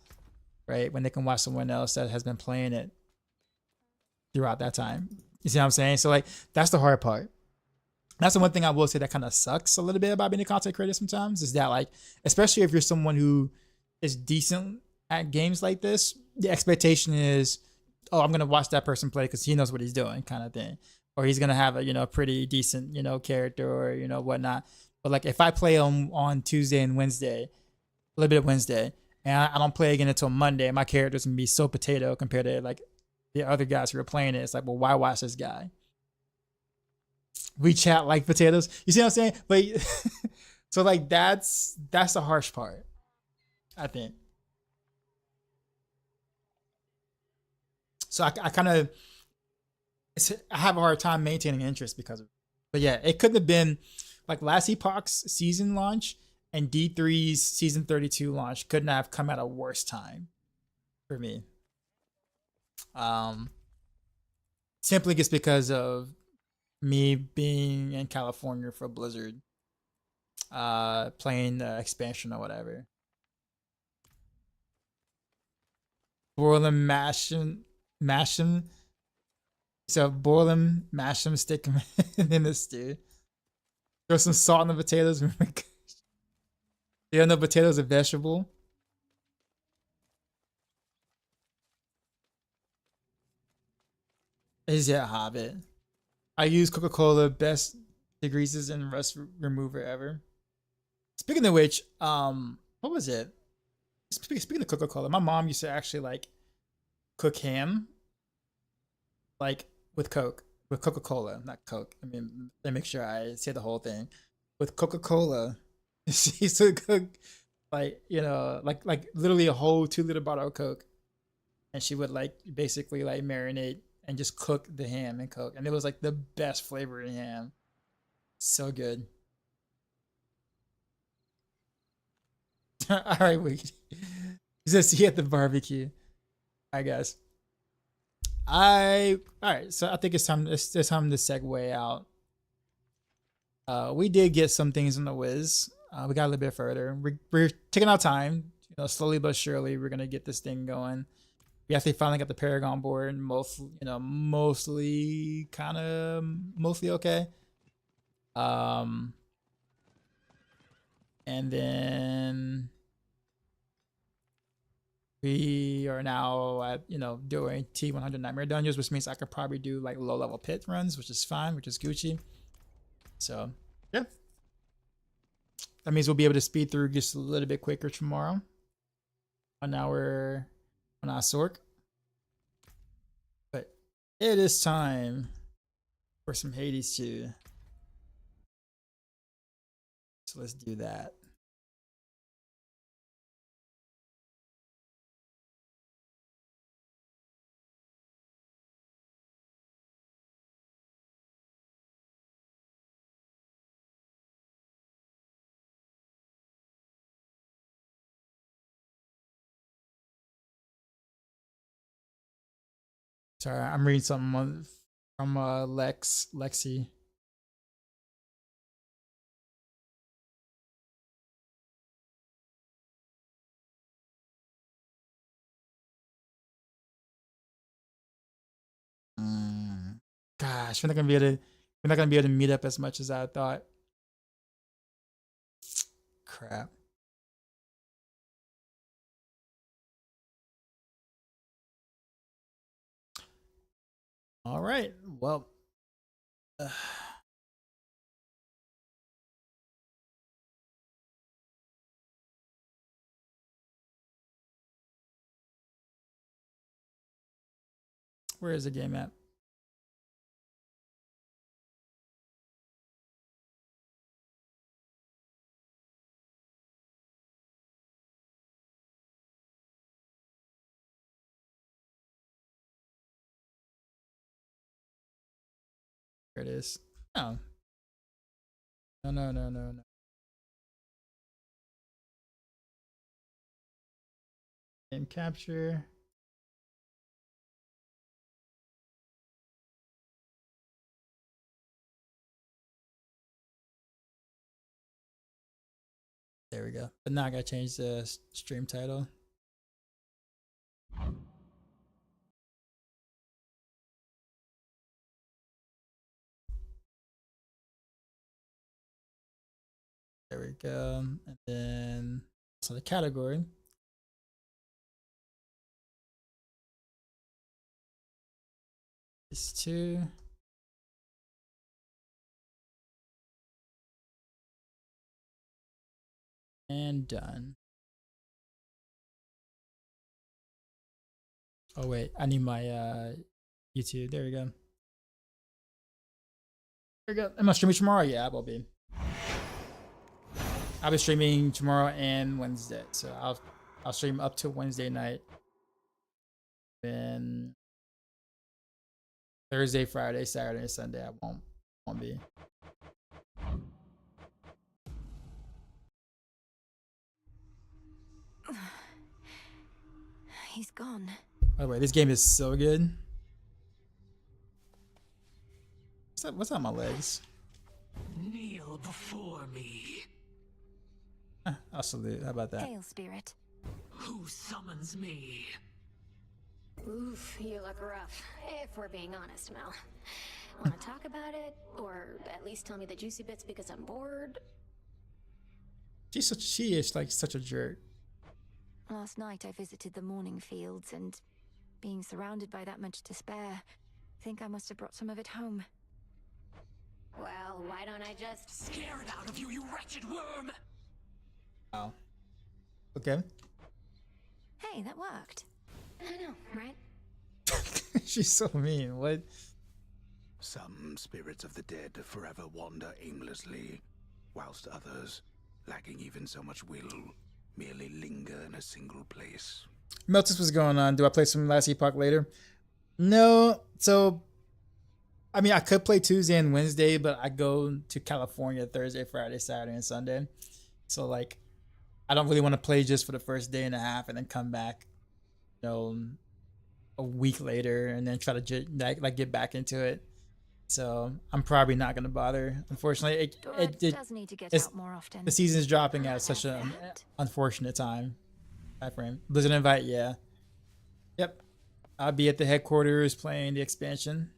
right? When they can watch someone else that has been playing it throughout that time. You see what I'm saying? So like that's the hard part. That's the one thing I will say that kind of sucks a little bit about being a content creator sometimes, is that like, especially if you're someone who is decent at games like this, the expectation is, oh, I'm gonna watch that person play because he knows what he's doing, kind of thing, or he's gonna have a pretty decent character, or whatnot. But like if I play on Tuesday and Wednesday, a little bit of Wednesday, and I don't play again until Monday, my character's gonna be so potato compared to like the other guys who are playing it. It's like, well, why watch this guy? We chat like potatoes. You see what I'm saying? But so like that's the harsh part, I think. So I kind of I have a hard time maintaining interest because of it. But yeah, it couldn't have been like Last Epoch's season launch and D3's season 32 launch couldn't have come at a worse time for me. Simply just because of me being in California for Blizzard, playing the expansion or whatever. Boil them, mash them. So boil them, mash them, stick them in the stew. Throw some salt on the potatoes. You don't know potatoes are vegetable? Is that Hobbit? I use Coca-Cola, best degreases and rust remover ever. Speaking of which, what was it? Speaking of Coca-Cola, my mom used to actually like cook ham, like with Coca-Cola, not Coke. I mean, let me make sure I say the whole thing. With Coca-Cola, she used to cook like like literally a whole 2-liter bottle of Coke, and she would like basically like marinate and just cook the ham and Coke, and it was like the best flavoring ham. So good. All right, we just see at the barbecue, I guess. All right. So I think it's time. It's time to segue out. We did get some things in the whiz. We got a little bit further. We're taking our time. You know, slowly but surely, we're gonna get this thing going. We actually finally got the Paragon board. Mostly okay. And then we are now at, doing T100 Nightmare Dungeons, which means I could probably do like low level pit runs, which is fine, which is Gucci. So, yeah. That means we'll be able to speed through just a little bit quicker tomorrow on our Sorc. But it is time for some Hades 2. So let's do that. Sorry, I'm reading something from Lexi. Gosh, we're not gonna be able to meet up as much as I thought. Crap. All right. Well. Where is the game at? There it is. No. No. Game capture. There we go. But now I gotta change the stream title. There we go. And then so the category. Is 2. And done. Oh wait, I need my YouTube. There we go. There we go. Am I streaming tomorrow? Yeah, I will be. I'll be streaming tomorrow and Wednesday. So I'll stream up to Wednesday night. Then Thursday, Friday, Saturday, and Sunday I won't be. He's gone. By the way, this game is so good. What's on my legs? Kneel before me. I'll salute. How about that? Hail, spirit. Who summons me? Oof, you look rough, if we're being honest, Mel. Want to talk about it? Or at least tell me the juicy bits because I'm bored? She is like such a jerk. Last night I visited the mourning fields and, being surrounded by that much despair, think I must have brought some of it home. Well, why don't I just... Scare it out of you, you wretched worm! Wow. Okay. Hey, that worked. I know, right? She's so mean. What? Some spirits of the dead forever wander aimlessly, whilst others, lacking even so much will, merely linger in a single place. Meltus, what's going on? Do I play some Last Epoch later? No. So, I mean, I could play Tuesday and Wednesday, but I go to California Thursday, Friday, Saturday, and Sunday. So, like, I don't really want to play just for the first day and a half and then come back, a week later and then try to get back into it. So I'm probably not gonna bother. Unfortunately, It does need to get it's- out more often. the season's dropping at such an unfortunate time frame. Blizzard invite, yeah. Yep. I'll be at the headquarters playing the expansion.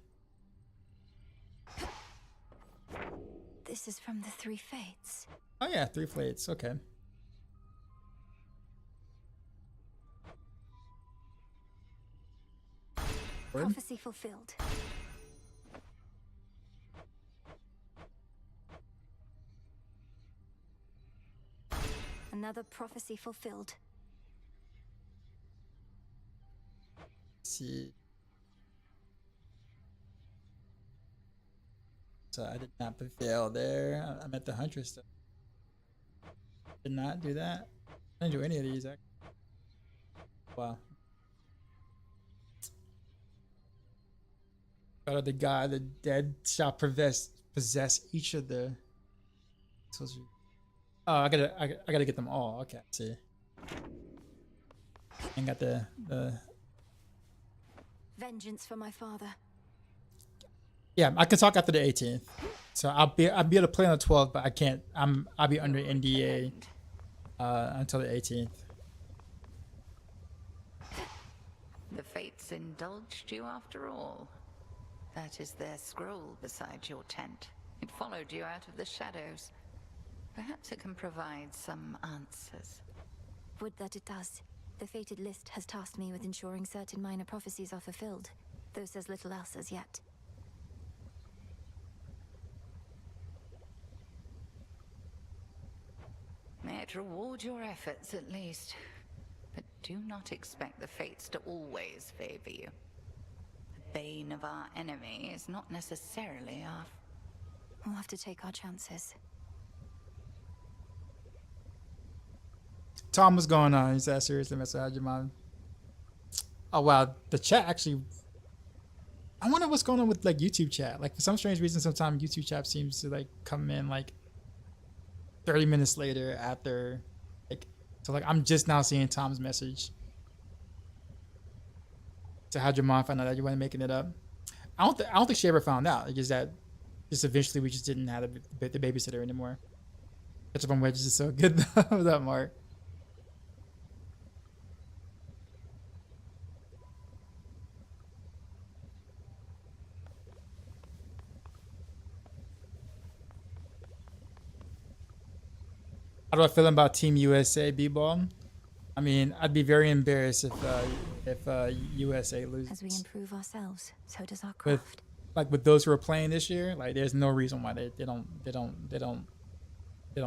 This is from the Three Fates. Oh yeah, 3 plates. Okay. Word? Prophecy fulfilled. Another prophecy fulfilled. See. So I did not prevail there. I'm at the Huntress though. Did not do that. I didn't do any of these actually. Wow. God of the God, the dead shall possess each of the. Oh, I gotta get them all. Okay, see. And got the Vengeance for my father. Yeah, I could talk after the 18th. So I'll be able to play on the 12th, but I can't. I'll be under NDA until the 18th. The Fates indulged you after all. That is their scroll beside your tent. It followed you out of the shadows. Perhaps it can provide some answers. Would that it does. The fated list has tasked me with ensuring certain minor prophecies are fulfilled, though says little else as yet. May it reward your efforts at least. But do not expect the Fates to always favor you. The bane of our enemy is not necessarily our... We'll have to take our chances. Tom, what's going on? He's that seriously, Mr. Hajimon. Oh wow, the chat actually. I wonder what's going on with like YouTube chat. Like for some strange reason, sometimes YouTube chat seems to like come in like 30 minutes later after, like, so like I'm just now seeing Tom's message. So how'd your mom find out that you weren't making it up? I don't think she ever found out. It's just that just eventually we just didn't have the babysitter anymore. Catch up on wedges is so good though. What's up, Mark? How do I feel about Team USA B-ball? I mean, I'd be very embarrassed if USA loses. As we improve ourselves, so does our With craft. like with those who are playing this year, like there's no reason why they don't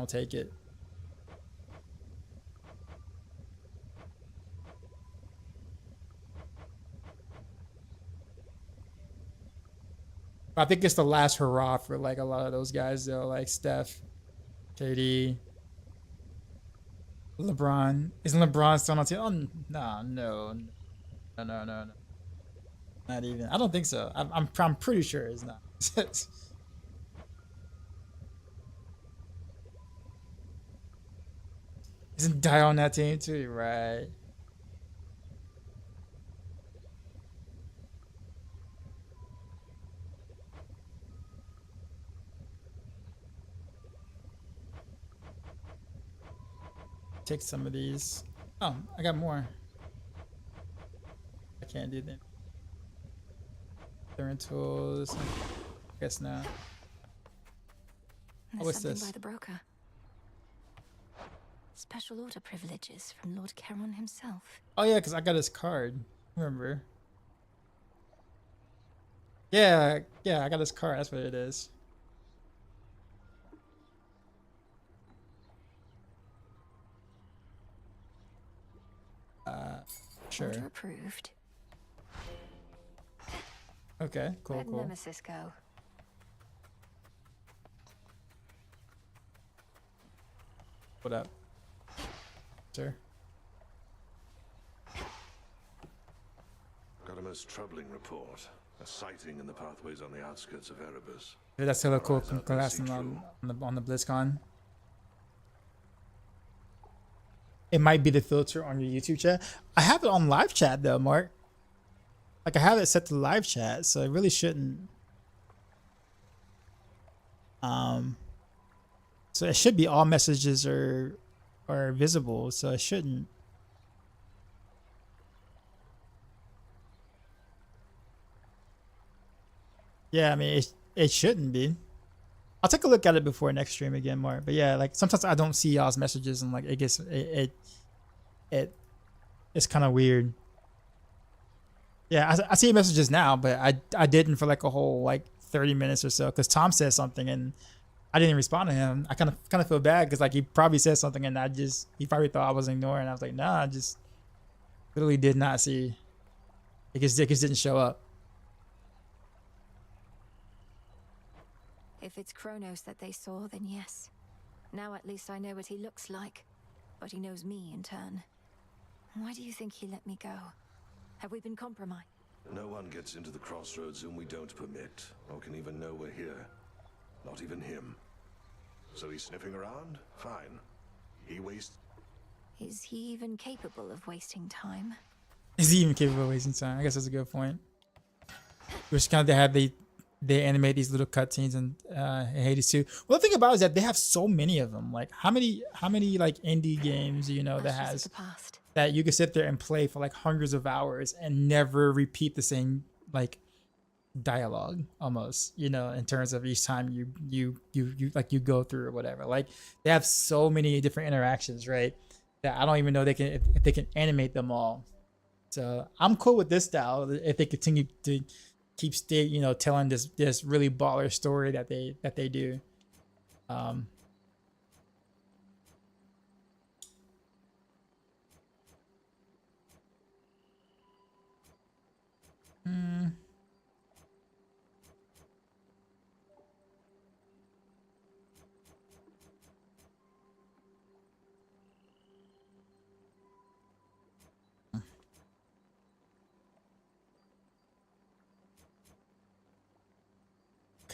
take it. I think it's the last hurrah for like a lot of those guys though, like Steph, KD, LeBron. Isn't LeBron still on the team? Oh no. Not even. I don't think so. I'm pretty sure it's not. Isn't Dio on that team too? Right. Take some of these. Oh, I got more. I can't do that. Different tools. I guess not. There's what's something this? by the broker. Special order privileges from Lord Charon himself. Oh yeah, because I got his card. Remember? Yeah, I got his card. That's what it is. Sure. Order approved. Okay, cool, Where'd cool. Nemesis go? What up? Sir? Got a most troubling report. A sighting in the pathways on the outskirts of Erebus. Maybe that's hella cool. Alright, so Class that's on the BlizzCon. It might be the filter on your YouTube chat. I have it on live chat though, Mark. Like I have it set to live chat, so it really shouldn't. So it should be all messages are visible, so it shouldn't. Yeah, I mean it shouldn't be. I'll take a look at it before next stream again more. But yeah, like sometimes I don't see y'all's messages and like it gets it's kind of weird. Yeah, I see messages now, but I didn't for like a whole like 30 minutes or so because Tom said something and I didn't respond to him. I kind of feel bad because like he probably said something and he probably thought I was ignoring. I was like, nah, I just literally did not see. It just didn't show up. If it's Kronos that they saw, then yes. Now at least I know what he looks like. But he knows me in turn. Why do you think he let me go? Have we been compromised? No one gets into the crossroads whom we don't permit, or can even know we're here. Not even him. So he's sniffing around? Fine. He wastes... Is he even capable of wasting time? Is he even capable of wasting time? I guess that's a good point. Which kind of had they animate these little cutscenes in Hades 2. Well, the thing about it is that they have so many of them. Like how many like indie games do you know that has that you can sit there and play for like hundreds of hours and never repeat the same like dialogue almost, you know, in terms of each time you go through or whatever. Like they have so many different interactions, right? That I don't even know if they can animate them all. So I'm cool with this style if they continue to keep telling this really baller story that they do.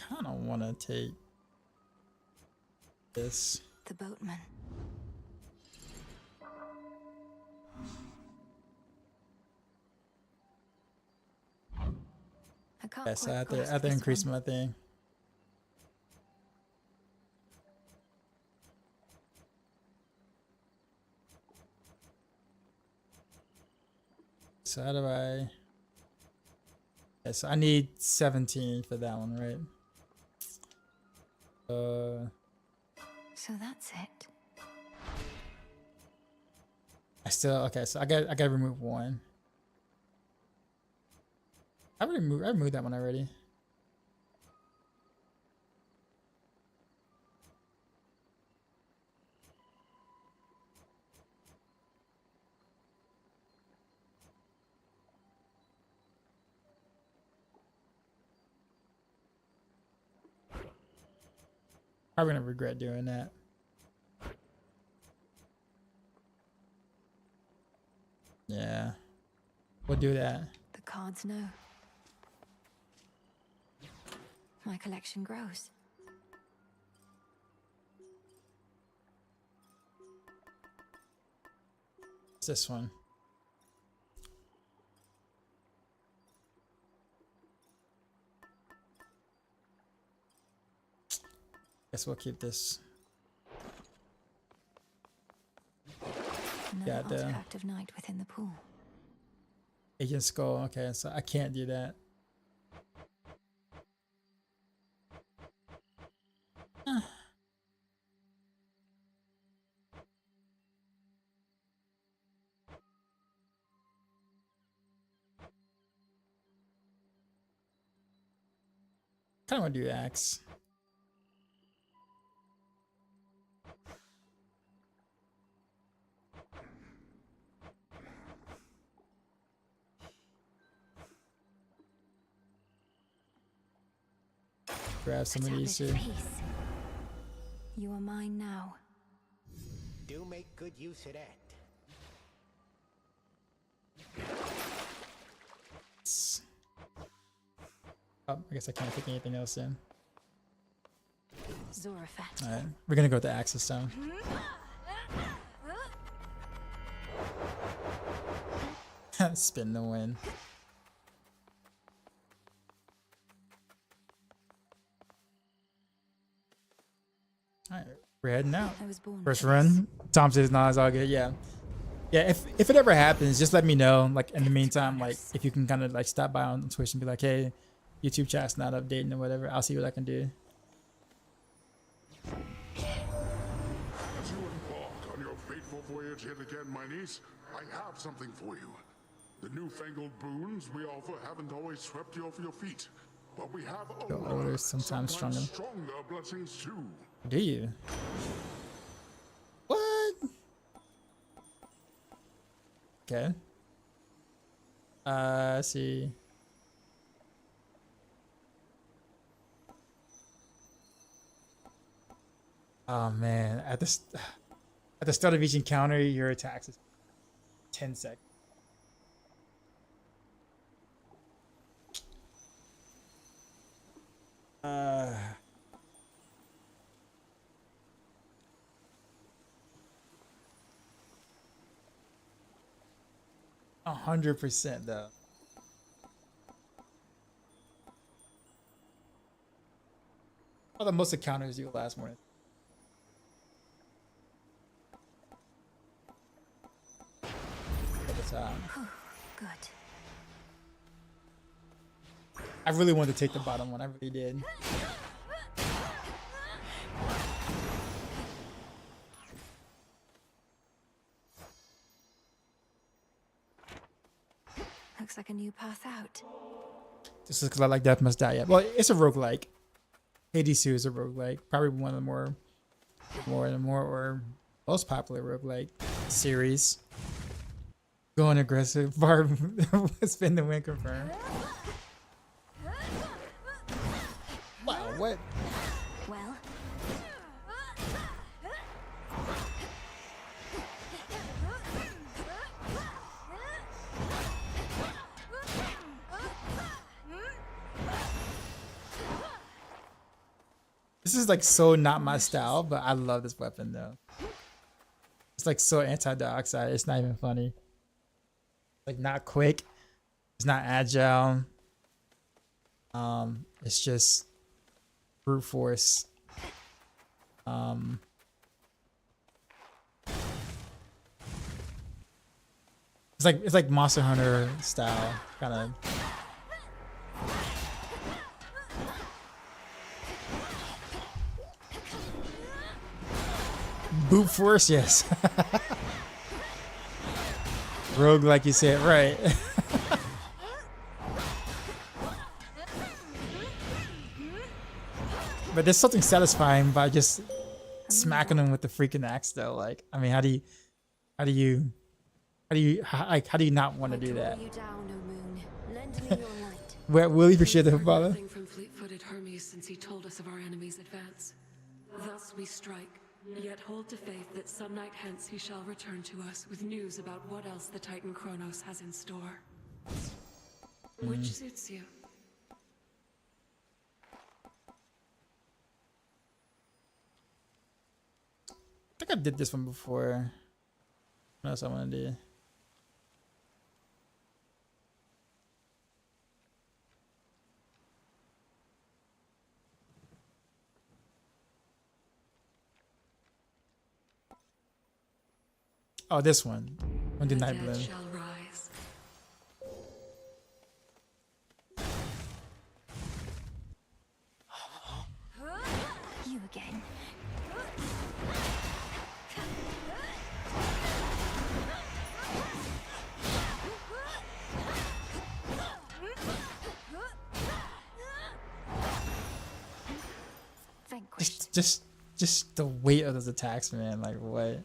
Kind of want to take this. The boatman. I can't Yes, I have quite to increase my thing. So how do I? Yeah, so I need 17 for that one, right? So that's it. Okay, so I got to remove one. I removed that one already. Probably gonna regret doing that. Yeah, we'll do that. The cards know. My collection grows. It's this one. Guess we'll keep this. Another artifact of night within the pool. Agent Skull. Okay, so I can't do that. Kind of want to do axe. Grab some of these too. You are mine now. Do make good use of that. Oh, I guess I can't pick anything else in. Zorafat. Alright, we're gonna go with the axe this time. Spin the win. All right, we're heading out. I was born First for this. run. Tom says, "No, it's all good." Yeah, yeah. If it ever happens, just let me know. Like in the meantime, like if you can kind of like stop by on Twitch and be like, "Hey, YouTube chat's not updating or whatever," I'll see what I can do. As you embark on your fateful voyage yet again, my niece, I have something for you. The newfangled boons we offer haven't always swept you off your feet, but we have Orders sometimes stronger. stronger blessings too. Do you? What? Okay. Let's see. Oh man, at the start of each encounter, your attacks is 10 seconds. Uh 100% though. All the most encounters do last more. Good. I really wanted to take the bottom one. I really did. Looks like a new path out. Just because I like Death Must Die. Yeah. Well, it's a roguelike. Hades 2 is a roguelike. Probably one of the more or most popular roguelike series. Going aggressive. Barb spin the win confirmed. Wow, what? Well. This is like so not my style, but I love this weapon though. It's like so anti-dioxide. It's not even funny. Like not quick. It's not agile. It's just brute force. It's like Monster Hunter style kind of. Brute force, yes. Rogue, like you said, right. But there's something satisfying by just smacking them with the freaking axe, though. Like, I mean, how do you not want to do that? Where will you appreciate the father? From fleet-footed Hermes since he told us of our enemy's advance. Thus we strike, yet hold to faith that some night hence he shall return to us with news about what else the Titan Kronos has in store. Which suits you? I think I did this one before. What else I want to do? Oh, this one. I'm gonna do Night Bloom. Shall rise. You again. Just the weight of those attacks, man. Like what?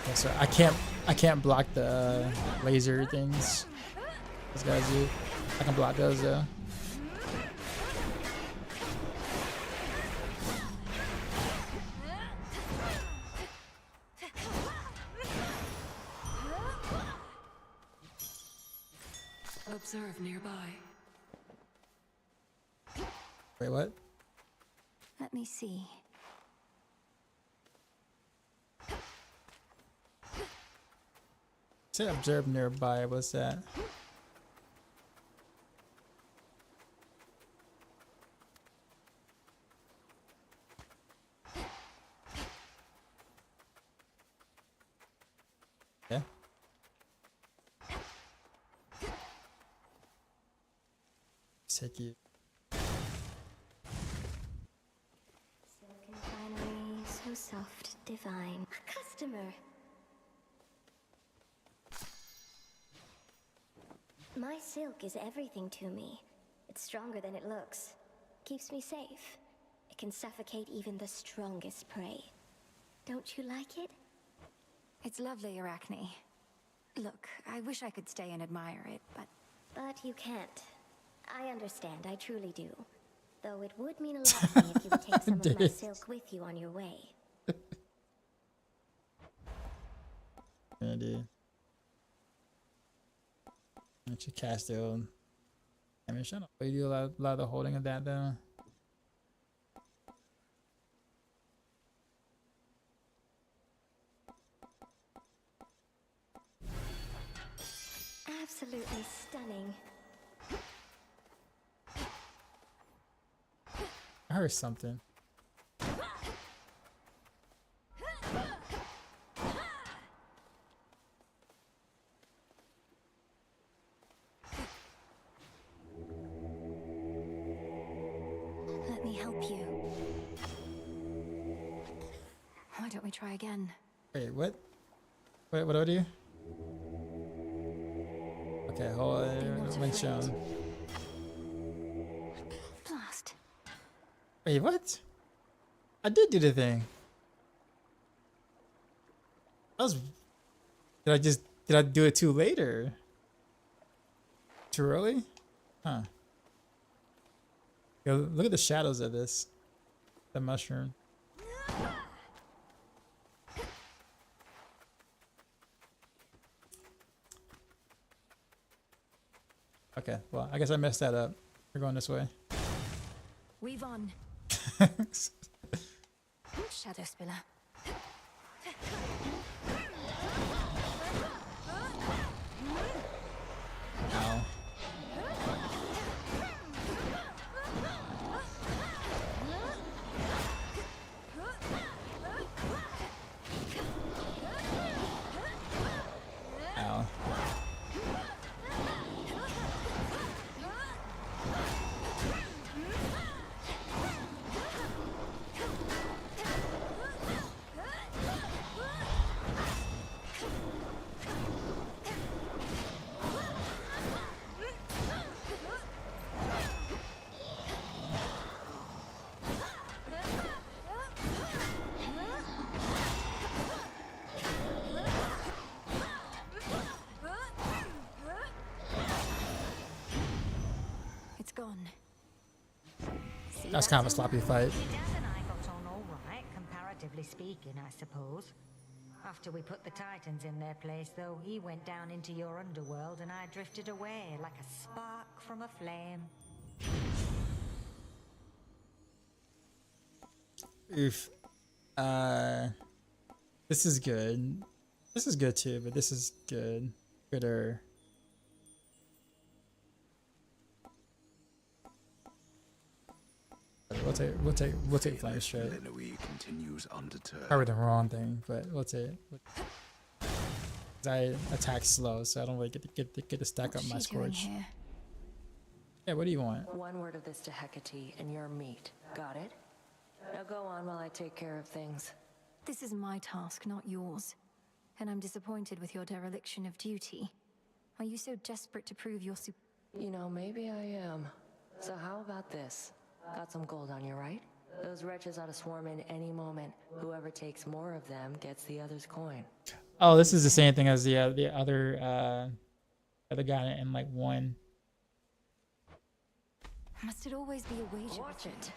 Yeah, so I can't block the laser things. Those guys do. I can block those though. Observe nearby. Wait, what? Let me see. Say observe nearby. What's that? Yeah. Take you. Silken finery, so soft, divine. A customer. My silk is everything to me. It's stronger than it looks. Keeps me safe. It can suffocate even the strongest prey. Don't you like it? It's lovely, Arachne. Look, I wish I could stay and admire it, but... But you can't. I understand, I truly do. Though it would mean a lot to me if you would take some of my silk with you on your way. Yeah, dude. I should cast it on. I mean, shut up. You do a lot of the holding of that, though. Absolutely stunning. I heard something. Let me help you. Why don't we try again? Wait, what? Wait, what do I do? Okay, hold on. When shown. Blast. Wait, what? I did do the thing. That was. Did I do it too late or too early? Huh. Yo, look at the shadows of this. The mushroom. Okay, well, I guess I messed that up. We're going this way. Weave on. Shadow Spiller. Ow. Ow. It's gone. That's kind of a sloppy fight. Dad and I got on all right, comparatively speaking, I suppose. After we put the Titans in their place, though, he went down into your underworld and I drifted away like a spark from a flame. Oof. This is good. This is good too, but this is good. Gooder. We'll take Flame Strike. Continues undeterred. Probably the wrong thing, but we'll take it. I attack slow, so I don't really get to stack up my Scorch. Yeah, what do you want? One word of this to Hecate and you're meat. Got it? Now go on while I take care of things. This is my task, not yours. And I'm disappointed with your dereliction of duty. Are you so desperate to prove your You know, maybe I am. So how about this? Got some gold on you, right? Those wretches ought to swarm in any moment. Whoever takes more of them gets the other's coin. Oh, this is the same thing as the other guy in like 1. Must it always be a wager? Watch it.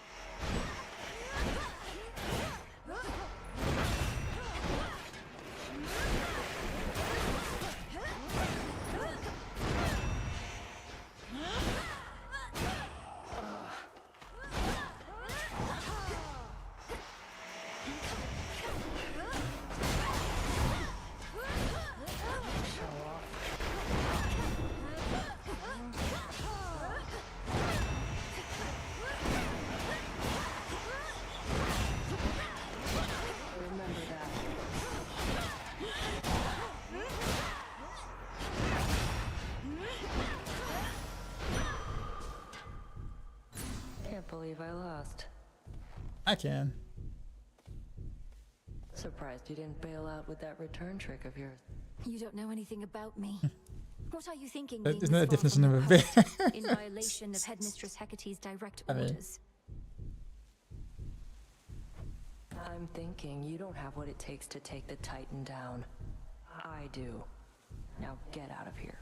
I can. Surprised you didn't bail out with that return trick of yours. You don't know anything about me. What are you thinking? Isn't being that a this far definition from of a your bear? post, in violation of Headmistress Hecate's direct orders? I'm thinking you don't have what it takes to take the Titan down. I do. Now get out of here.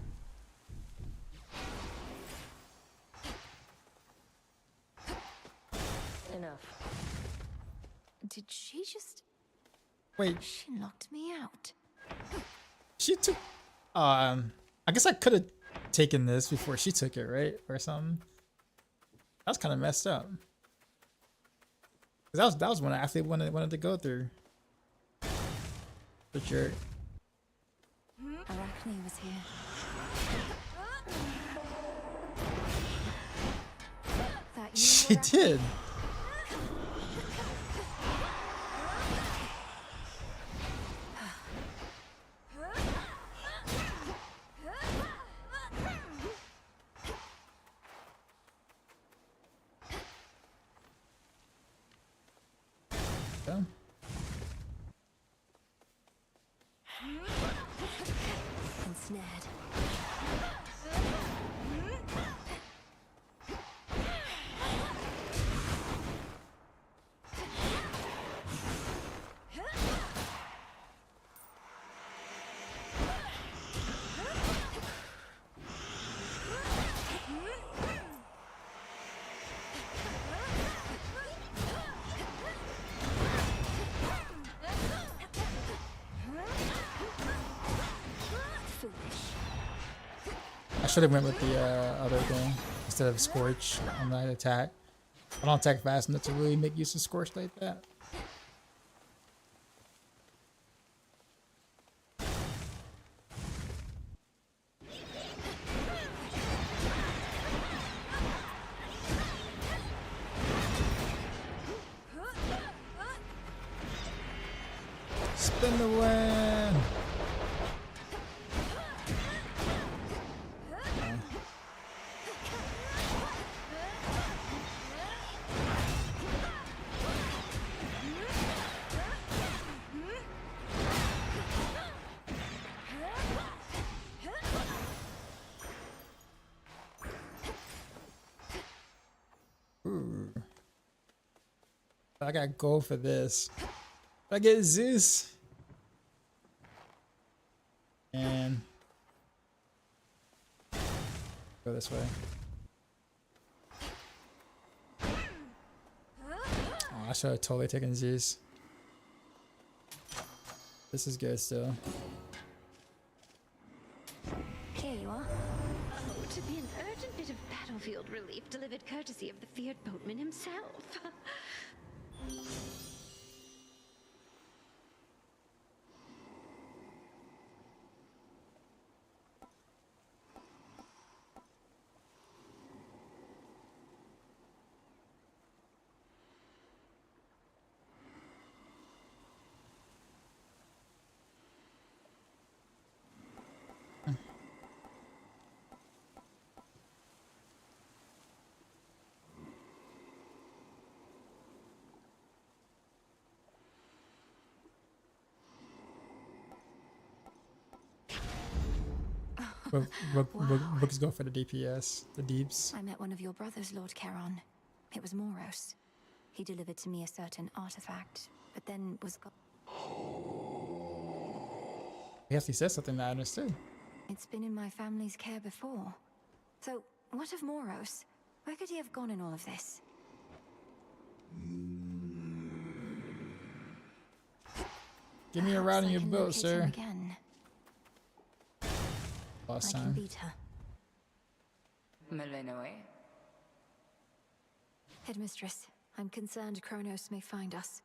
Enough. Did she just... Wait. She locked me out. She took. I guess I could have taken this before she took it, right, or something. That's kind of messed up. That was one I actually wanted to go through. The jerk. Arachne was here. That you, She Arachne? did. Yeah. Ensnared. I should have went with the other thing instead of Scorch on that attack. I don't attack fast enough to really make use of Scorch like that. Spin the win! Ooh. I gotta go for this. I get Zeus. And go this way. Oh, I should have totally taken Zeus. This is good still. Here you are. Oh, to be an urgent bit of battlefield relief delivered courtesy of the feared boatman himself. Books go for the DPS, the deeps. I met one of your brothers, Lord Charon. It was Moros. He delivered to me a certain artifact, but then was gone. He actually said something that I understood. It's been in my family's care before. So, what of Moros? Where could he have gone in all of this? Give me a ride on your boat, Locate him sir. Again. Last I can time. beat her. Malinoe? Headmistress, I'm concerned Kronos may find us.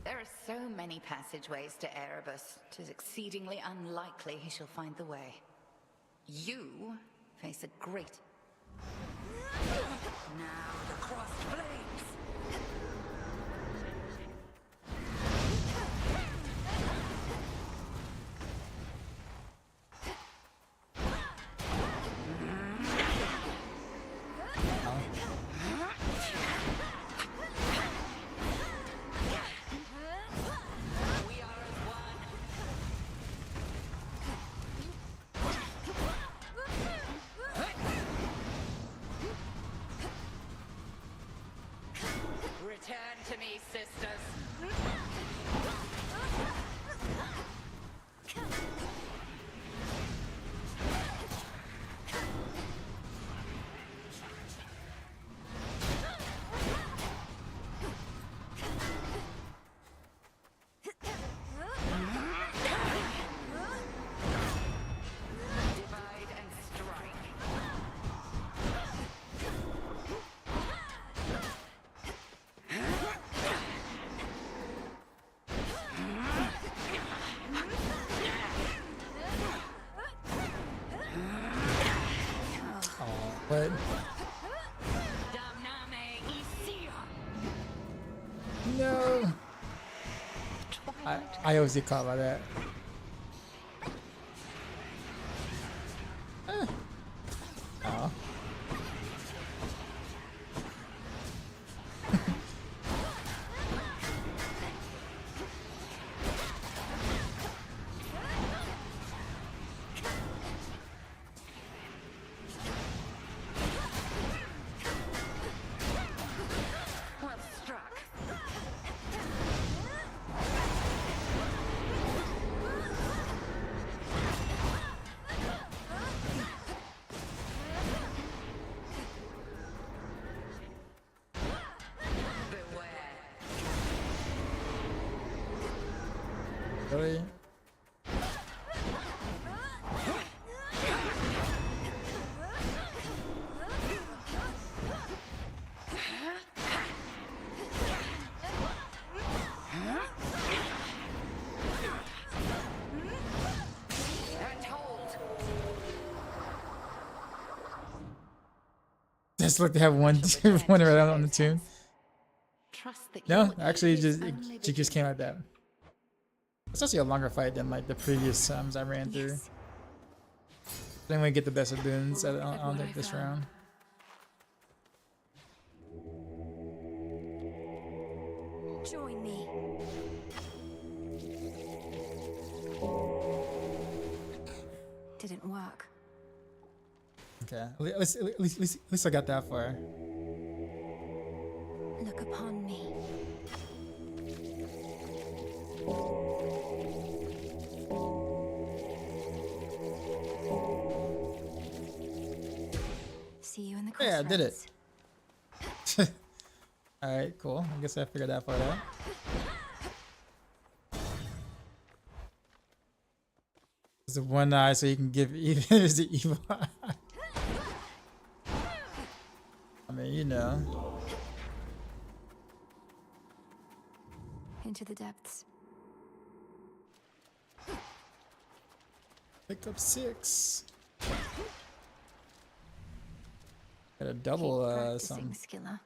There are so many passageways to Erebus. 'Tis exceedingly unlikely he shall find the way. You face a great... Now the crossed blades! to me, sisters. Divide and strike. What? No. I always get caught by that. Oh. Well struck. Really? Just like they have one one right on the tune. No, actually, it just came like that. It's actually a longer fight than like the previous times I ran through. I didn't really get the best of boons. I don't think this round. Join me. Didn't work. Okay, at least I got that far. Look upon me. See you in the crossroads. Yeah, I did it. Alright, cool. I guess I figured that part out. It's the one eye so you can give even is the evil eye. I mean, you know. Into the depths. Picked up 6. Got a double something. Skiller.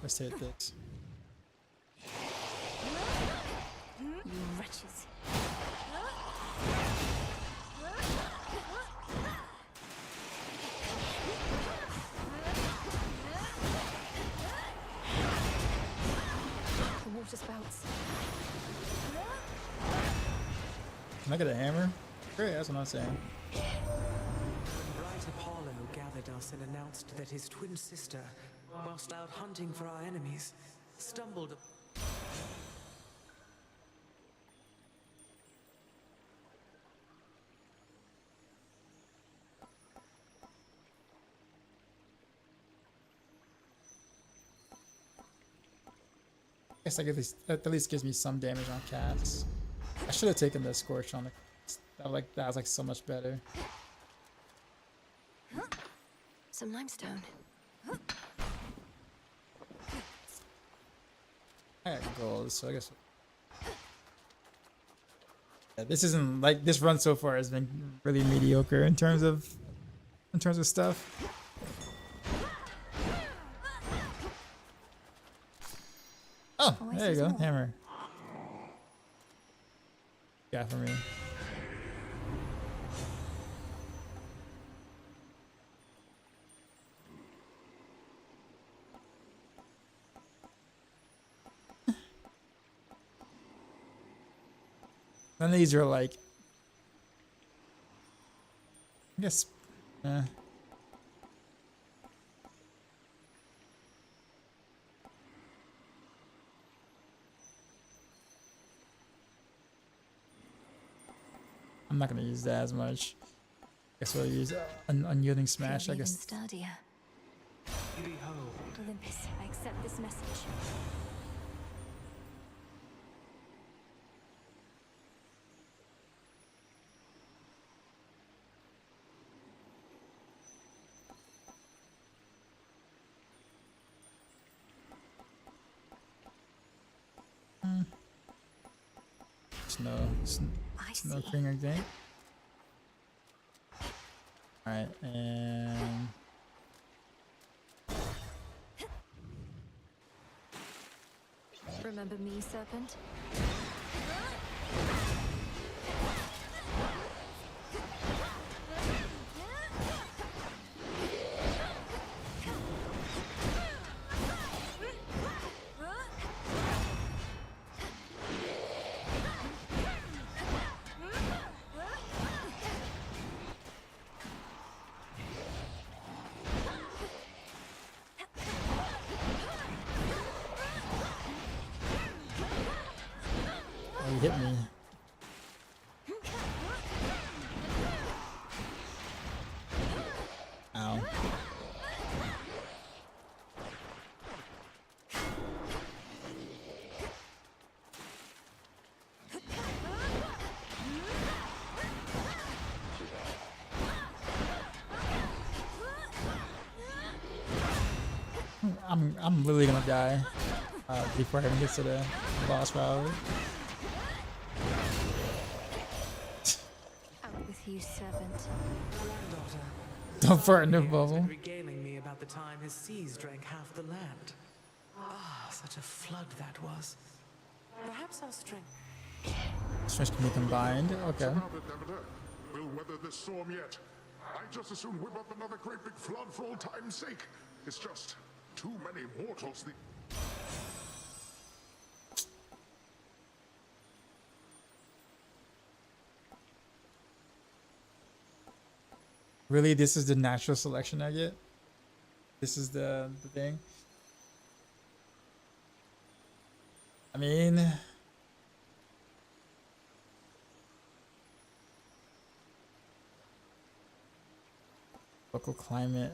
Let's hit this. You wretches. The water spouts. Can I get a hammer? Great, that's what I'm saying. Bright Apollo gathered us and announced that his twin sister, whilst out hunting for our enemies, stumbled. I guess at least gives me some damage on cats. I should have taken the scorch on the. That was like so much better. Some limestone. I got gold, so I guess. Yeah, this isn't like this run so far has been really mediocre in terms of stuff. Oh, Always there you is go. more. Hammer. Got for me. None of these are like, I guess, I'm not gonna use that as much. Guess we'll use unyielding smash. I Even guess. sturdier. Behold. Olympus, I accept this message. No finger game. Alright, and Remember me, Serpent? oh, you hit me. Ow. I'm literally gonna die before I even get to the boss probably. Out with you, Serpent. Granddaughter. Don't fart in the He has been bubble. regaling me about the time his seas drank half the land. Ah, such a flood that was. Perhaps our strength. Strength can be combined. Okay. Surrounded, Demeter. We'll weather this storm yet. I just as soon whip up another great big flood for old time's sake. It's just too many mortals. Really, this is the natural selection I get? This is the thing? I mean... local climate.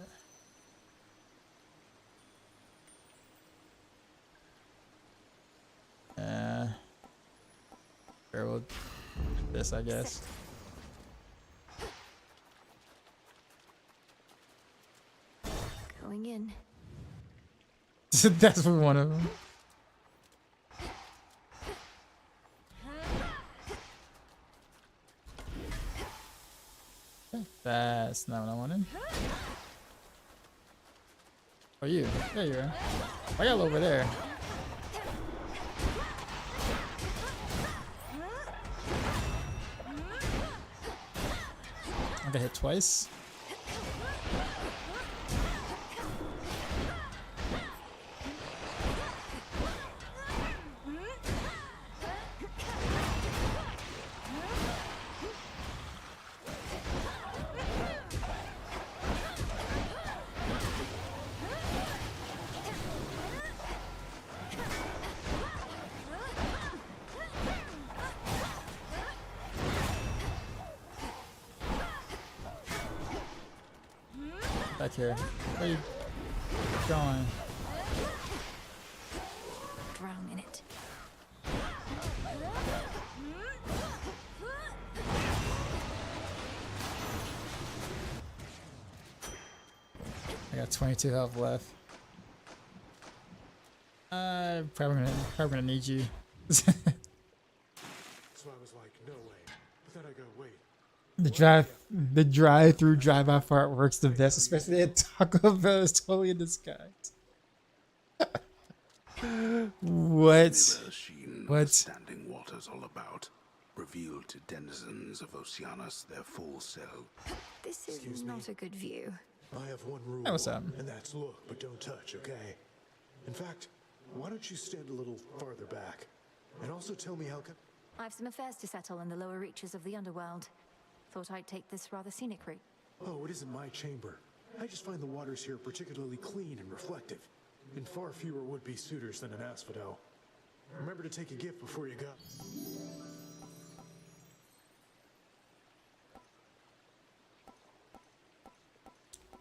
Sure, we'll do this, I guess. Going in. That's for one of them. That's not what I wanted. Oh, you. There you are. Why y'all over there? I got hit twice. Back here. Where are you going? Drown in it. I got 22 health left. Probably gonna need you. So I was like, no way. But then I go, wait. The drive-through drive-by fart works the best, especially at Taco Bell. Is totally in disguise. What? What? Standing waters all about, revealed to denizens of Oceanus their full self. This is not a good view. I have one rule, Hey, what's up? and that's look, but don't touch, okay? In fact, why don't you stand a little farther back? And also tell me how come... I've some affairs to settle in the lower reaches of the underworld. Thought I'd take this rather scenic route. Oh, it isn't my chamber. I just find the waters here particularly clean and reflective, and far fewer would-be suitors than an asphodel. Remember to take a gift before you go.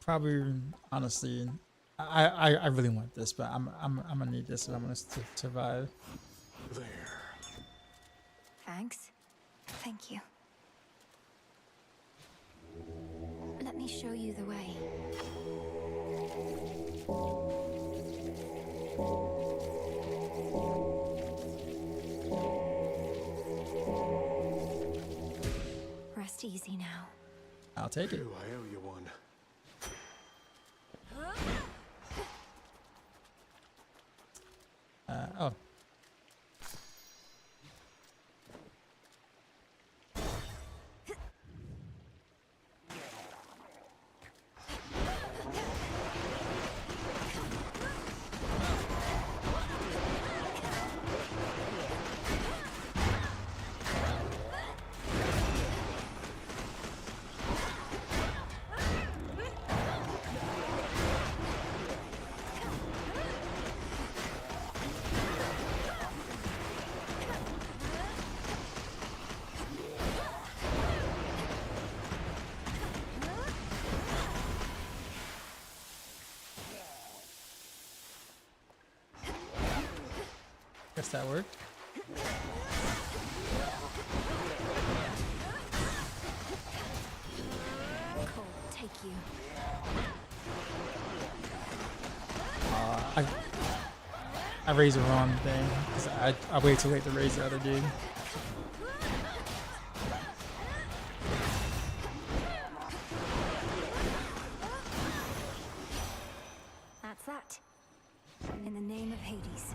Probably, honestly, I really want this, but I'm gonna need this if I'm gonna survive. There. Thanks. Thank you. Let me show you the way. Rest easy now. I'll take it. I owe you one. Oh. Guess that worked. Cool, take you. I raised the wrong thing. 'Cause I waited too late to raise the other dude. That's that. In the name of Hades.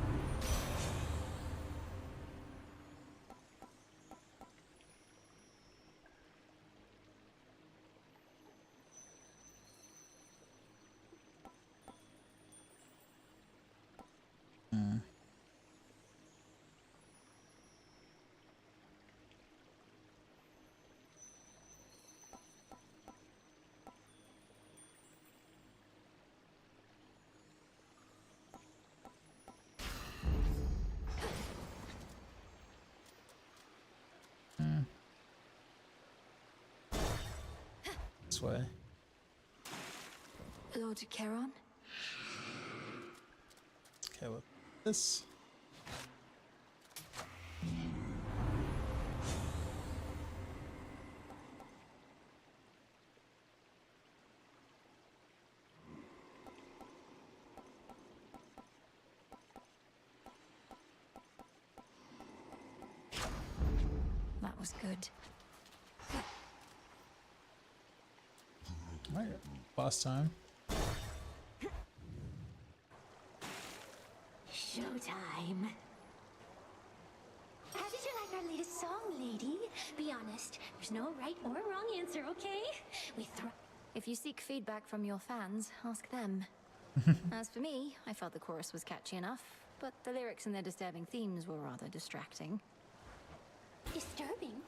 This way. Lord Charon? Okay, with this. That was good. Alright, boss time. Showtime. How did you like our latest song, lady? Be honest, there's no right or wrong answer, okay? If you seek feedback from your fans, ask them. As for me, I felt the chorus was catchy enough, but the lyrics and their disturbing themes were rather distracting. Disturbing?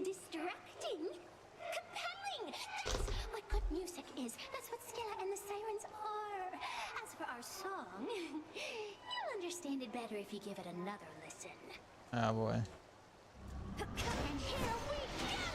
Distracting? Compelling! That's what good music is. That's what Skilla and the Sirens are. As for our song, you'll understand it better if you give it another listen. Oh boy. And here we go!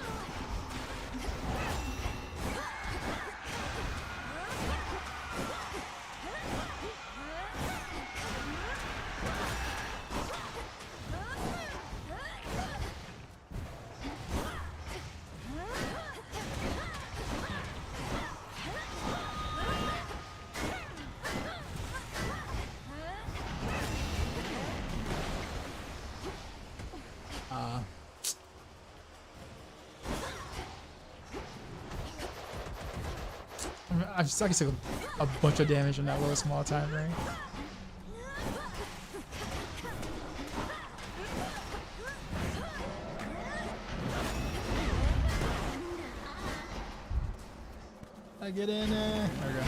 I just took a bunch of damage in that little small time frame. I get in there. There we go.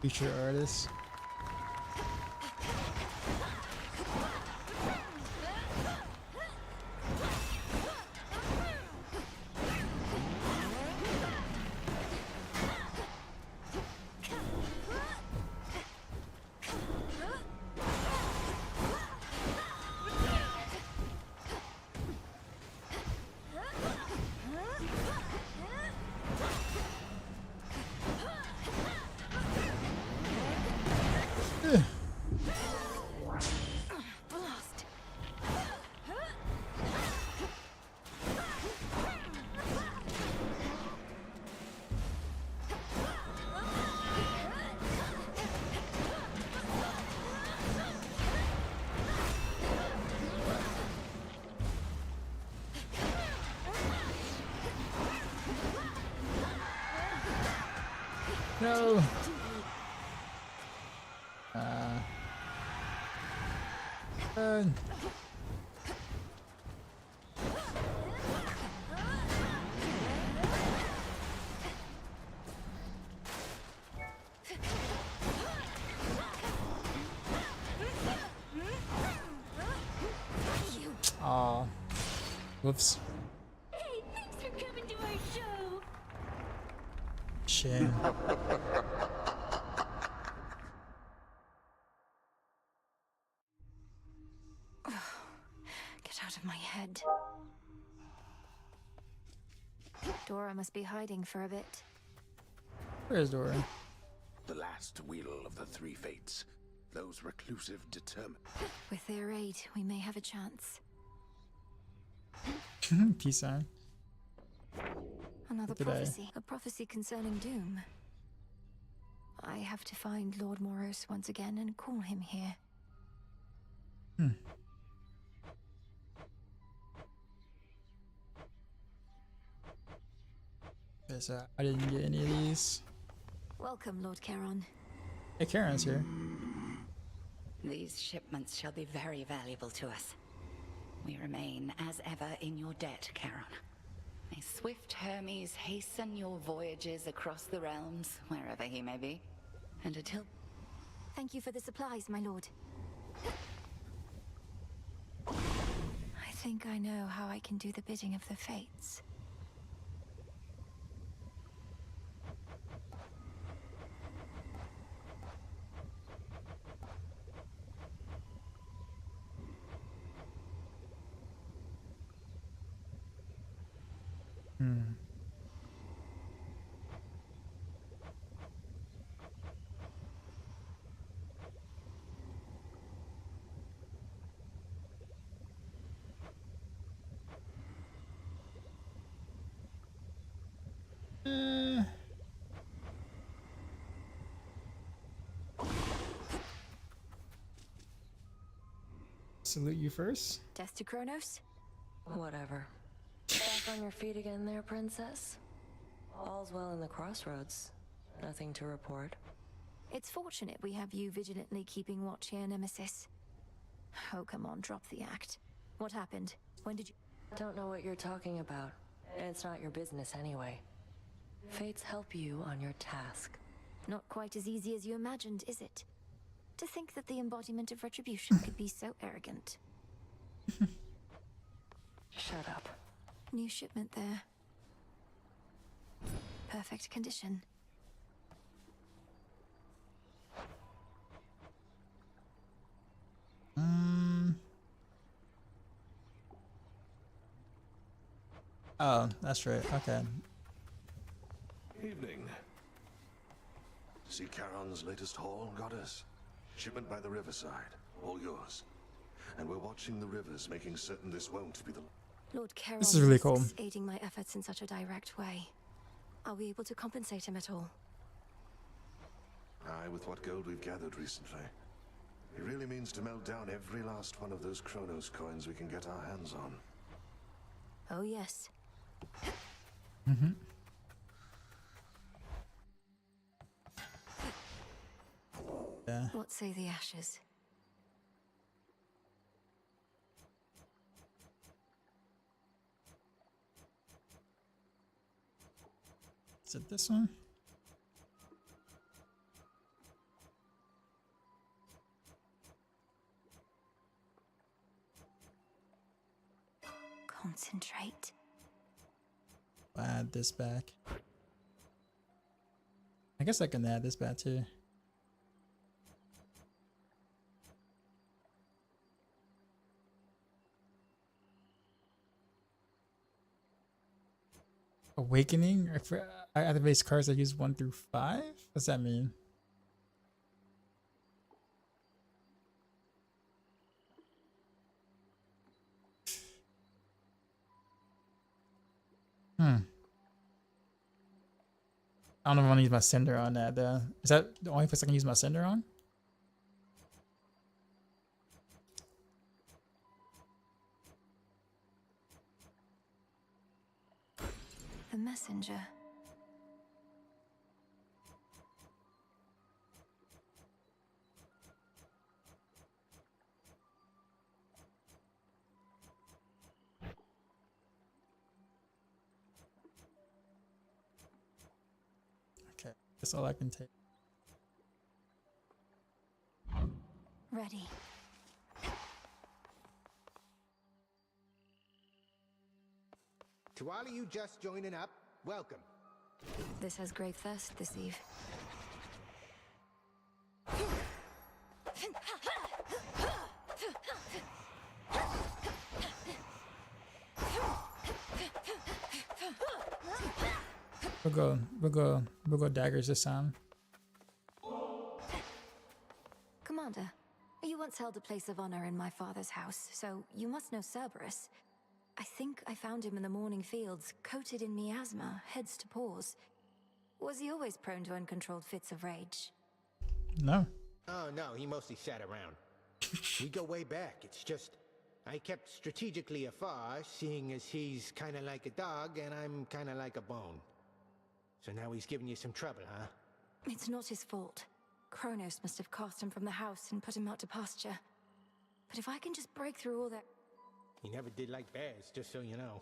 Feature artist. No. Run. Aw. Whoops. Hey, thanks for coming to our show. Shame. Get out of my head. Dora must be hiding for a bit. Where's Dora? The last wheel of the three fates. Those reclusive determined. With their aid, we may have a chance. Peace sign. Another What did I- prophecy. A prophecy concerning doom. I have to find Lord Moros once again and call him here. Yes, I didn't get any of these. Welcome, Lord Charon. Hey, Karen's here. These shipments shall be very valuable to us. We remain, as ever, in your debt, Charon. May swift Hermes hasten your voyages across the realms, wherever he may be. And until... Thank you for the supplies, my lord. I think I know how I can do the bidding of the fates. Salute you first. Death to Kronos? Whatever. Back on your feet again there, princess? All's well in the crossroads. Nothing to report. It's fortunate we have you vigilantly keeping watch here, Nemesis. Oh, come on, drop the act. What happened? When did you... Don't know what you're talking about. It's not your business anyway. Fates help you on your task. Not quite as easy as you imagined, is it? To think that the embodiment of retribution could be so arrogant. Shut up. New shipment there. Perfect condition. Oh, that's right. Okay. Evening. See Charon's latest haul, goddess? Shipment by the riverside. All yours. And we're watching the rivers, making certain this won't be the... Lord Charon This is really cool. risks aiding my efforts in such a direct way. Are we able to compensate him at all? Aye, with what gold we've gathered recently. It really means to melt down every last one of those Kronos coins we can get our hands on. Oh yes. Mm-hmm. Yeah. What say the ashes? Is it this one? Concentrate. I'll add this back. I guess I can add this back too. Awakening? If I activate cards, I use 1 through 5? What's that mean? I don't know if I want to use my Cinder on that though. Is that the only place I can use my Cinder on? The messenger. Okay, that's all I can take. Ready. To all of you just joining up, welcome. This has grave thirst this eve. We'll go daggers this time. Commander, you once held a place of honor in my father's house, so you must know Cerberus. I think I found him in the morning fields, coated in miasma, heads to paws. Was he always prone to uncontrolled fits of rage? No. Oh, no, he mostly sat around. We go way back. It's just, I kept strategically afar, seeing as he's kind of like a dog and I'm kind of like a bone. So now he's giving you some trouble, huh? It's not his fault. Kronos must have cast him from the house and put him out to pasture. But if I can just break through all that... He never did like bears, just so you know.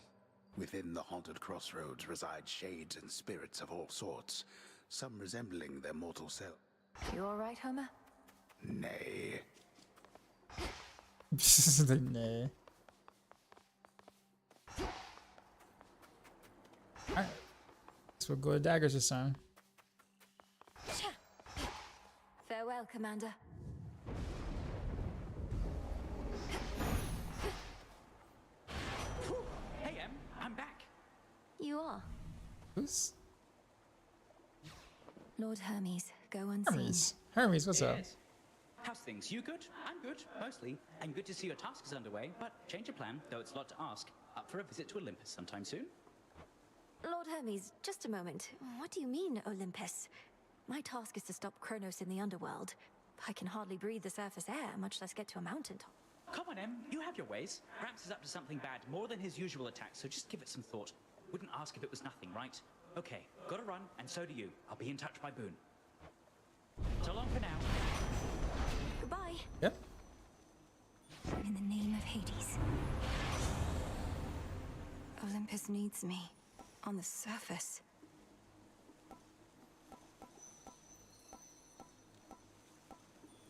Within the haunted crossroads reside shades and spirits of all sorts, some resembling their mortal self. You all right, Homer? Nay. Nay. Alright. So we'll go to daggers this time. Farewell, Commander. Hey, Em, I'm back. You are? Who's? Lord Hermes, go unseen. Hermes, what's up? Yes. How's things? You good? I'm good, mostly. And good to see your task is underway, but change of plan, though it's a lot to ask. Up for a visit to Olympus sometime soon? Lord Hermes, just a moment. What do you mean, Olympus? My task is to stop Kronos in the underworld. I can hardly breathe the surface air, much less get to a mountaintop. Come on, Em, you have your ways. Gramps is up to something bad, more than his usual attacks, so just give it some thought. Wouldn't ask if it was nothing, right? Okay, gotta run, and so do you. I'll be in touch by Boone. So long for now. Goodbye. Yep. In the name of Hades. Olympus needs me. On the surface.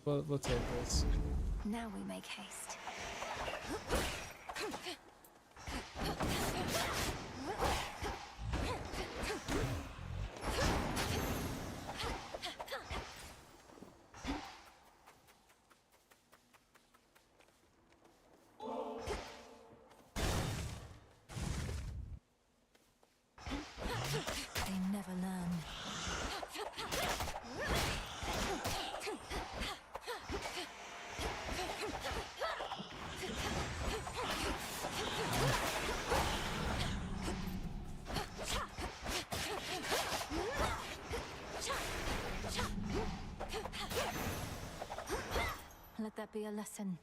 We'll take this. Now we make haste. that be a lesson?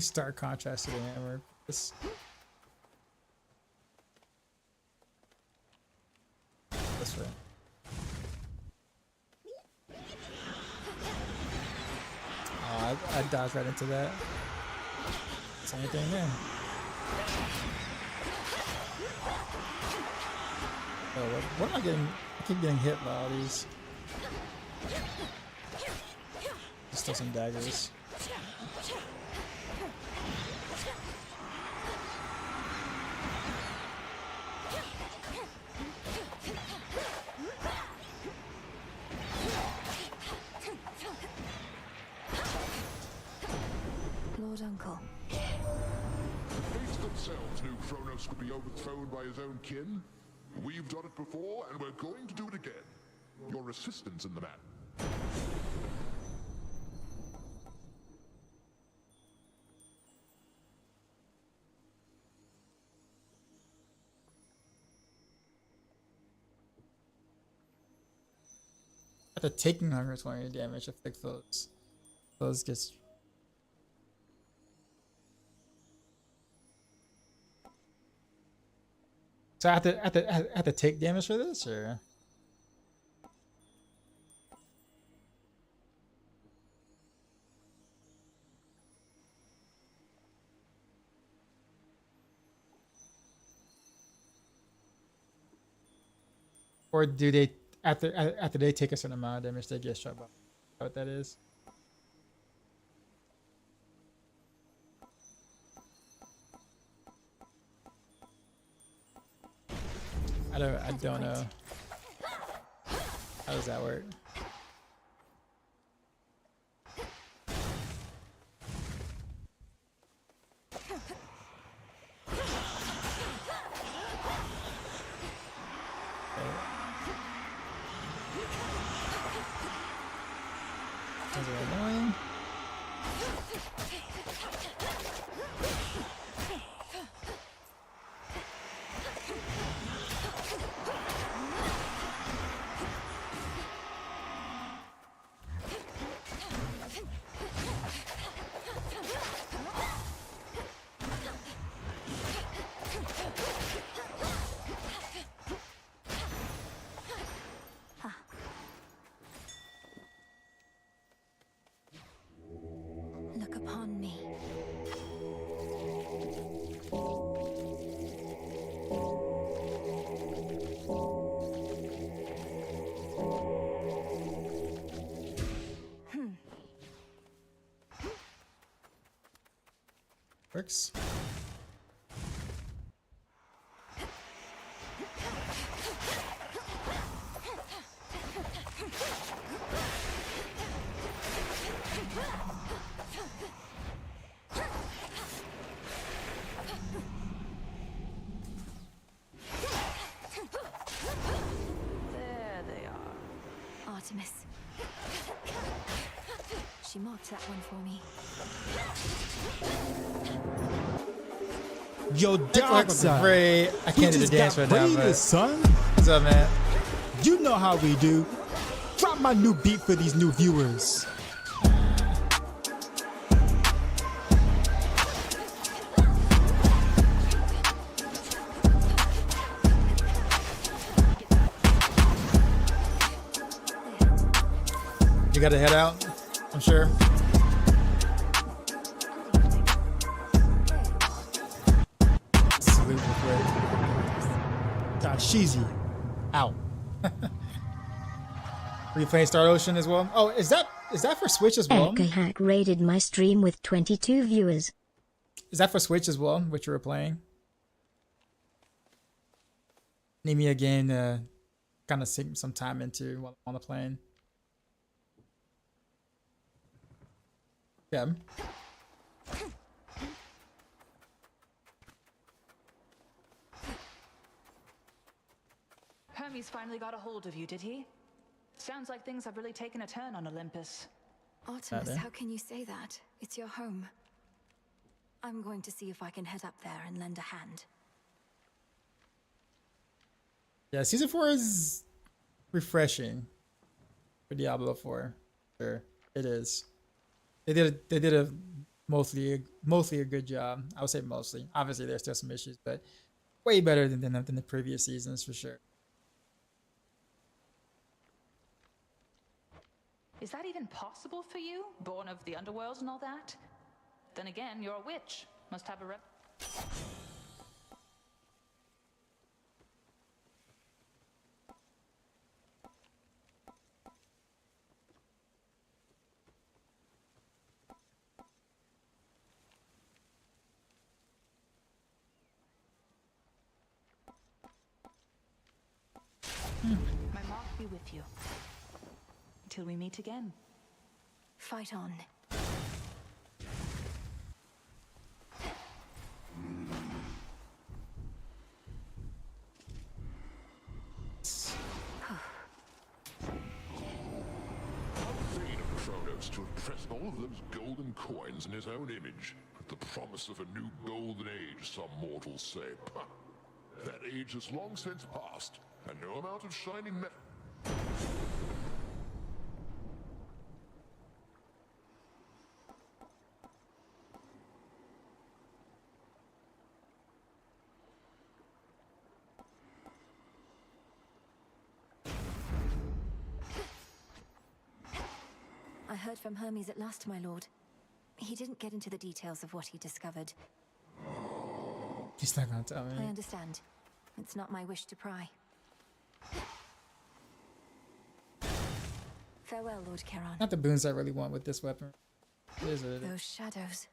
Stark contrast to the hammer. This way. Oh, I dodged right into that. Same thing there. Oh, what am I getting? I keep getting hit by all these. Just throw some daggers. Lord Uncle. The fates themselves knew Kronos could be overthrown by his own kin. We've done it before, and we're going to do it again. Your assistance in the matter. After taking 120 damage, afflict those gets. So I have to take damage for this, or do they after they take a certain amount of damage they get struck by? What that is? I don't know. How does that work? Those are annoying. Look upon me. Works. There they are. Artemis. She marked that one for me. Yo, Darkseid. I can't do the dance right now, but son. What's up, man? You know how we do. Drop my new beat for these new viewers. You gotta head out, I'm sure. Salute real quick. Tashizi. Out. Are you playing Star Ocean as well? Oh, is that for Switch as well? Echohack raided my stream with 22 viewers. Is that for Switch as well, what you were playing? Need me a game to kind of sink some time into while I'm on the plane. Yeah. Hermes finally got a hold of you, did he? Sounds like things have really taken a turn on Olympus. Artemis, how can you say that? It's your home. I'm going to see if I can head up there and lend a hand. Yeah, season 4 is refreshing. for Diablo 4. Sure, it is. They did a mostly a good job. I would say mostly. Obviously, there's still some issues, but way better than the previous seasons for sure. Is that even possible for you? Born of the underworld and all that? Then again, you're a witch. Must have a rep. My mark be with you. Till we meet again. Fight on. Kronos to impress all of those golden coins in his own image, with the promise of a new golden age, some mortals say. Pah. That age has long since passed, and no amount of shining metal. I heard from Hermes at last, my lord. He didn't get into the details of what he discovered. He's not gonna tell me. I understand. It's not my wish to pry. Farewell, Lord Charon. Not the boons I really want with this weapon. It is what it is. Those shadows.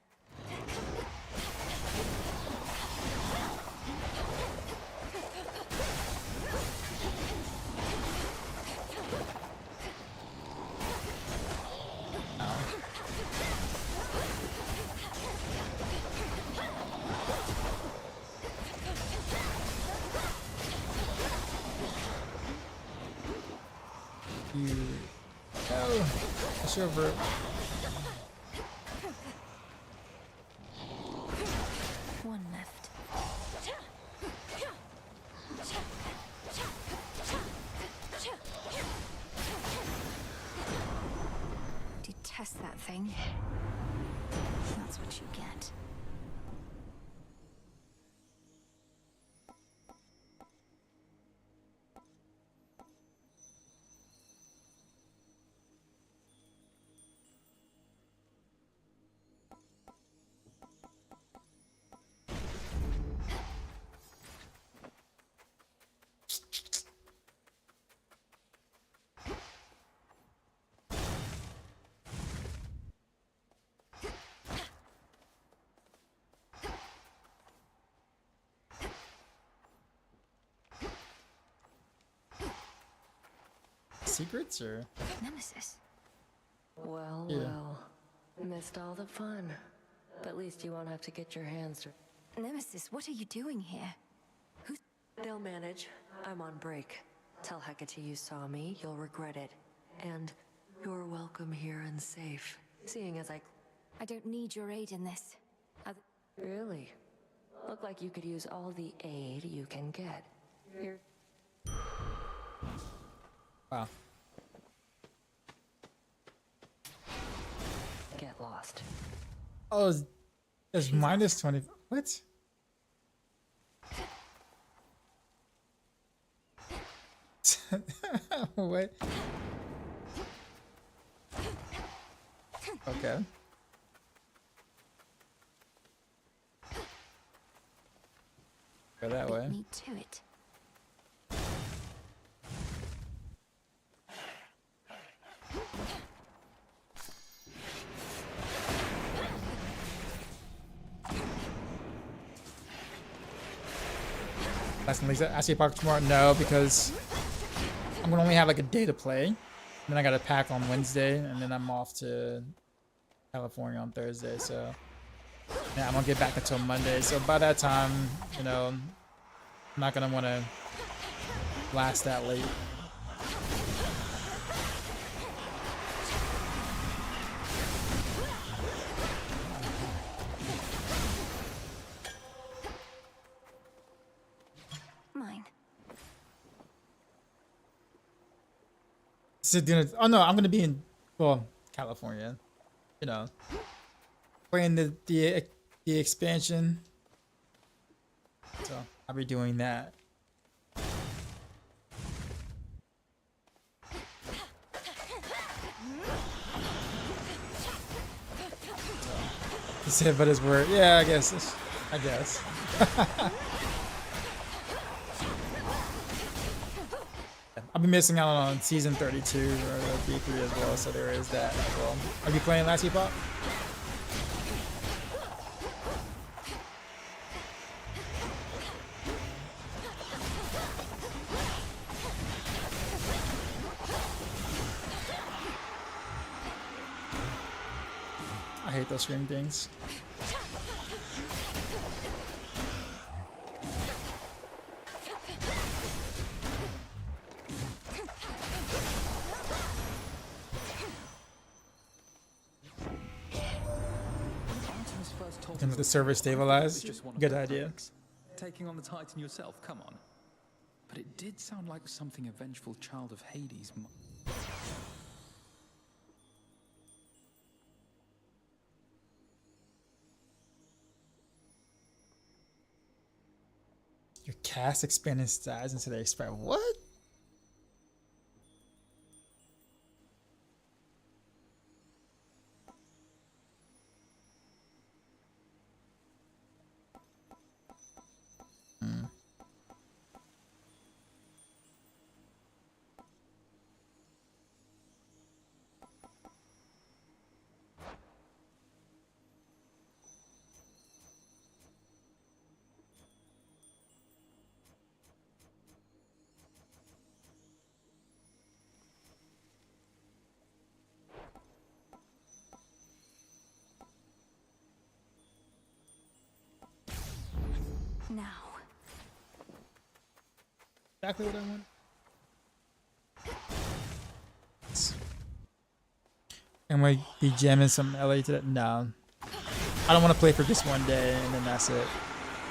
Over. One left. Detest that thing. That's what you get. Secrets or Nemesis? Well, Yeah. well. Missed all the fun. But at least you won't have to get your hands dirty. Nemesis, what are you doing here? They'll manage. I'm on break. Tell Hecate you saw me, you'll regret it. And you're welcome here and safe. Seeing as I don't need your aid in this. Really? Look like you could use all the aid you can get. Here. Wow. Get lost. Oh, it's minus 20. What? What? Okay. Go that way. Beat me to it. Last and least, I see Park tomorrow. No, because I'm gonna only have like a day to play. Then I got a pack on Wednesday, and then I'm off to California on Thursday. So yeah, I'm gonna get back until Monday. So by that time, you know, I'm not gonna want to last that late. Oh no, I'm gonna be in California. You know, playing the expansion. So I'll be doing that. He said, but his word. Yeah, I guess. I'll be missing out on season 32 or D3 as well, so there is that as well. Are you playing Last Epoch? I hate those scream things. The server stabilized. Good idea. Taking on the Titan yourself, come on. But it did sound like something a vengeful child of Hades might. Your cast expanded size into the expire. What? Now. Exactly what I want. Am I be jamming some LA today? No. I don't want to play for just one day and then that's it.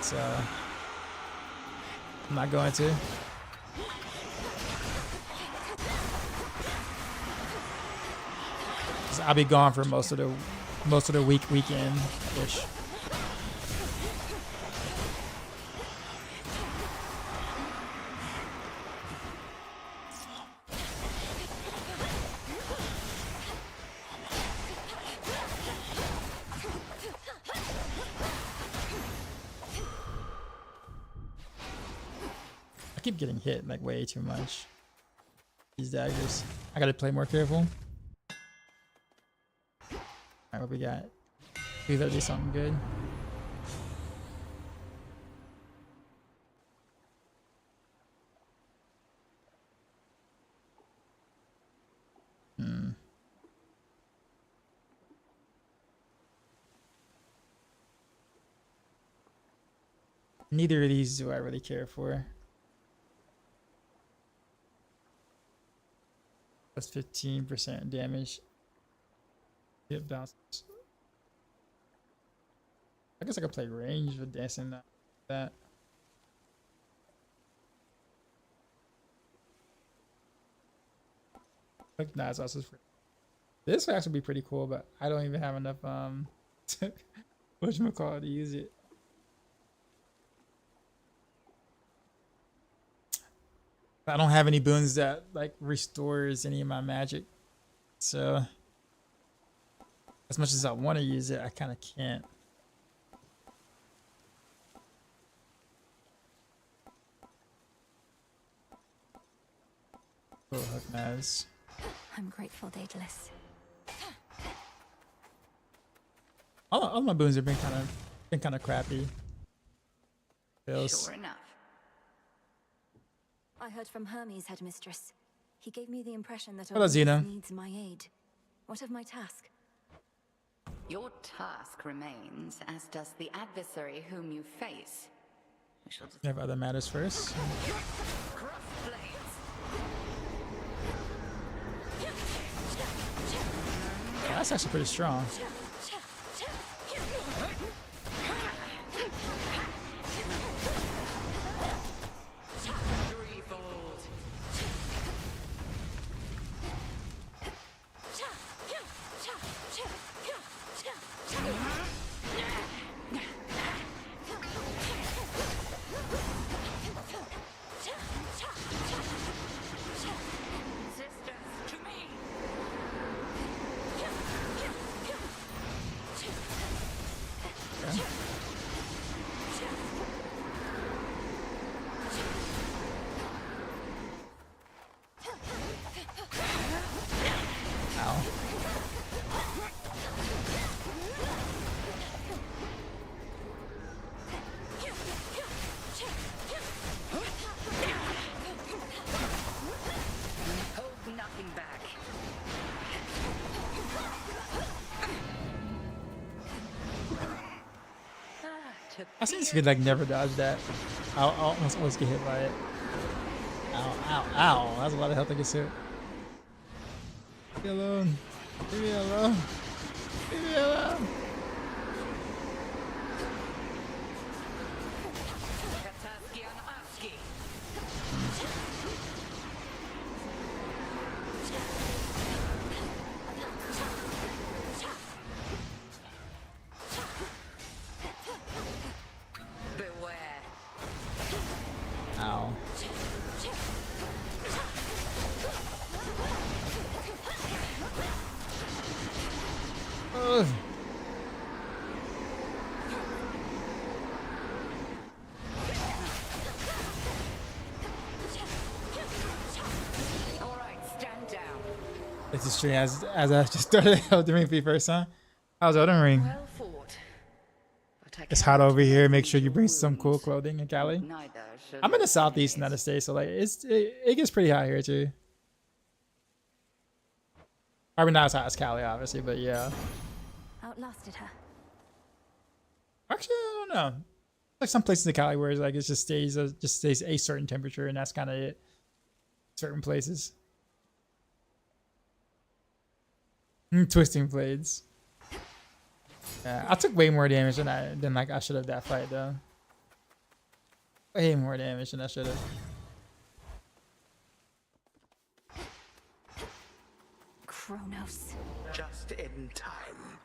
So I'm not going to. I'll be gone for most of the weekend-ish. I keep getting hit like way too much. These daggers. I gotta play more careful. Alright, what we got? We gotta do something good. Neither of these do I really care for. Plus 15% damage. Hit bounce. I guess I could play range with dancing that. Like, nah, it's also free. This would actually be pretty cool, but I don't even have enough whatchamacallit to use it. I don't have any boons that like restores any of my magic, so as much as I want to use it, I kind of can't. Oh, hook knives. I'm grateful, Daedalus. All my boons have been kind of crappy. Sure enough. I heard from Hermes, headmistress. He gave me the impression that Hello, Xena. needs my aid. What of my task? Your task remains, as does the adversary whom you face. We shall You have other matters first. Oh, that's actually pretty strong. Since you could like never dodge that. I'll almost always get hit by it. Ow, ow, ow. That's a lot of health I get hit. Leave me alone. Leave me alone. Leave me alone. Ow. Ugh. It's a stream as I just started Elden Ring for you first, huh? How's Elden Ring? Well fought. It's hot over here. Make sure you bring some cool clothing in Cali. I'm in the southeast United States, so like it gets pretty hot here too. Probably not as hot as Cali, obviously, but yeah. Outlasted her. Actually, I don't know. Like some places in Cali where it's like it just stays a certain temperature, and that's kind of it. Certain places. Twisting blades. Yeah, I took way more damage than I should have that fight though. Way more damage than I should have. Kronos. Just in time.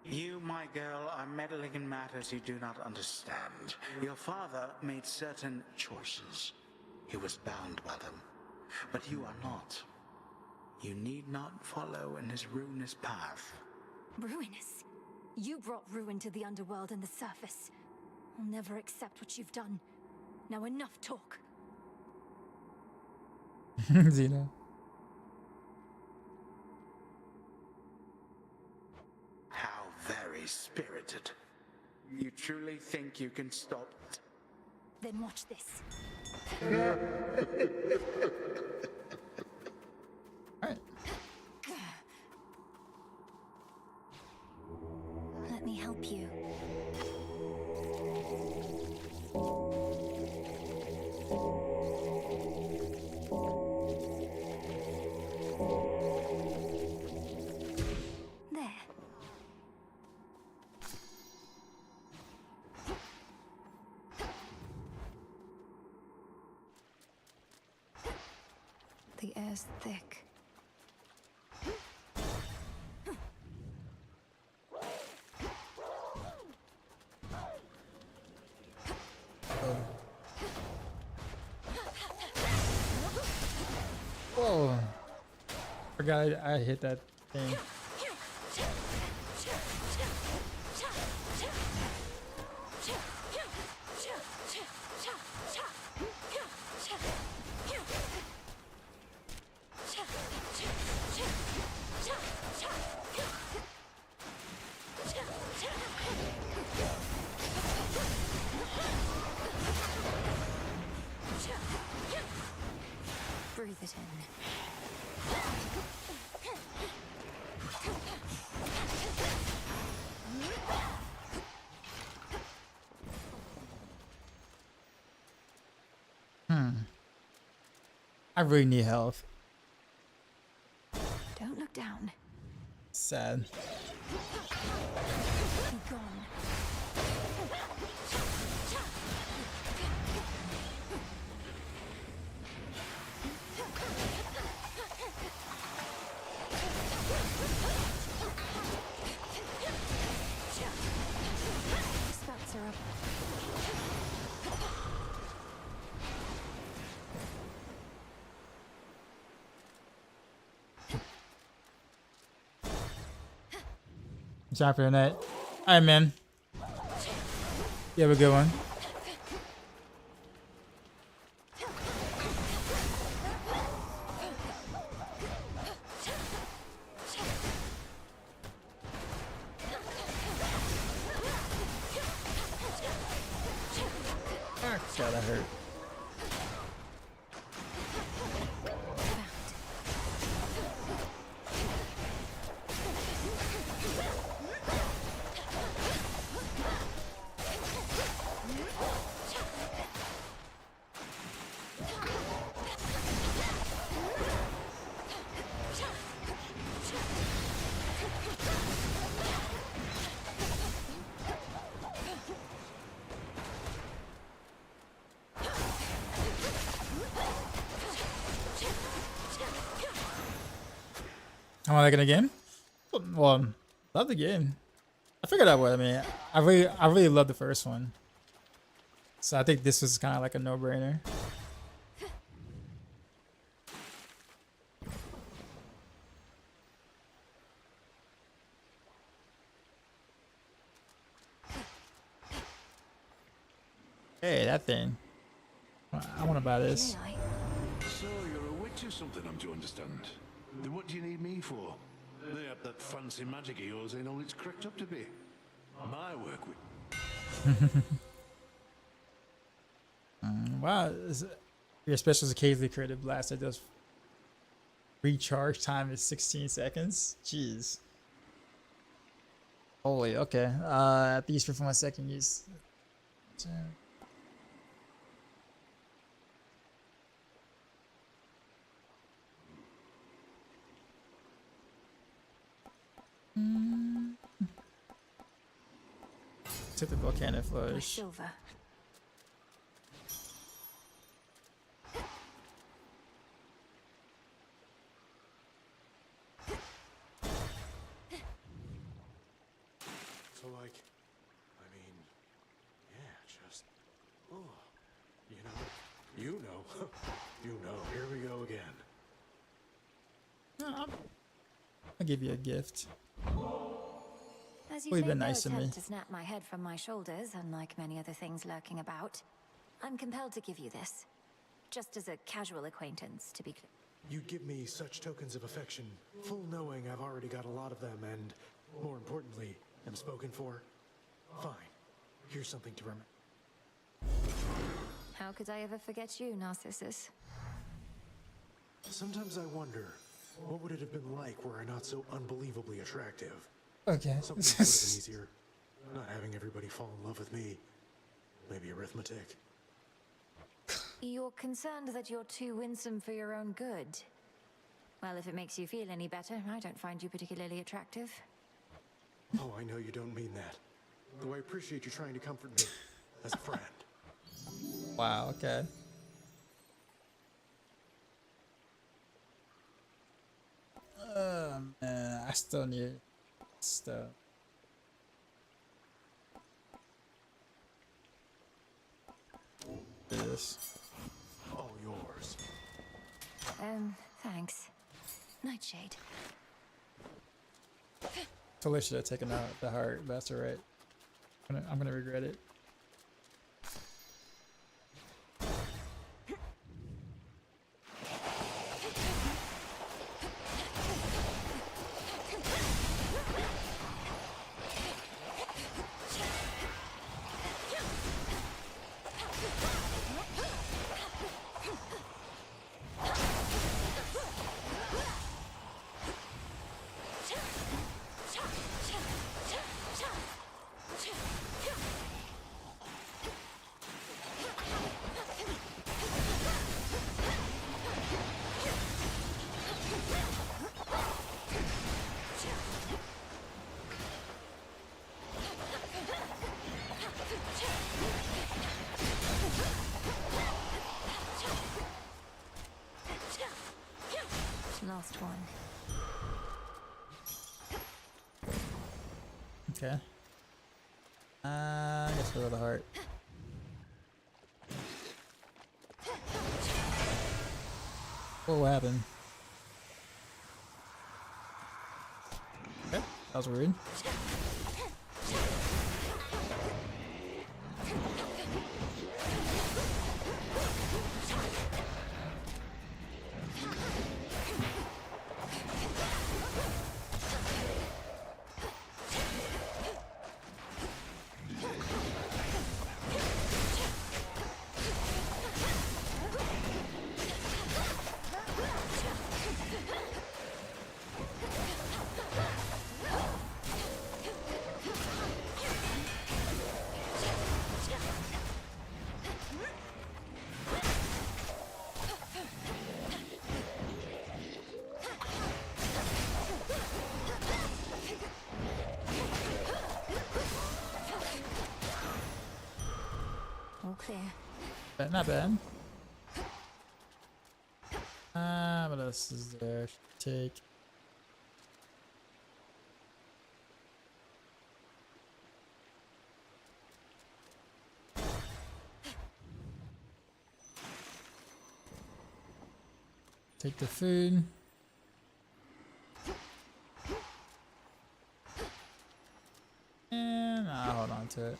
You, my girl, are meddling in matters you do not understand. Your father made certain choices. He was bound by them. But you are not. You need not follow in his ruinous path. Ruinous? You brought ruin to the underworld and the surface. I'll never accept what you've done. Now enough talk. Xena. How very spirited. You truly think you can stop? Then watch this. Let me help you. There. The air's thick. Whoa. Forgot I hit that thing. Breathe it in. I really need health. Don't look down. Sad. Be gone. Spouts are up. Time for the night. Alright, man. You have a good one. God, that hurt. How am I liking the game? Well, love the game. I figured I would. I mean, I really love the first one. So I think this was kind of like a no-brainer. Hey, that thing. I want to buy this. So you're a witch or something, I'm to understand. Then what do you need me for? Lay up that fancy magic of yours ain't all it's cracked up to be. My work with... Wow, your special is occasionally creative blast that does recharge time is 16 seconds. Jeez. Holy, okay. At least for 1 second use. Took the volcanic flourish. Silver. So like, I mean, yeah, just, oh, you know, here we go again. I'll give you a gift. As you Well, you've made been no nice to me. attempt to snap my head from my shoulders, unlike many other things lurking about, I'm compelled to give you this. Just as a casual acquaintance, to be clear. You give me such tokens of affection, full knowing I've already got a lot of them, and, more importantly, am spoken for. Fine. Here's something to remember. How could I ever forget you, Narcissus? Sometimes I wonder, what would it have been like were I not so unbelievably attractive? Okay. Something would have been easier. Not having everybody fall in love with me. Maybe arithmetic. You're concerned that you're too winsome for your own good. Well, if it makes you feel any better, I don't find you particularly attractive. Oh, I know you don't mean that. Though I appreciate you trying to comfort me as a friend. Wow, okay. Man, I still need stuff. This. All yours. Thanks. Nightshade. Totally should have taken out the heart, but that's alright. I'm gonna regret it. Last one. Okay. I guess we'll go to the heart. Oh, what happened? Okay, that was weird. All clear. Not bad. What else is there? Take. Take the food. And I'll hold on to it.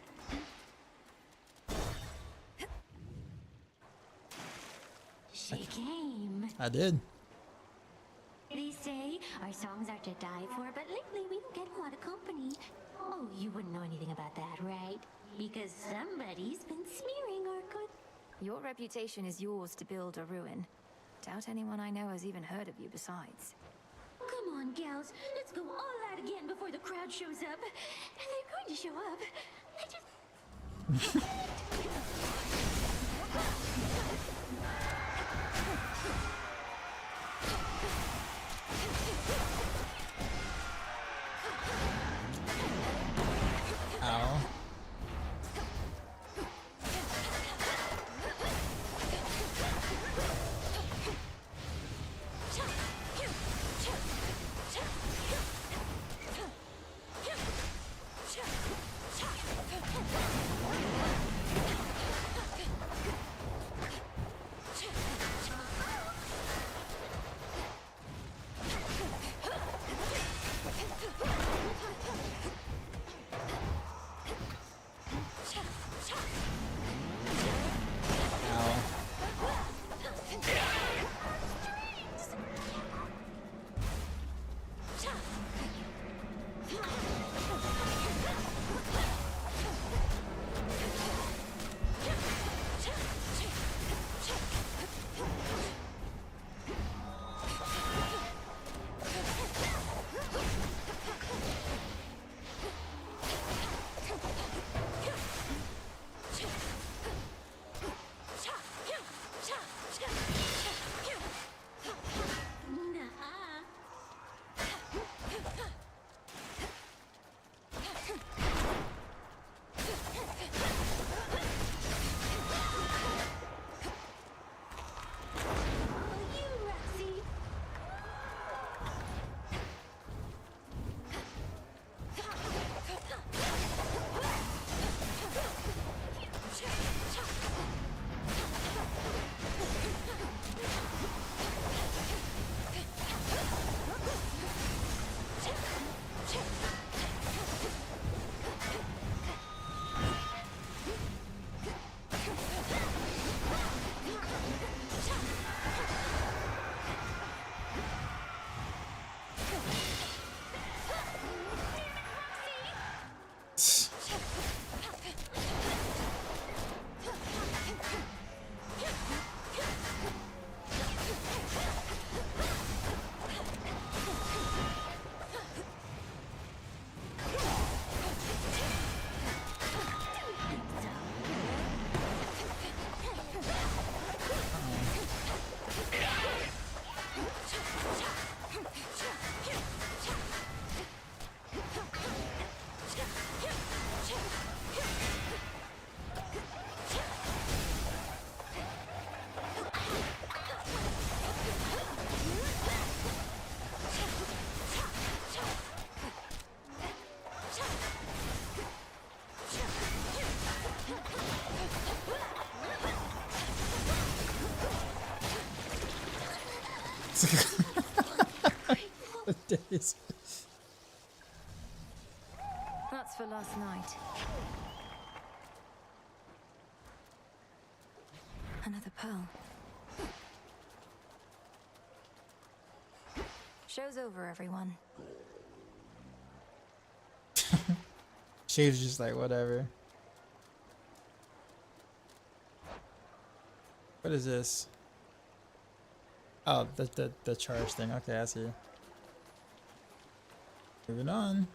She came. I did. They say our songs are to die for, but lately we don't get a lot of company. Oh, you wouldn't know anything about that, right? Because somebody's been smearing our good. Your reputation is yours to build or ruin. Doubt anyone I know has even heard of you besides. Come on, gals. Let's go all out again before the crowd shows up. They're going to show up. I just... Ow. That's for last night. Another pearl. Show's over, everyone. She was just like, whatever. What is this? Oh, the charge thing. Okay, I see. Moving on.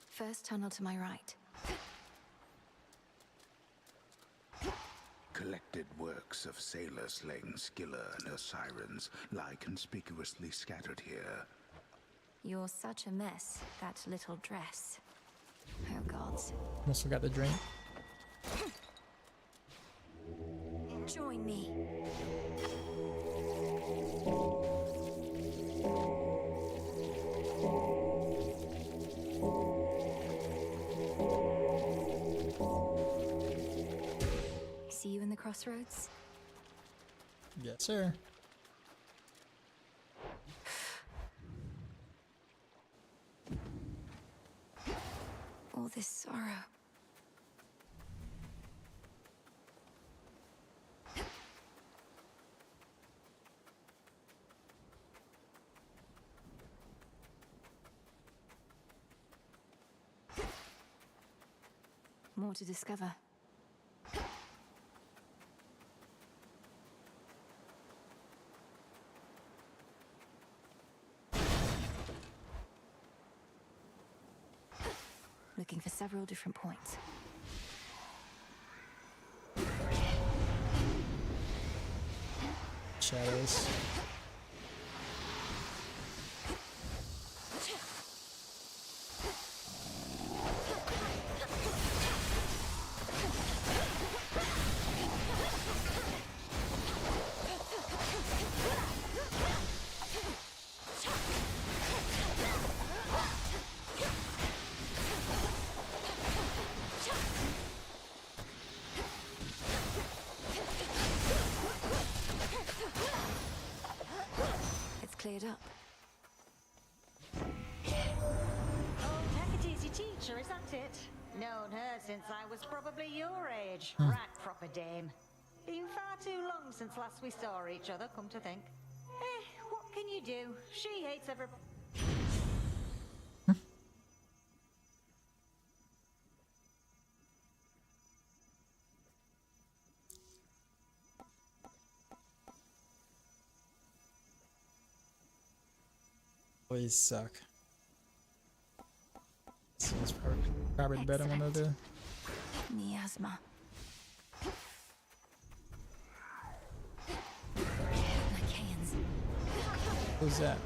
First tunnel to my right. Collected works of sailors slaying Skilla and her sirens lie conspicuously scattered here. You're such a mess, that little dress. Oh gods. Almost forgot the drink. Join me. crossroads? Yes, sir. All this sorrow. More to discover. Looking for several different points. Shadows. Cleared up. Old Hecate's your teacher, isn't it? Known her since I was probably your age. Right proper dame. Been far too long since last we saw each other, come to think. What can you do? She hates everybody. Always suck. This is probably the better one to do. Miasma. Who's that?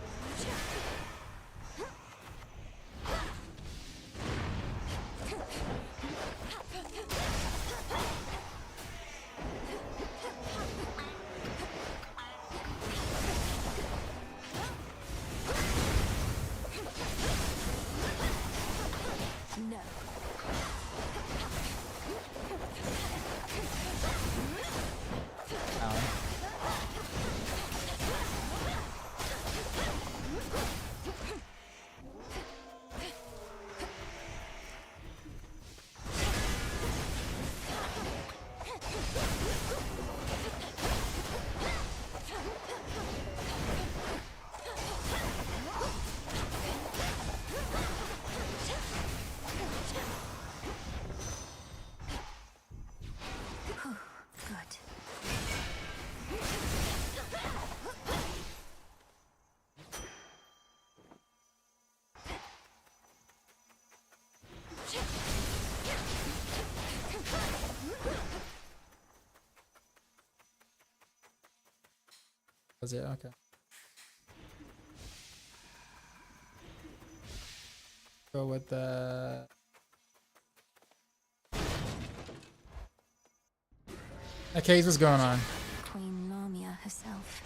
Was it? Okay. Go with the... Okay, what's going on? Queen Lamia herself.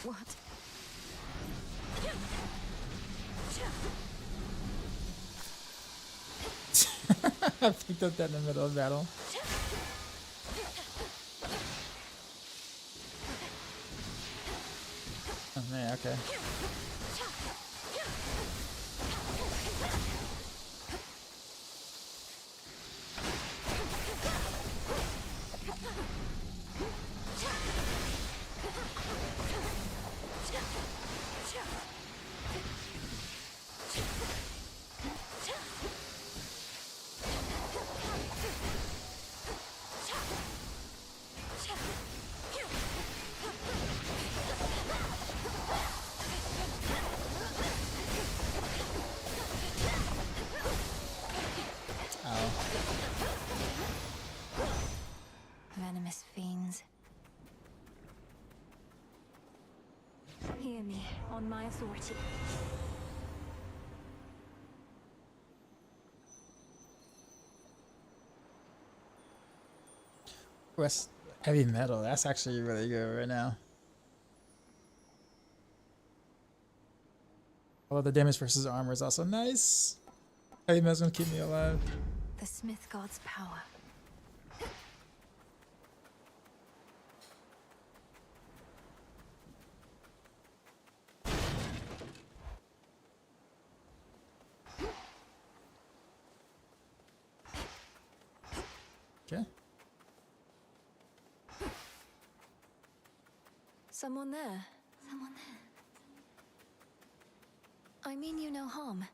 What? I picked up that in the middle of battle. Oh man, okay. Hear me on my authority. What's heavy metal? That's actually really good right now. Although the damage versus armor is also nice. Heavy metal's gonna keep me alive. The Smith God's power. Okay. Someone there. Someone there. I mean you no harm.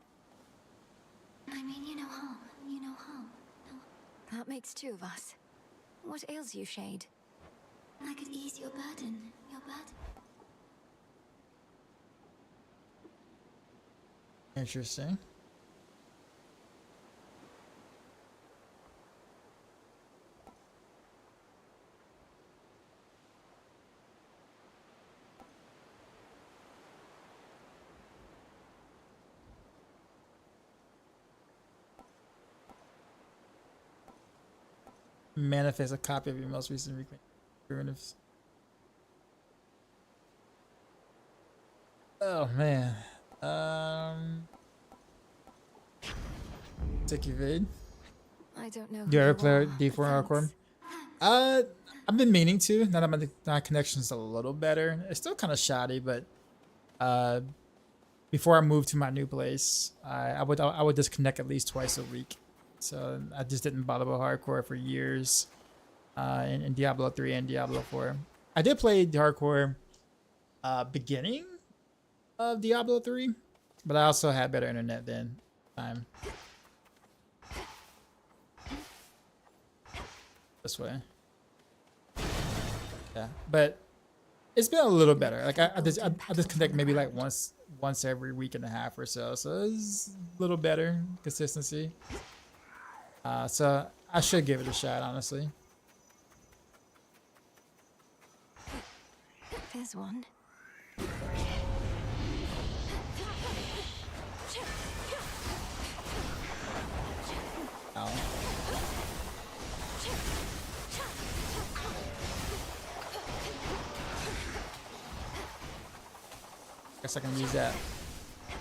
I mean you no harm. You no harm. No. That makes two of us. What ails you, Shade? I could ease your burden. Your burden. Interesting. Manifest a copy of your most recent primitives. Oh man. Take evade. I don't know. Do you ever play D4 hardcore? I've been meaning to. Now that my connection's a little better. It's still kind of shoddy, but before I moved to my new place, I would disconnect at least twice a week. So I just didn't bother with hardcore for years in Diablo 3 and Diablo 4. I did play the hardcore beginning of Diablo 3, but I also had better internet then. This way. Yeah, but it's been a little better. Like I disconnect maybe like once every week and a half or so. So it's a little better consistency. So I should give it a shot, honestly. There's one. Ow. Guess I can use that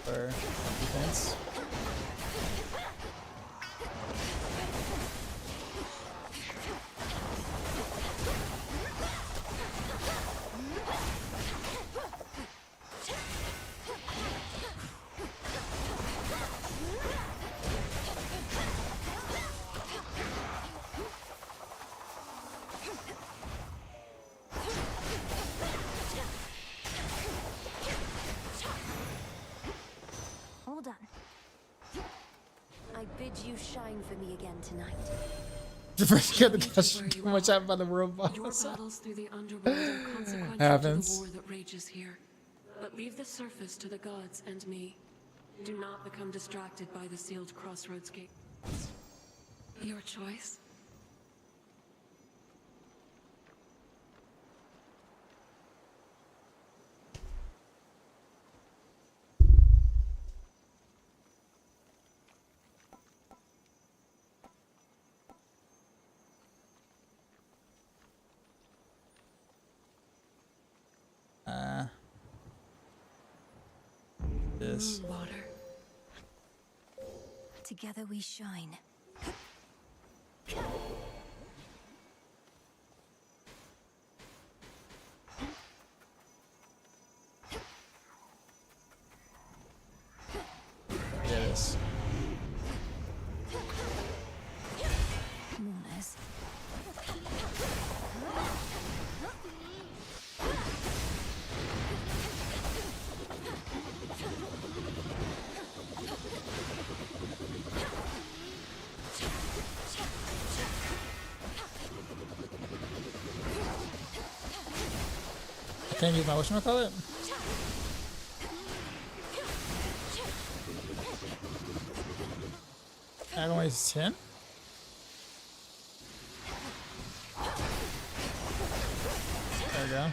for defense. All done. I bid you shine for me again tonight. First, you got the question too much out by the world boss. Your battles through the underworld are consequential Happens. to the war that rages here. But leave the surface to the gods and me. Do not become distracted by the sealed crossroads gate. Your choice. This. Water. Together we shine. Yes. Mourners. Can't use my whatchamacallit? Paragon is 10? There we go.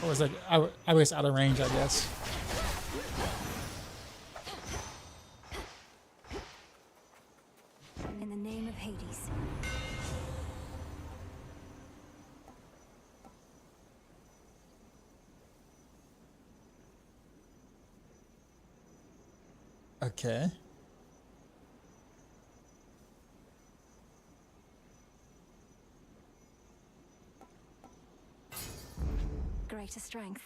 Or was like I was out of range, I guess. In the name of Hades. Okay. Greater strength.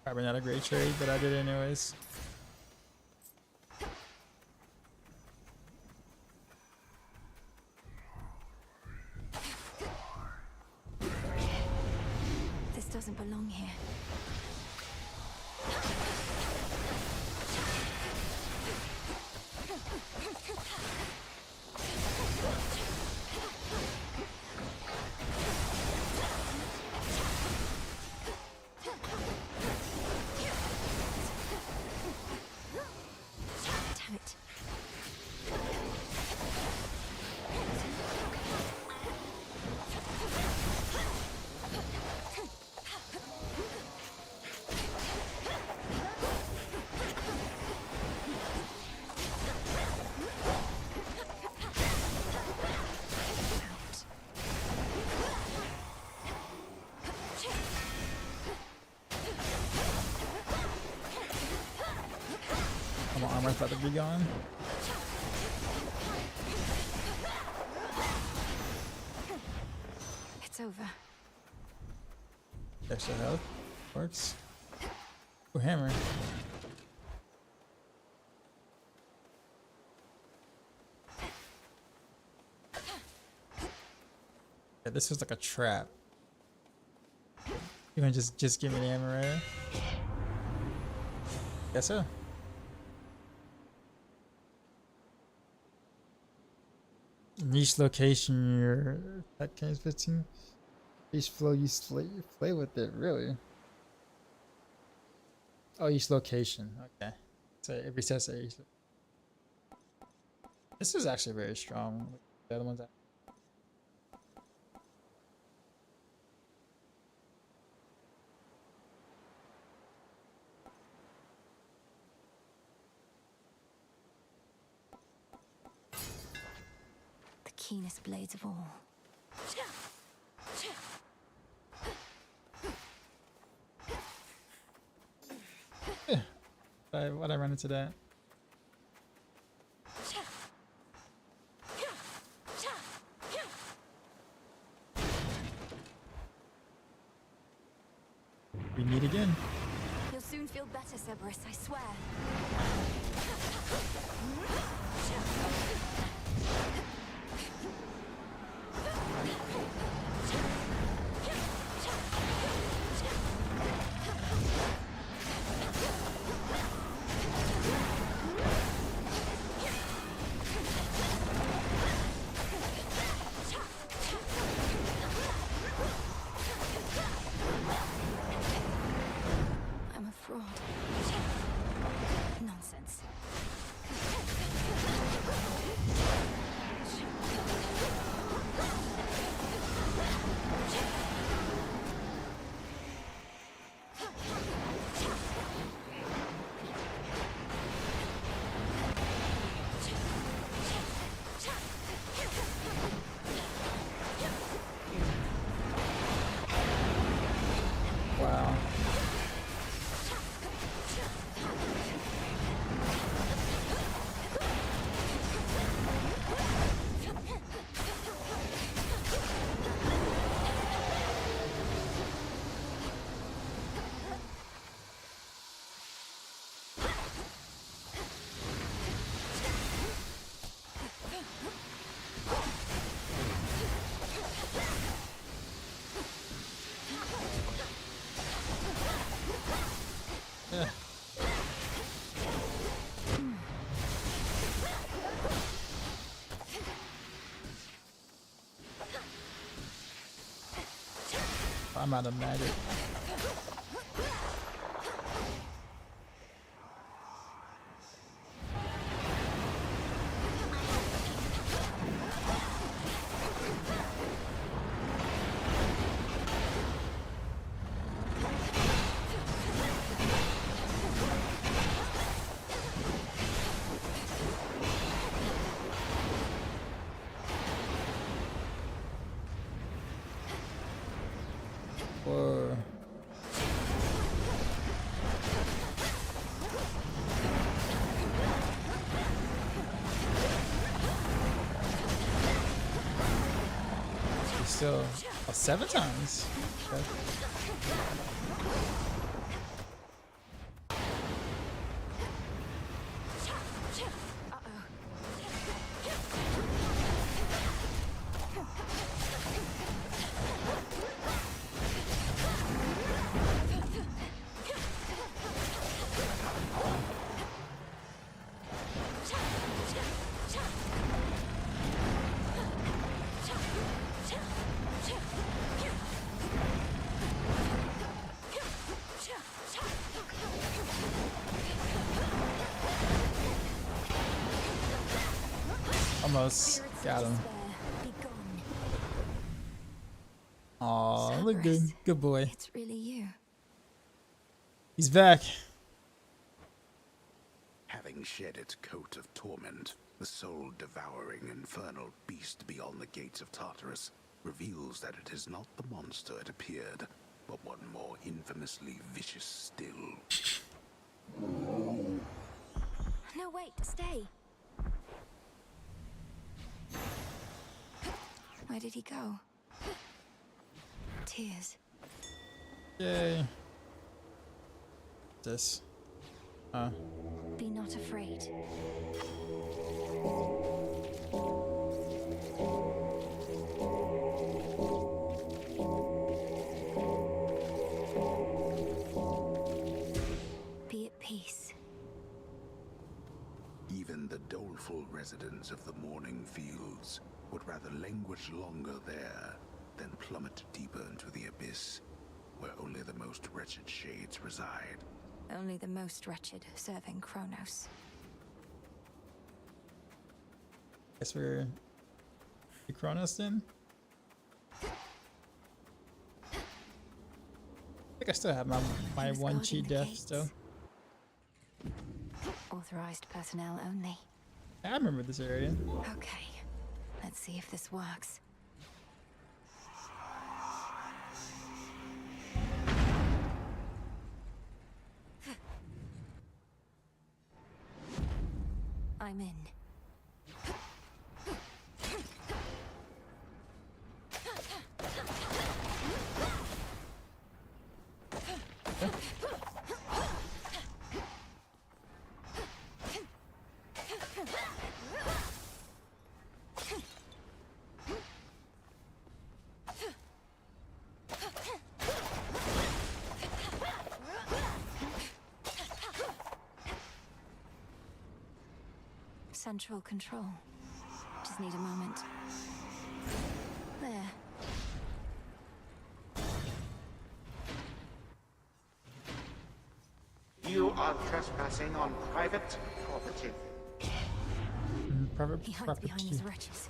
Probably not a great trade, but I did anyways. This doesn't belong here. Damn it. My armor's about to be gone. It's over. Extra health. Works. Ooh, hammer. Yeah, this was like a trap. You wanna just give me the hammer right here? Guess so. In each location, your attack gains 15. Each flow you play with it, really? Oh, each location. Okay. So it resets at each. This is actually very strong. The other ones. The keenest blades of all. Why'd I run into that? We meet again. You'll soon feel better, Cerberus, I swear. I'm a fraud. Nonsense. Wow. Yeah. I'm out of magic. still 7 times. Okay. Almost got him. Aw, look good. Good boy. It's really you. He's back. Having shed its coat of torment, the soul-devouring infernal beast beyond the gates of Tartarus reveals that it is not the monster it appeared, but one more infamously vicious still. No, wait, stay. Where did he go? Tears. Yay. This. Be not afraid. Be at peace. Even the doleful residents of the Morning Fields would rather languish longer there than plummet deeper into the abyss, where only the most wretched shades reside. Only the most wretched serving Kronos. Guess we're Kronos then? I think I still have my one cheat death still. Authorized personnel only. I remember this area. Okay, let's see if this works. I'm in. Central control. Just need a moment. There. You are trespassing on private property. Private He hides property. behind his wretches.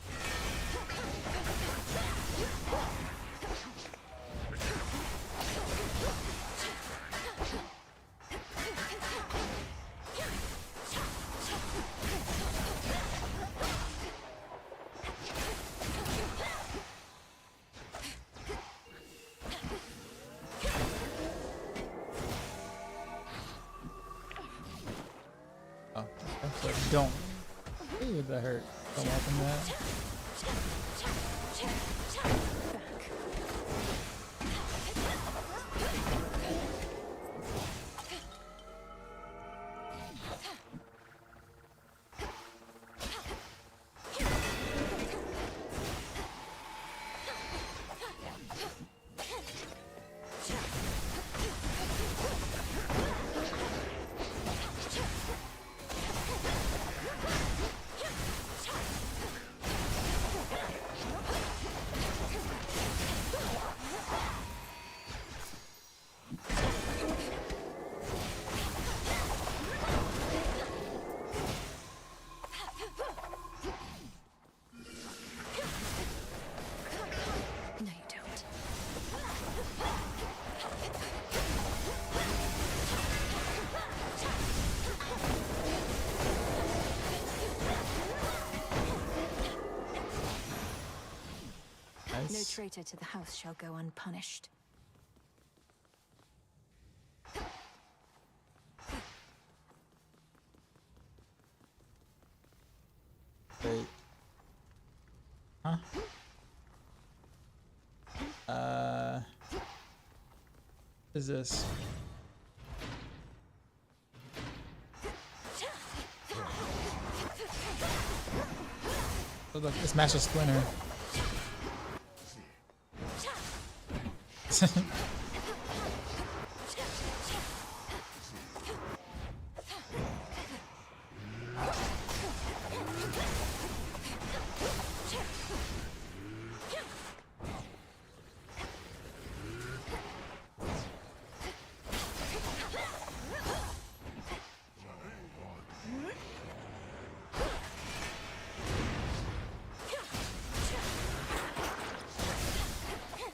Oh, okay. So don't. Ooh, that hurt. Don't welcome that. No traitor to the house shall go unpunished. Wait. Huh? Is this? Oh, look, it's Master Splinter.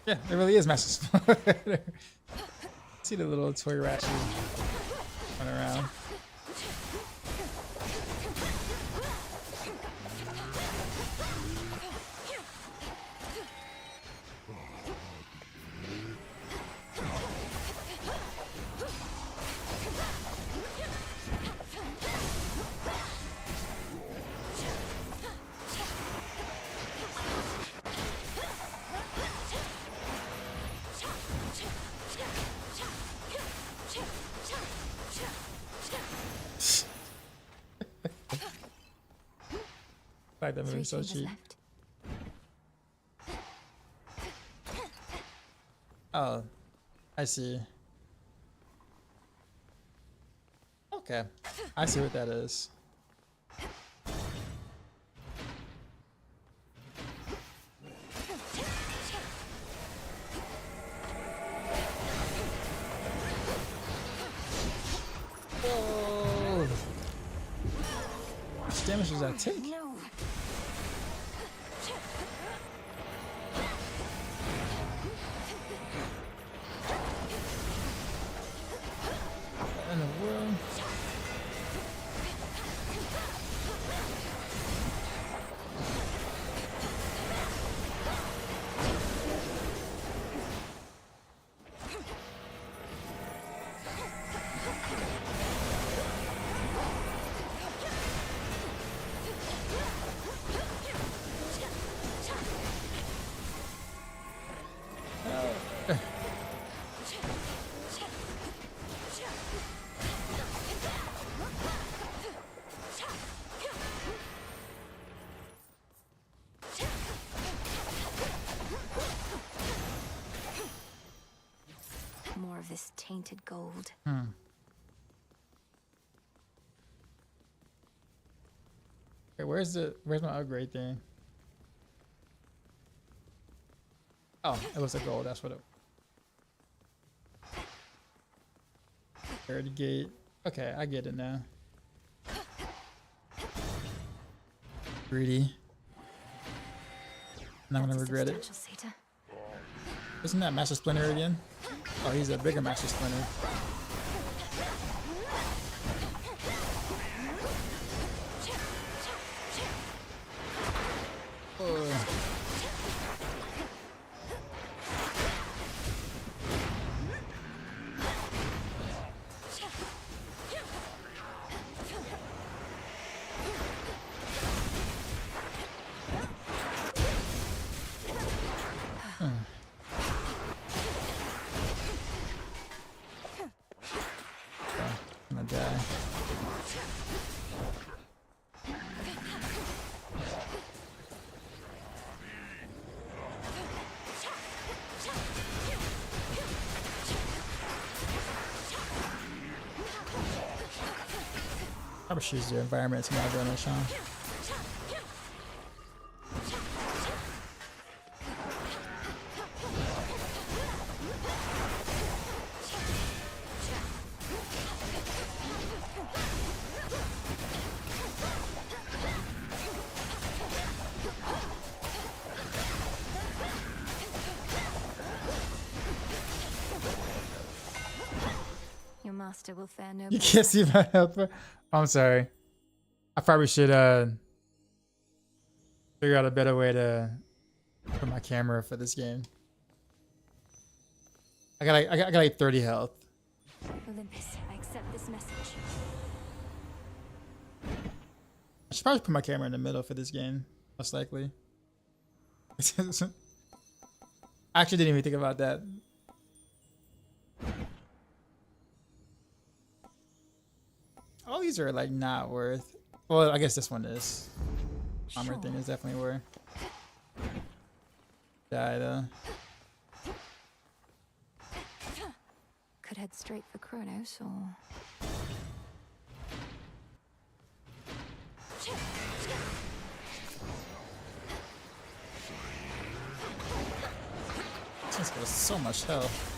Yeah, it really is Master Splinter. See the little toy Ratchet run around. Like that movie's so cheap. Oh, I see. Okay, I see what that is. Whoa! How much damage does that take? In the world. More of this tainted gold. Okay, where's my upgrade thing? Oh, it was a gold, that's what it. Third gate. Okay, I get it now. Greedy. Not gonna regret it. Isn't that Master Splinter again? Oh, he's a bigger Master Splinter. Oh. Die. Probably choose the environment to my advantage, huh? Master will fare no You can't see my helper. I'm sorry. I probably should figure out a better way to put my camera for this game. I got like 30 health. Olympus, I accept this message. I should probably put my camera in the middle for this game, most likely. I actually didn't even think about that. All these are like not worth. Well, I guess this one is. Armor thing is definitely worth. Die though. Could head straight for Kronos or... This got so much health.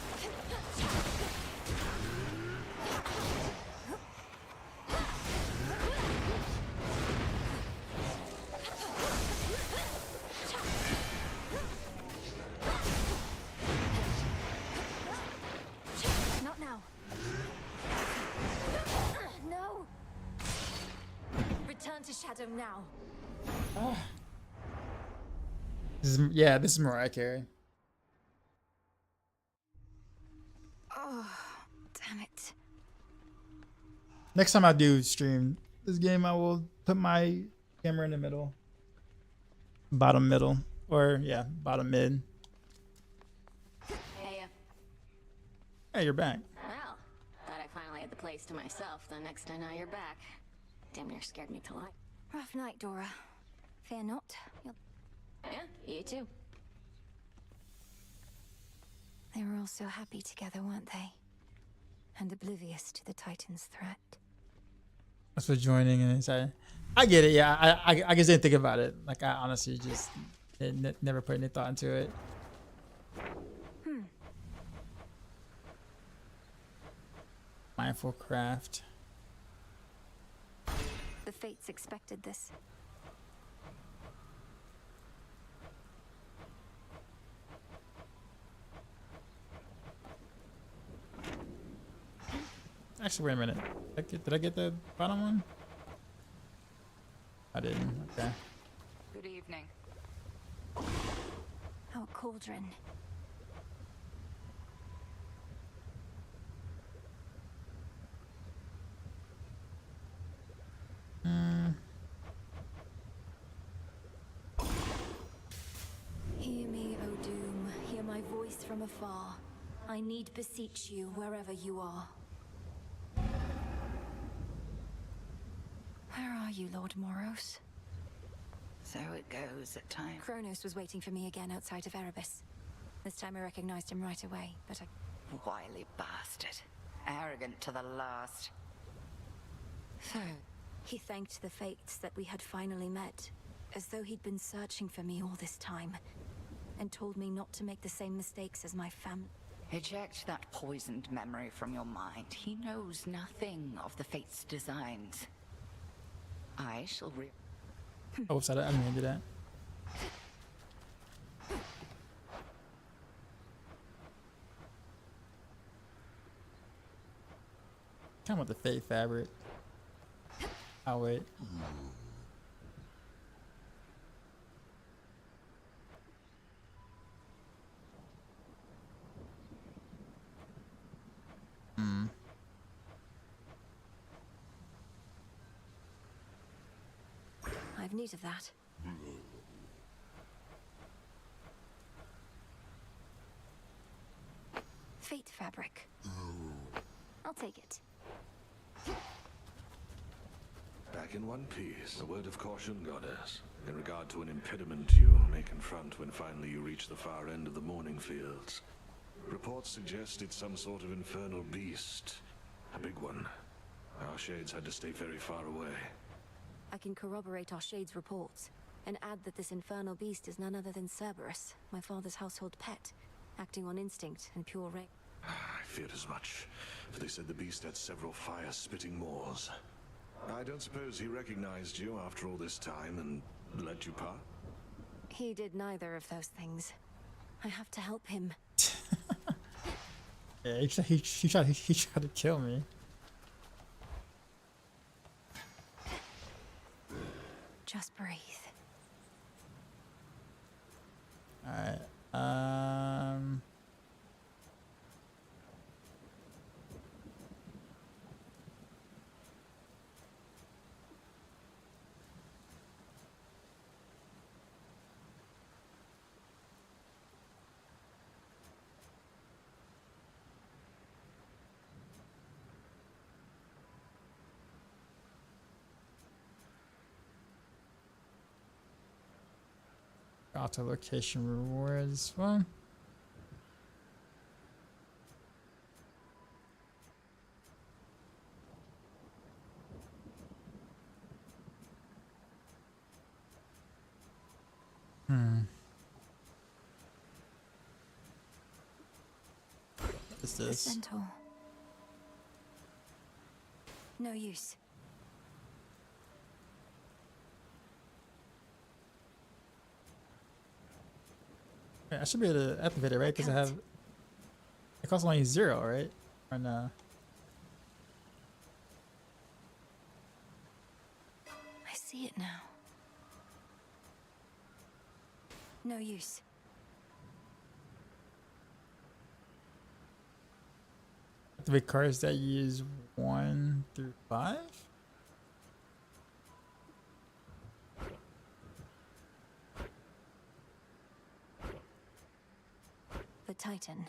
Not now. No. Return to Shadow now. This is Mariah Carey. Oh, damn it. Next time I do stream this game, I will put my camera in the middle. Bottom middle. Or, yeah, bottom mid. Hey, Hey, you're back. well, thought I finally had the place to myself the next I know you're back. Damn near scared me to life. Rough night, Dora. Fear not. You'll... Yeah, you too. They were all so happy together, weren't they? And oblivious to the Titan's threat. That's for joining and inside. I get it, yeah. I just didn't think about it. Like, I honestly just never put any thought into it. Mindful craft. The Fates expected this. Actually, wait a minute. Did I get the bottom one? I didn't. Okay. Good evening. Our cauldron. Hear me, O Doom. Hear my voice from afar. I need beseech you wherever you are. Where are you, Lord Moros? So it goes at times. Kronos was waiting for me again outside of Erebus. This time I recognized him right away, but I... Wily bastard. Arrogant to the last. So, he thanked the fates that we had finally met, as though he'd been searching for me all this time, and told me not to make the same mistakes as my family. Eject that poisoned memory from your mind. He knows nothing of the fate's designs. I shall Oh, sorry, I didn't mean to do that. Come with the fake fabric. I'll wait. I've need of that. Fate fabric. I'll take it. Back in one piece, a word of caution, Goddess, in regard to an impediment you may confront when finally you reach the far end of the Morning Fields. Reports suggest it's some sort of infernal beast. A big one. Our shades had to stay very far away. I can corroborate our Shade's reports, and add that this infernal beast is none other than Cerberus, my father's household pet, acting on instinct and pure rage. I feared as much, for they said the beast had several fire-spitting maws. I don't suppose he recognized you after all this time and let you part? He did neither of those things. I have to help him. Yeah, he tried to kill me. Just breathe. Alright. auto location rewards. Well, what's The this? centaur. No use. I should be able to activate it, right? Because I have. It costs only 0, right? Or no? I see it now. No use. Activate cards that use 1 through 5? The Titan.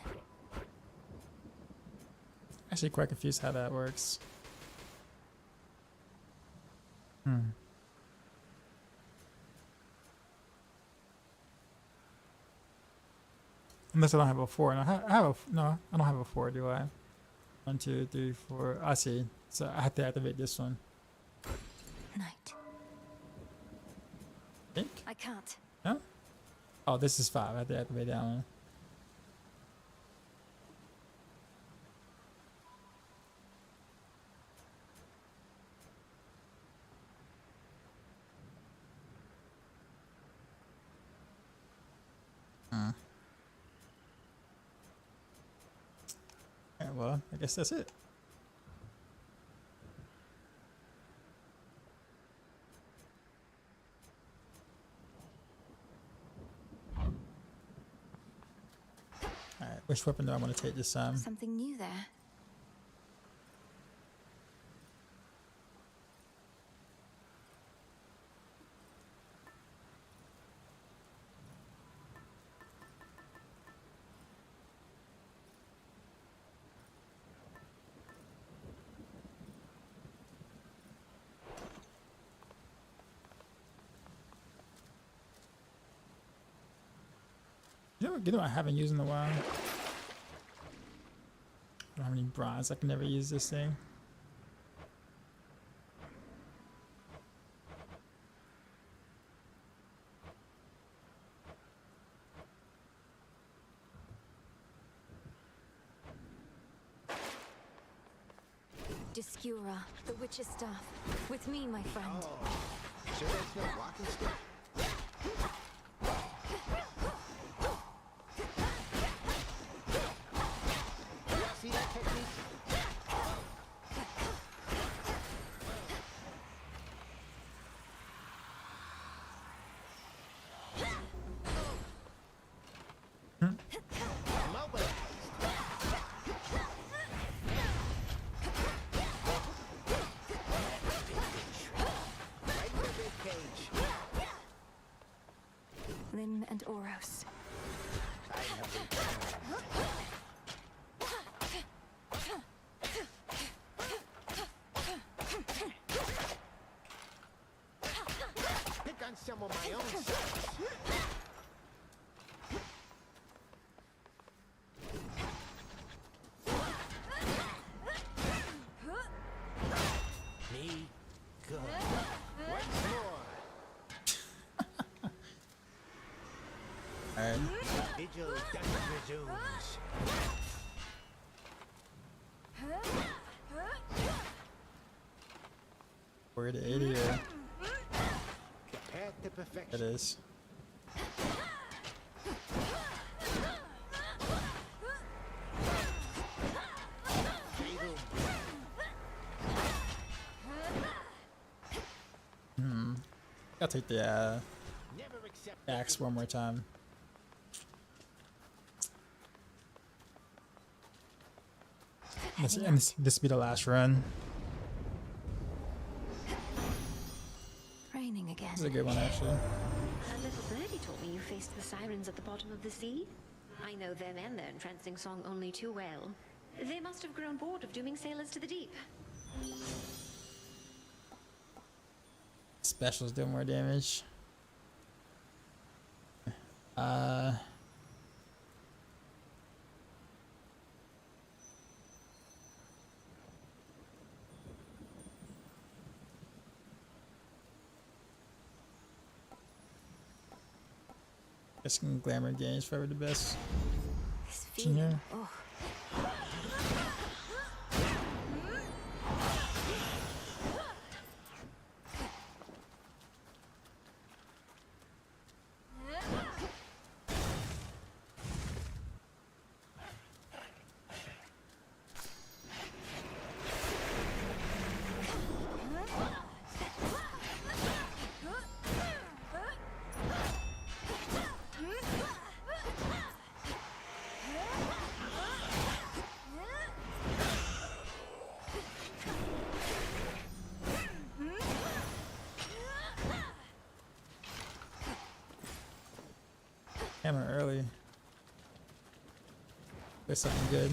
Actually, quite confused how that works. Unless I don't have a 4. No, I have a, no, I don't have a 4, do I? 1, 2, 3, 4. I see. So I have to activate this one. Night. Think? I can't. No? Oh, this is 5. I have to activate that one. Alright, well, I guess that's it. Alright, which weapon do I want to take this time? Something new there. You know what I haven't used in a while? I don't have any bronze. I can never use this thing. Discura, the witch's staff. With me, my friend. Sure there's no walking stick? See that technique? Lim and Oros. Pick on some of my own sons. Me good. Once more. Alright. Vigil done resumes. We're to 80 or... The path to perfection. It is. I'll take the axe one more time. This be the last run. Raining again. This is a good one, actually. A little birdie told me you faced the sirens at the bottom of the sea. I know them and their entrancing song only too well. They must have grown bored of dooming sailors to the deep. Specials do more damage. Guess glamour games forever the best. This feeling. Oh. Hammer early. There's something good.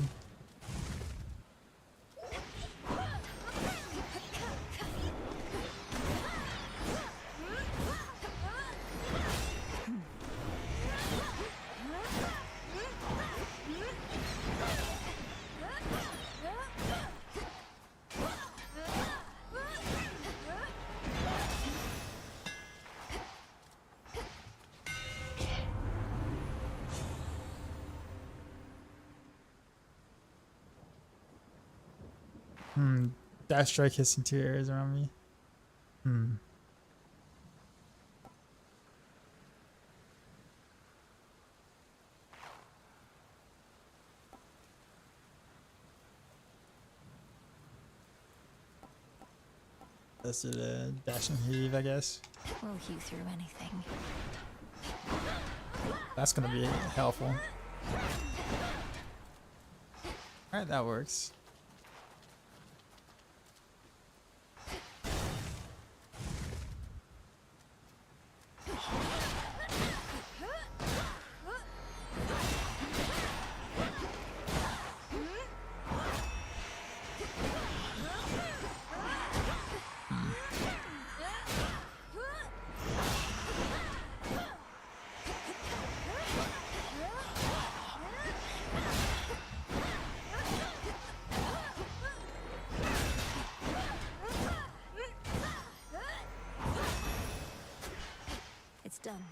That strike hissing tears around me. Let's do the dash and heave, I guess. We'll hew through anything. That's gonna be helpful. Alright, that works. Done.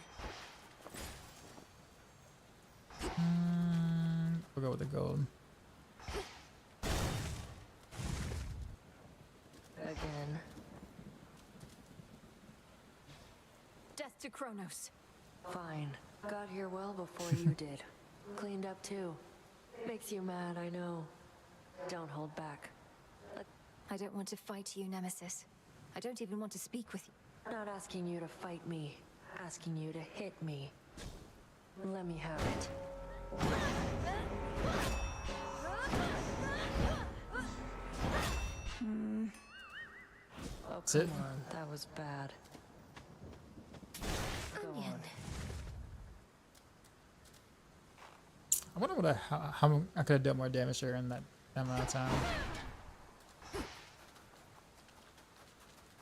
We'll go with the gold. Again. Death to Kronos. Fine. Got here well before you did. Cleaned up too. Makes you mad, I know. Don't hold back. I don't want to fight you, Nemesis. I don't even want to speak with you. Not asking you to fight me. Asking you to hit me. Let me have it. Oh, come on. That was bad. Go on. I wonder what how I could have done more damage here in that amount of time.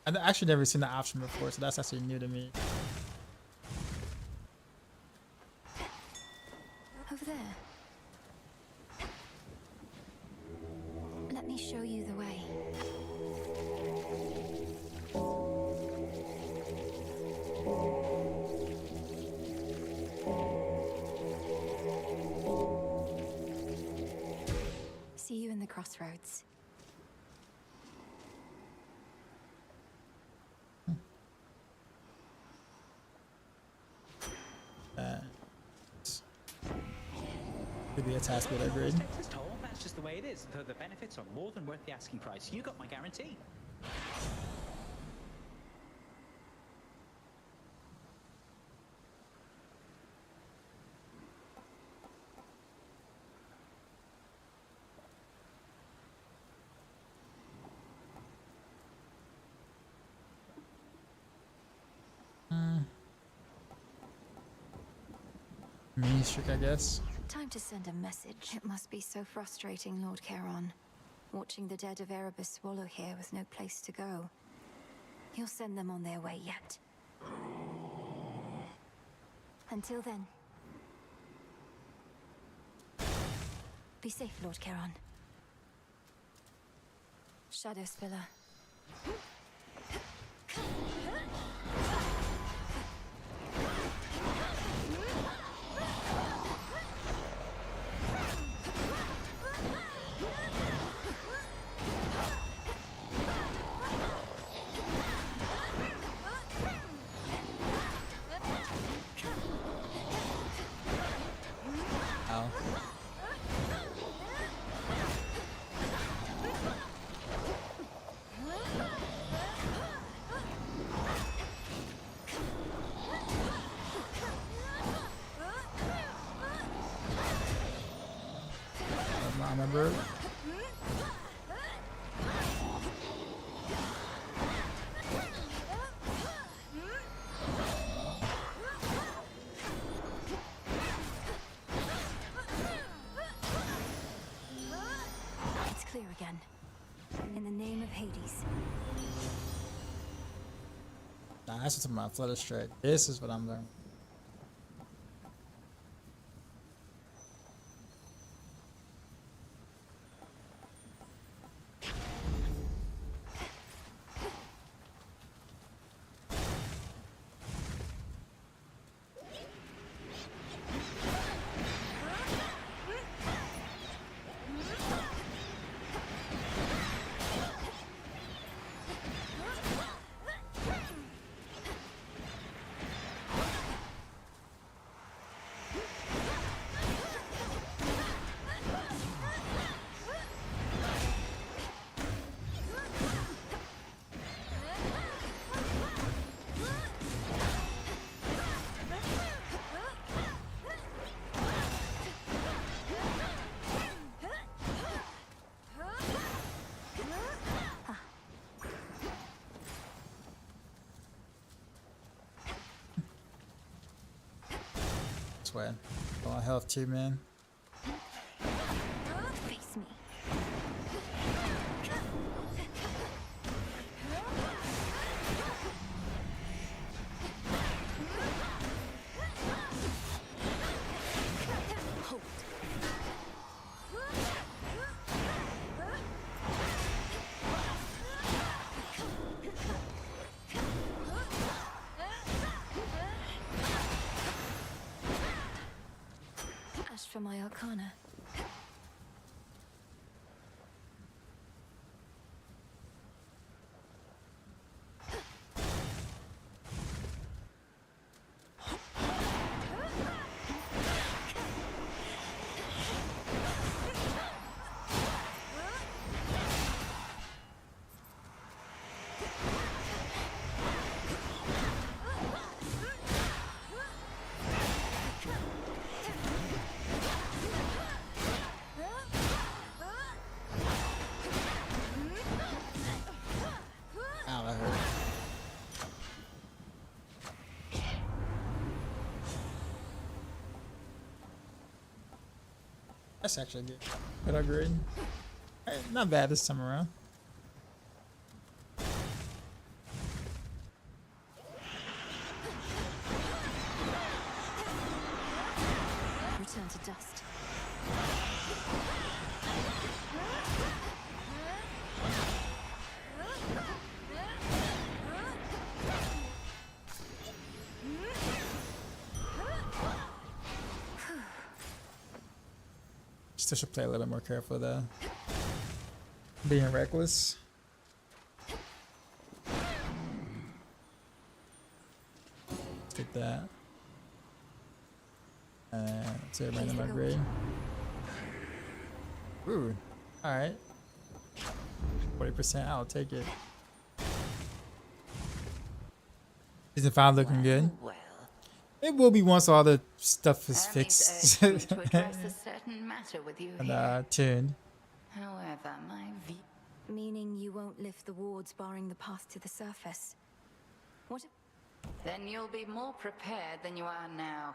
I've actually never seen the option before, so that's actually new to me. Over there. Let me show you the way. See you in the crossroads. Could be a task with upgrade. That's just the way it is. The benefits are more than worth the asking price. You got my guarantee. Mean streak, I guess. Time to send a message. It must be so frustrating, Lord Charon. Watching the dead of Erebus swallow here with no place to go. You'll send them on their way yet. Until then, Be safe, Lord Charon. Shadow Spiller. Remember? It's clear again. In the name of Hades. Nah, that's what's my Flutter Strike. This is what I'm learning. Way. A lot of health too, man. Face me. Hold. For my arcana. That's actually good. Good upgrade. Hey, not bad this time around. Return to dust. Still should play a little bit more careful though. Being reckless. Take that. Let's say random upgrade. Ooh, alright. 40%, I'll take it. Season 5 looking good. It will be once all the stuff is fixed. To address a certain matter with you And tuned. However, my Meaning you won't lift the wards barring the path to the surface. What if... Then you'll be more prepared than you are now.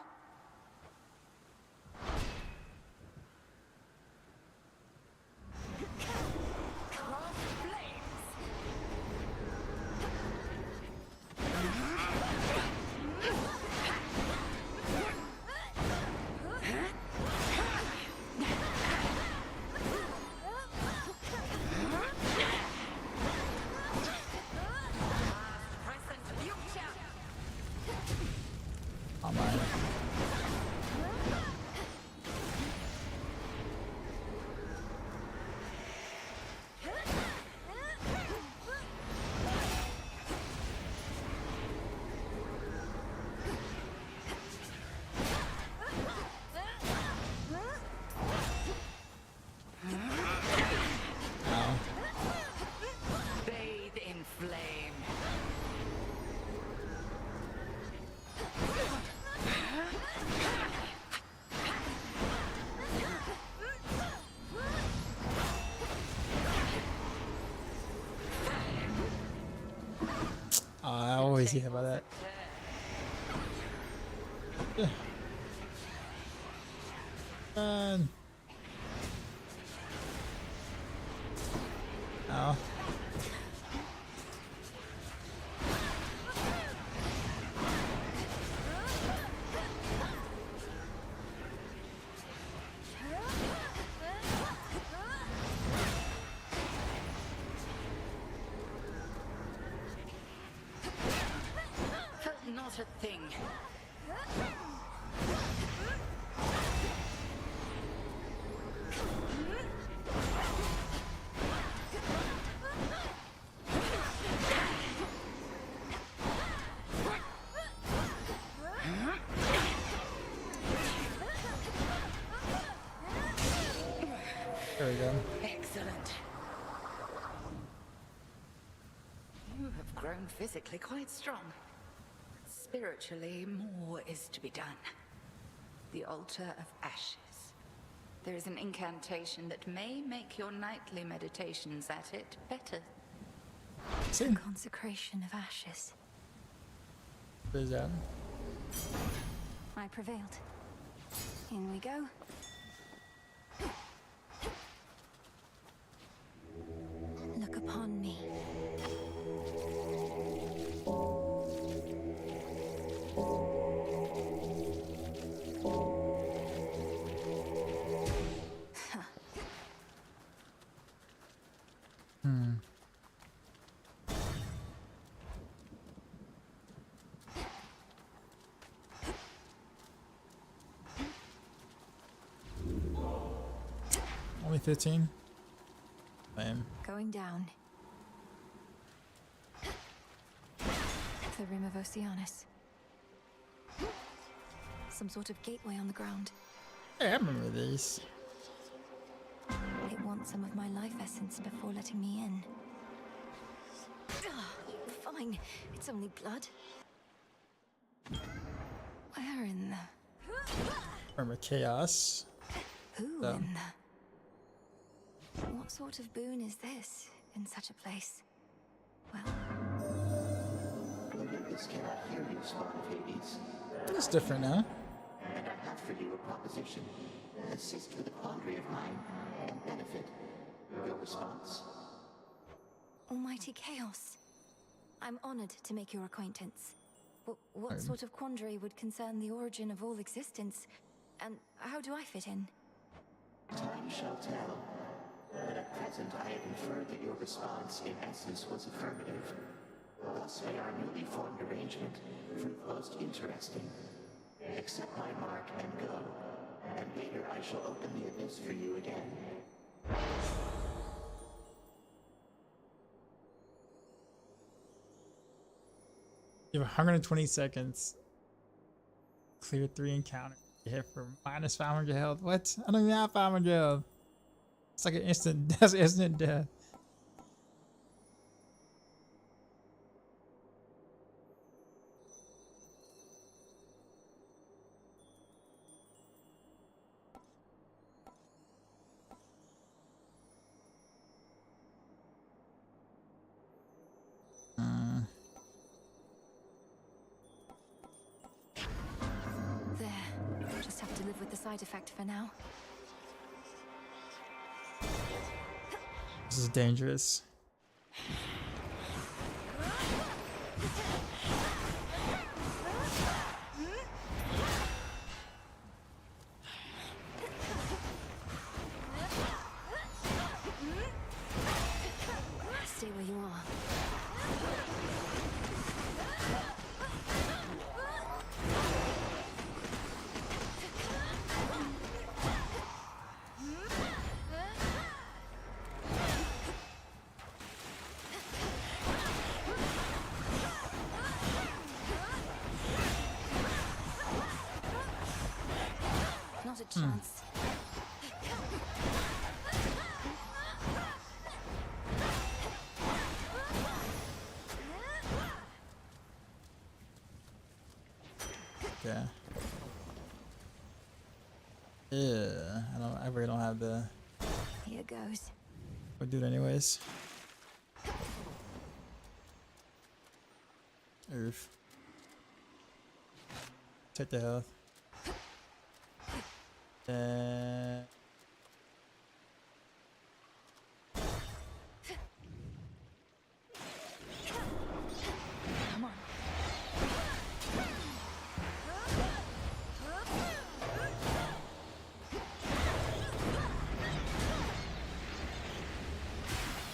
Oh my. Bathe in flame. I always hear about that. Man. Oh. Not a thing. There we go. Excellent. You have grown physically quite strong. Spiritually, more is to be done. The Altar of Ashes. There is an incantation that may make your nightly meditations at it better. The consecration of ashes. What is that? I prevailed. In we go. Look upon me. Only 15? Lame. Going down. The rim of Oceanus. Some sort of gateway on the ground. Hey, I remember these. It wants some of my life essence before letting me in. Fine, it's only blood. Where in the... Remember Chaos. Who So. in the... What sort of boon is this in such a place? Well... Olympus cannot hear you, Spawn of Hades. It's different now. And I have for you a proposition. Assist with a quandary of mine and benefit. Your response? Almighty Chaos. I'm honored to make your acquaintance. What sort of quandary would concern the origin of all existence? And how do I fit in? Time shall tell. But at present I have inferred that your response in essence was affirmative. Thus may our newly formed arrangement prove most interesting. Accept my mark and go, and later I shall open the abyss for you again. You have 120 seconds. Clear 3 encounters. You hit for minus 500 health. What? I don't even have 500 health. It's like an instant. That's instant death. There. Just have to live with the side effect for now. This is dangerous. Stay where you are. good chance. Okay. Yeah, I really don't have the. Here goes. We'll do it anyways. Oof. Take the health. Come on.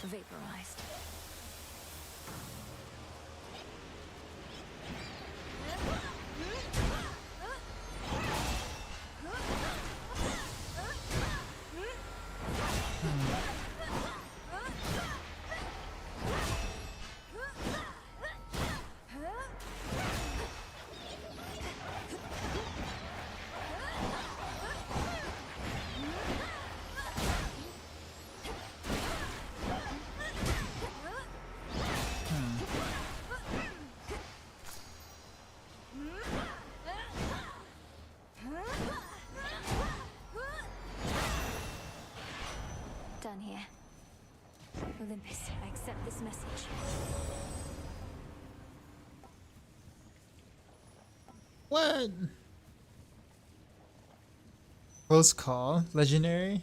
Vaporized. Done here. Olympus, I accept this message. What? Close call. Legendary.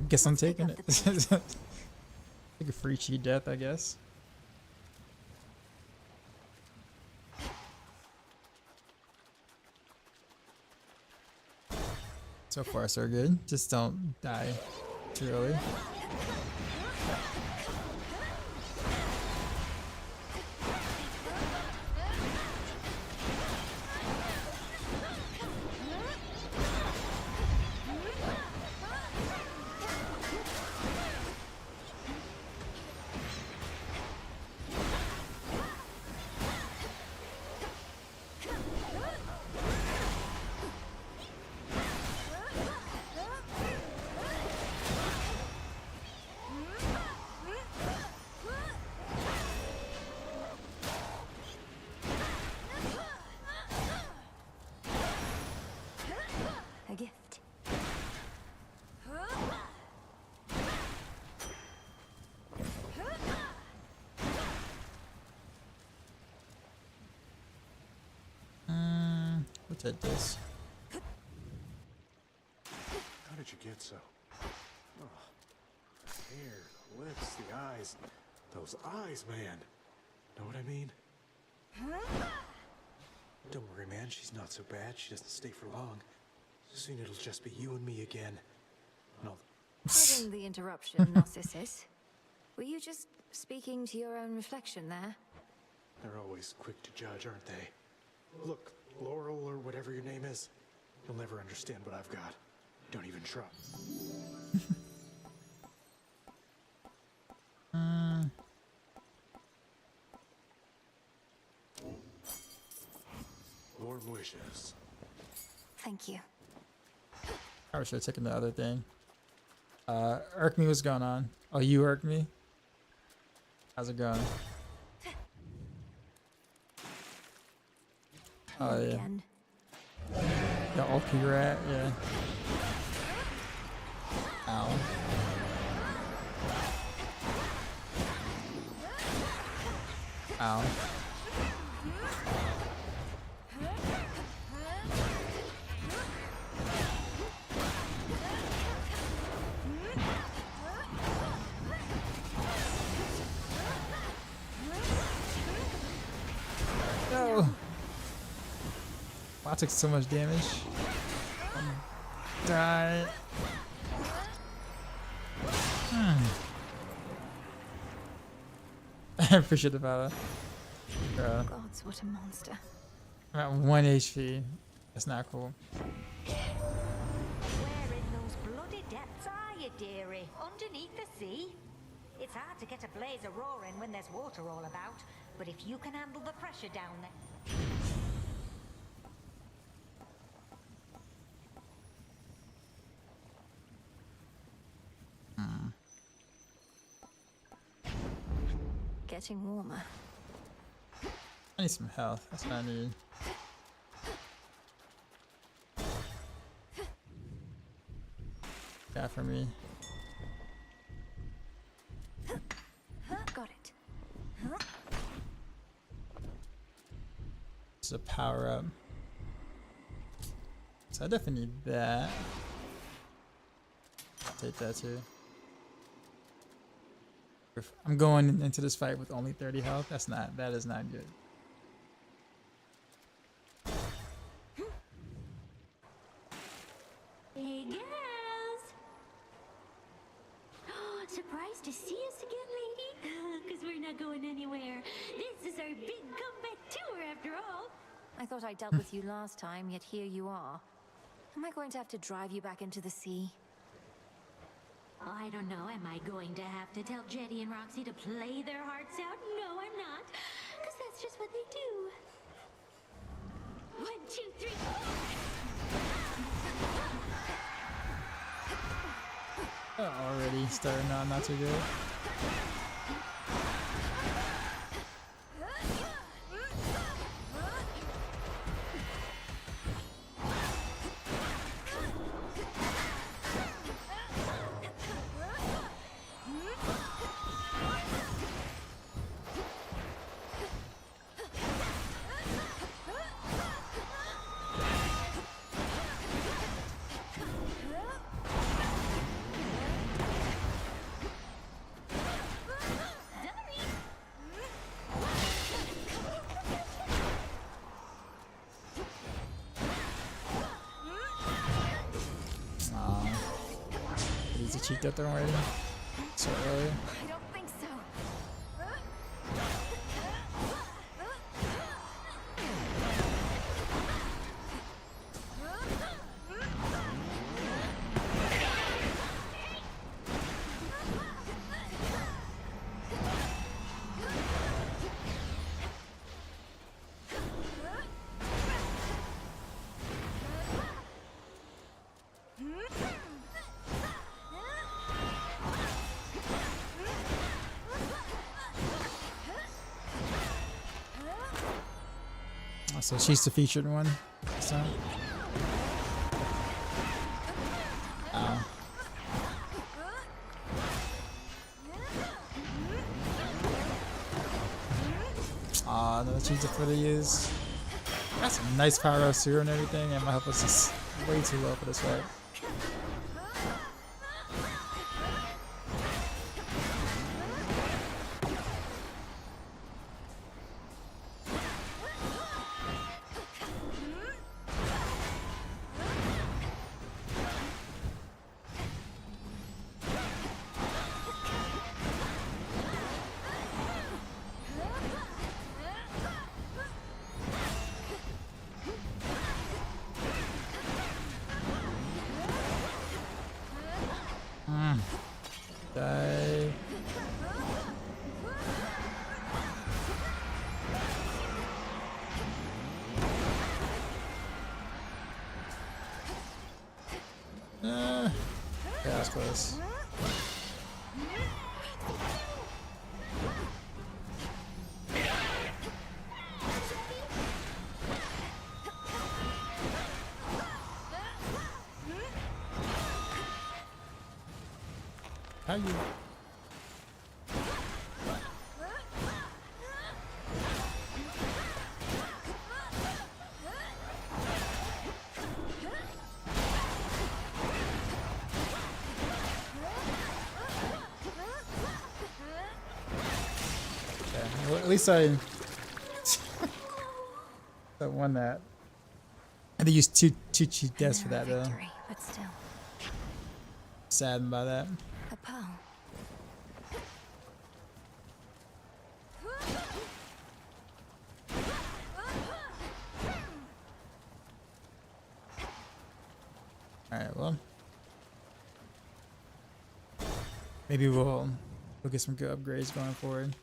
Guess I'm taking it. Take a free cheat death, I guess. So far, so good. Just don't die too early. A gift. What's at this? How did you get so? Oh, hair, the lips, the eyes. Those eyes, man. Know what I mean? Don't worry, man. She's not so bad. She doesn't stay for long. Soon it'll just be you and me again. And I'll... Pardon the interruption, Narcissus. Were you just speaking to your own reflection there? They're always quick to judge, aren't they? Look, Laurel, or whatever your name is, you'll never understand what I've got. Don't even try. Warm wishes. Thank you. I should have taken the other thing. Irk me, what's going on? Oh, you irk me? How's it going? Oh, yeah. Again. The Ulky Rat, yeah. Ow. Ow. No. Wow, I took so much damage. Die. I appreciate the valor. Gods, what a monster. I'm at 1 HP. That's not cool. Where in those bloody depths are you, dearie? Underneath the sea? It's hard to get a blaze a roaring when there's water all about, but if you can handle the pressure down there... Getting warmer. I need some health. That's what I need. Yeah, for me. Got it. It's a power up. So I definitely need that. I'll take that too. I'm going into this fight with only 30 health. That is not good. Hey, girls! Surprised to see us again, lady? Because we're not going anywhere. This is our big comeback tour, after all. I thought I dealt with you last time, yet here you are. Am I going to have to drive you back into the sea? Oh, I don't know. Am I going to have to tell Jetty and Roxy to play their hearts out? No, I'm not. Because that's just what they do. 1, 2, 3. Already starting out not too good. Cheat that they're already so early. I don't think so. So she's the featured one. So. No, she's the for to use. Got some nice power of sewer and everything, and my health was just way too low for this fight. Die. Yeah, that's close. How you? Well, at least I won that. I had to use two cheat deaths for that though. Victory, but still. Saddened by that. A pearl. Alright, well. Maybe we'll We'll get some good upgrades going forward.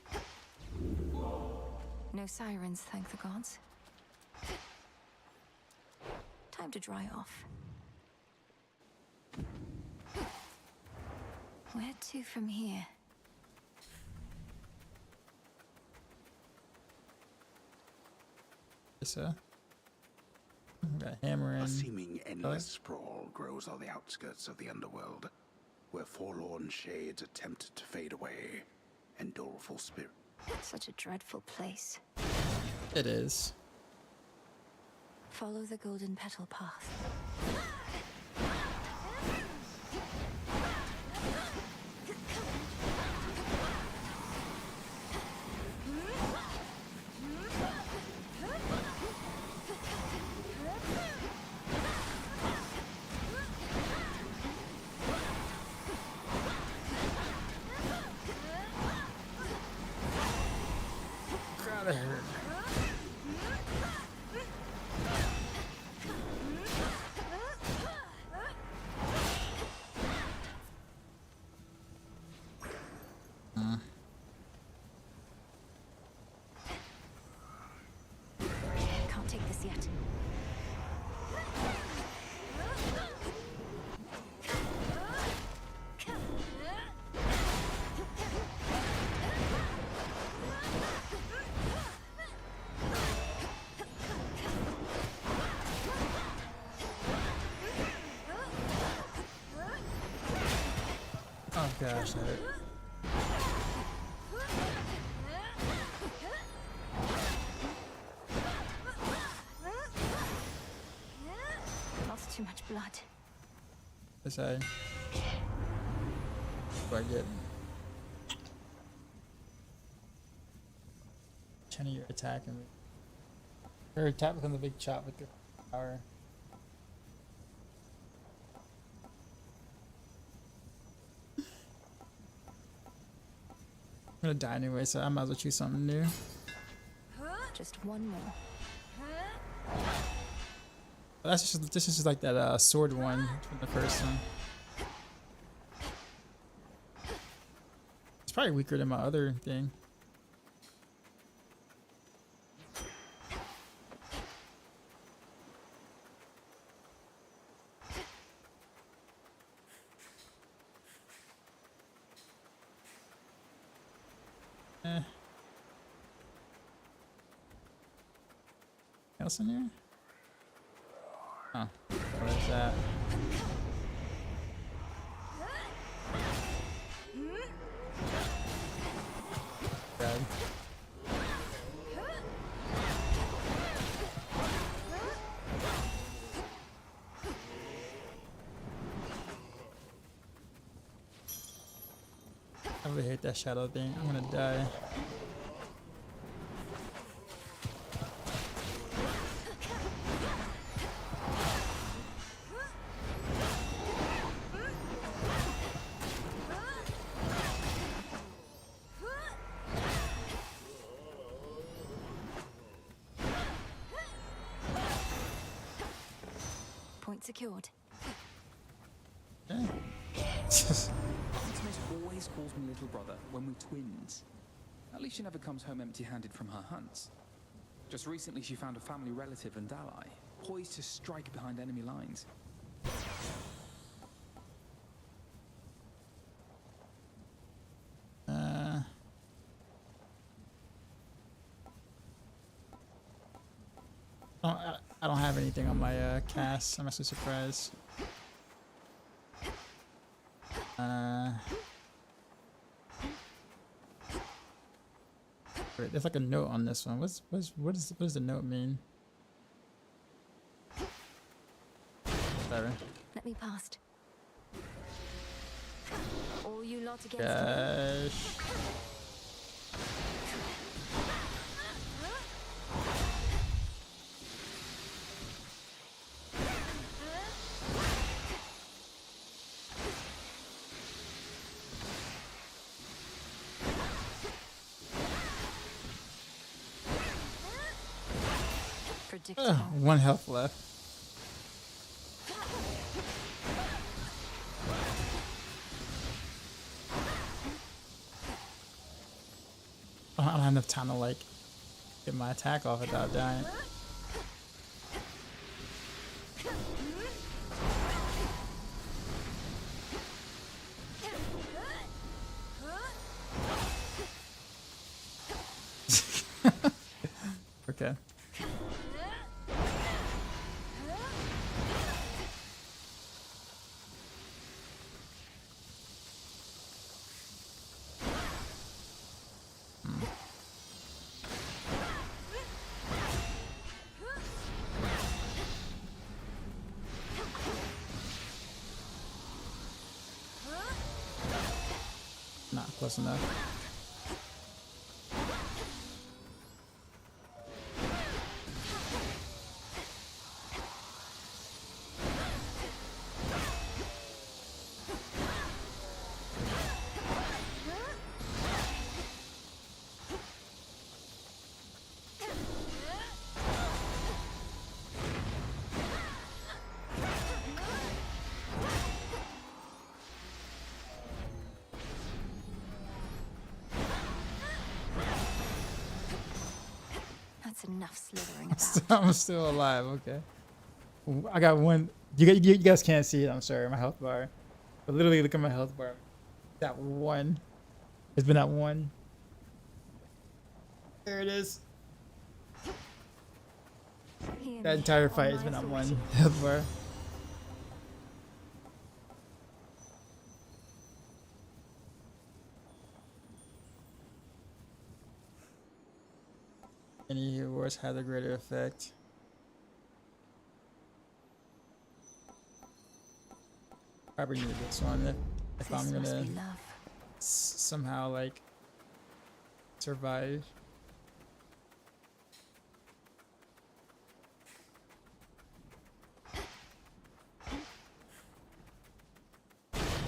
No sirens, thank the gods. Time to dry off. Where to from here? Yes, got hammer A and seeming endless sprawl grows on the outskirts of the underworld, where forlorn shades attempt to fade away, and doleful spirits. Such a dreadful place. It is. Follow the golden petal path. Gotta hurt. Can't take this yet. Oh gosh, that hurt. Lost too much blood. This side. What do I get? 10 of your attack and or attack becomes a big chop with your power. I'm gonna die anyway, so I might as well choose something new. Just one more. But that's just this is just like that sword one from the first one. It's probably weaker than my other thing. Else in here? Oh, what is that? God. I really hate that shadow thing. I'm gonna die. Point secured. Ultimate always calls me little brother when we're twins. At least she never comes home empty-handed from her hunts. Just recently she found a family relative and ally, poised to strike behind enemy lines. I don't have anything on my cast. I'm actually surprised. Wait, there's like a note on this one. What does the note mean? Whatever. Let me past. All you lot against Gosh. One health left. I don't have enough time to like get my attack off without dying. Okay. Not close enough. Enough slithering about. I'm still alive. Okay. I got one. You guys can't see it. I'm sorry. My health bar. But literally, look at my health bar. That one. It's been at one. There it is. That entire fight has been at one health bar. Any rewards had a greater effect. Probably need this one if I'm gonna somehow like survive.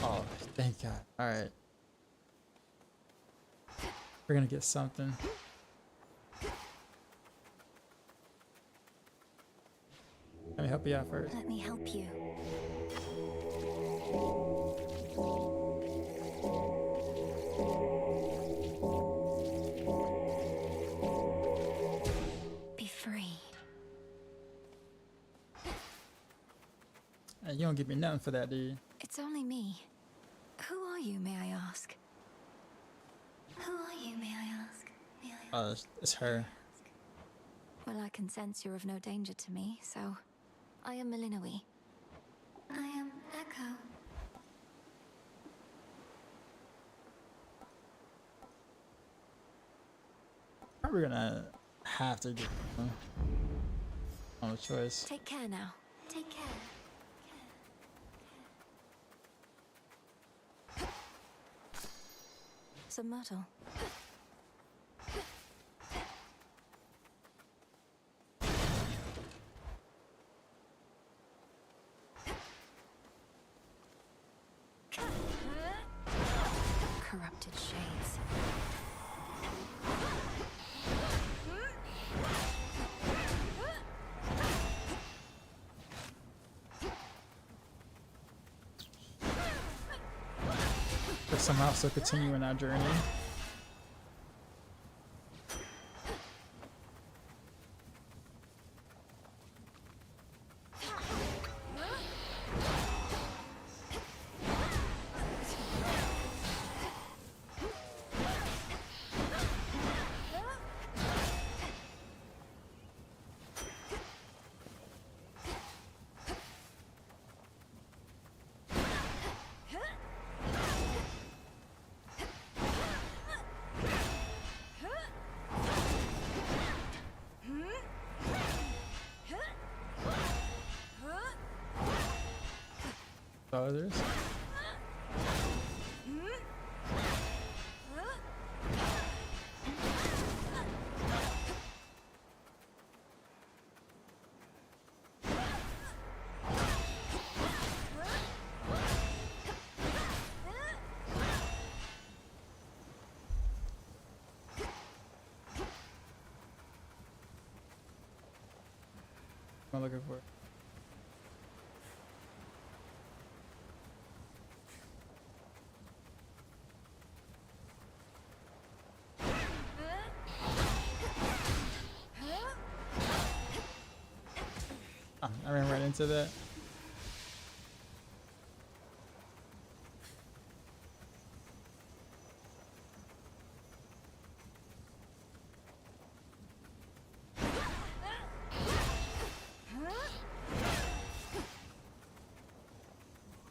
Oh, thank God. All right. We're gonna get something. Let me help you out first. Let me help you. Be free. Hey, you don't give me nothing for that, do you? It's only me. Who are you, may I ask? Who are you, may I ask? Oh, it's her. Well, I can sense you're of no danger to me, so I am Malinoe. I am Echo. Probably gonna have to get no choice. Take care now. Take care. Some myrtle. Corrupted shades. But somehow still continuing our journey. Others. What am I looking for? I ran right into that.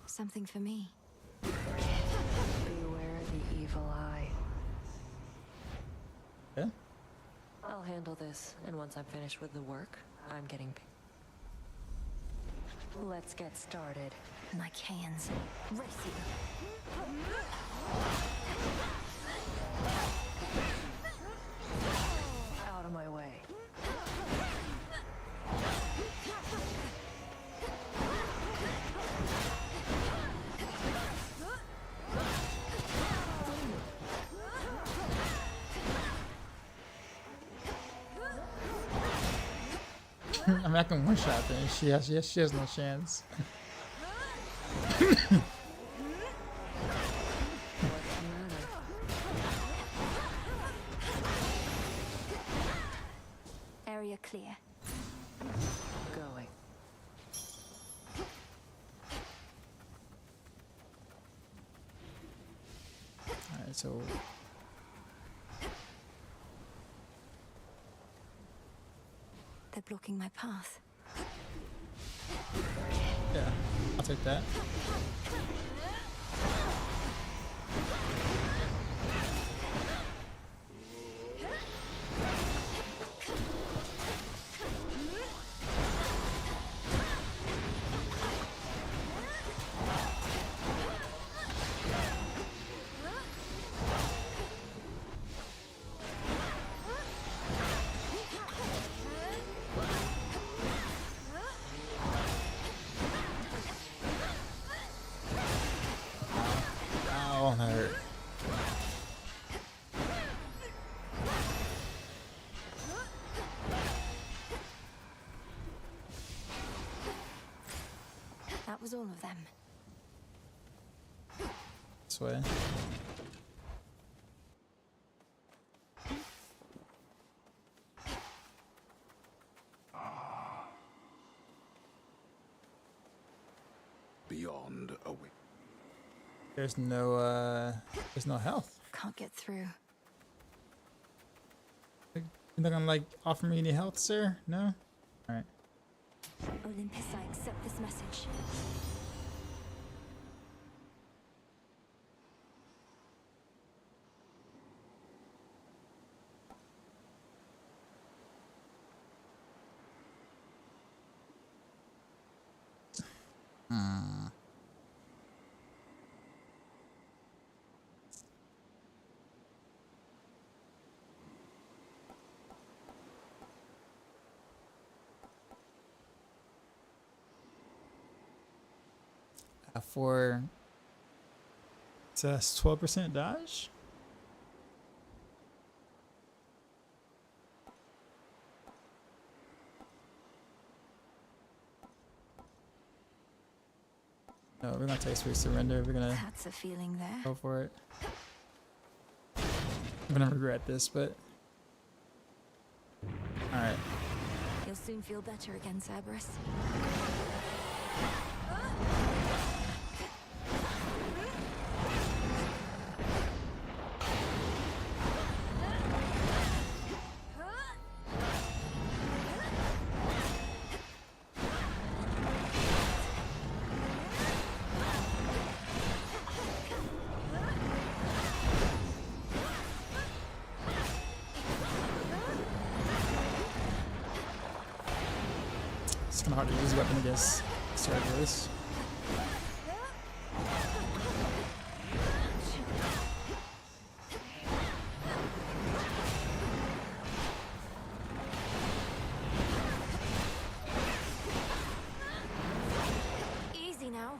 Something for me. Beware the evil eye. Yeah. I'll handle this, and once I'm finished with the work, I'm getting paid. Let's get started. Nicaeans, race you. Out of my way. I mean, I can one shot thing. She has no chance. Area clear. Going. Alright, so They're blocking my path. yeah, I'll take that. Ow, that hurt. That was all of them. This way. Beyond a way. There's no health. Can't get through. You're not gonna like offer me any health, sir? No? Alright. Olympus, I accept this message. For it's a 12% dodge. No, we're gonna take sweet surrender. We're gonna That's a feeling there. go for it. I'm gonna regret this, but all right. You'll soon feel better again, Cerberus. It's kind of hard to use a weapon against Cerberus. Easy now.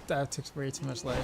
That took way too much life.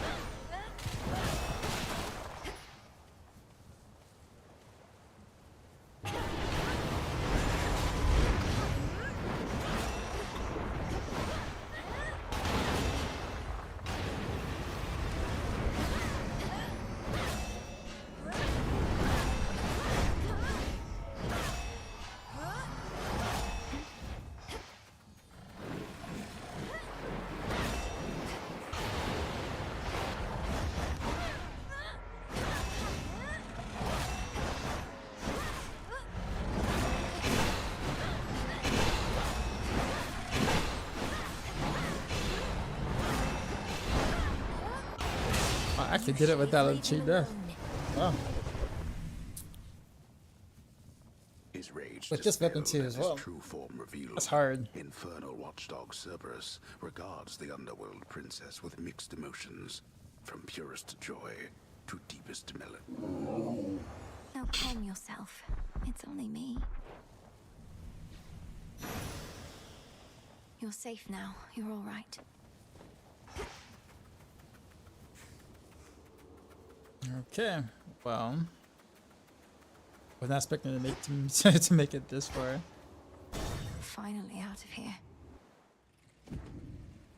I actually did it without a cheat death. Wow. His rage With this weapon too dispelled as and his well. true form revealed. That's hard. Infernal watchdog Cerberus regards the underworld princess with mixed emotions, from purest joy to deepest melancholy. Now calm yourself. It's only me. You're safe now. You're all right. Okay, well, was not expecting to make to make it this far. Finally out of here.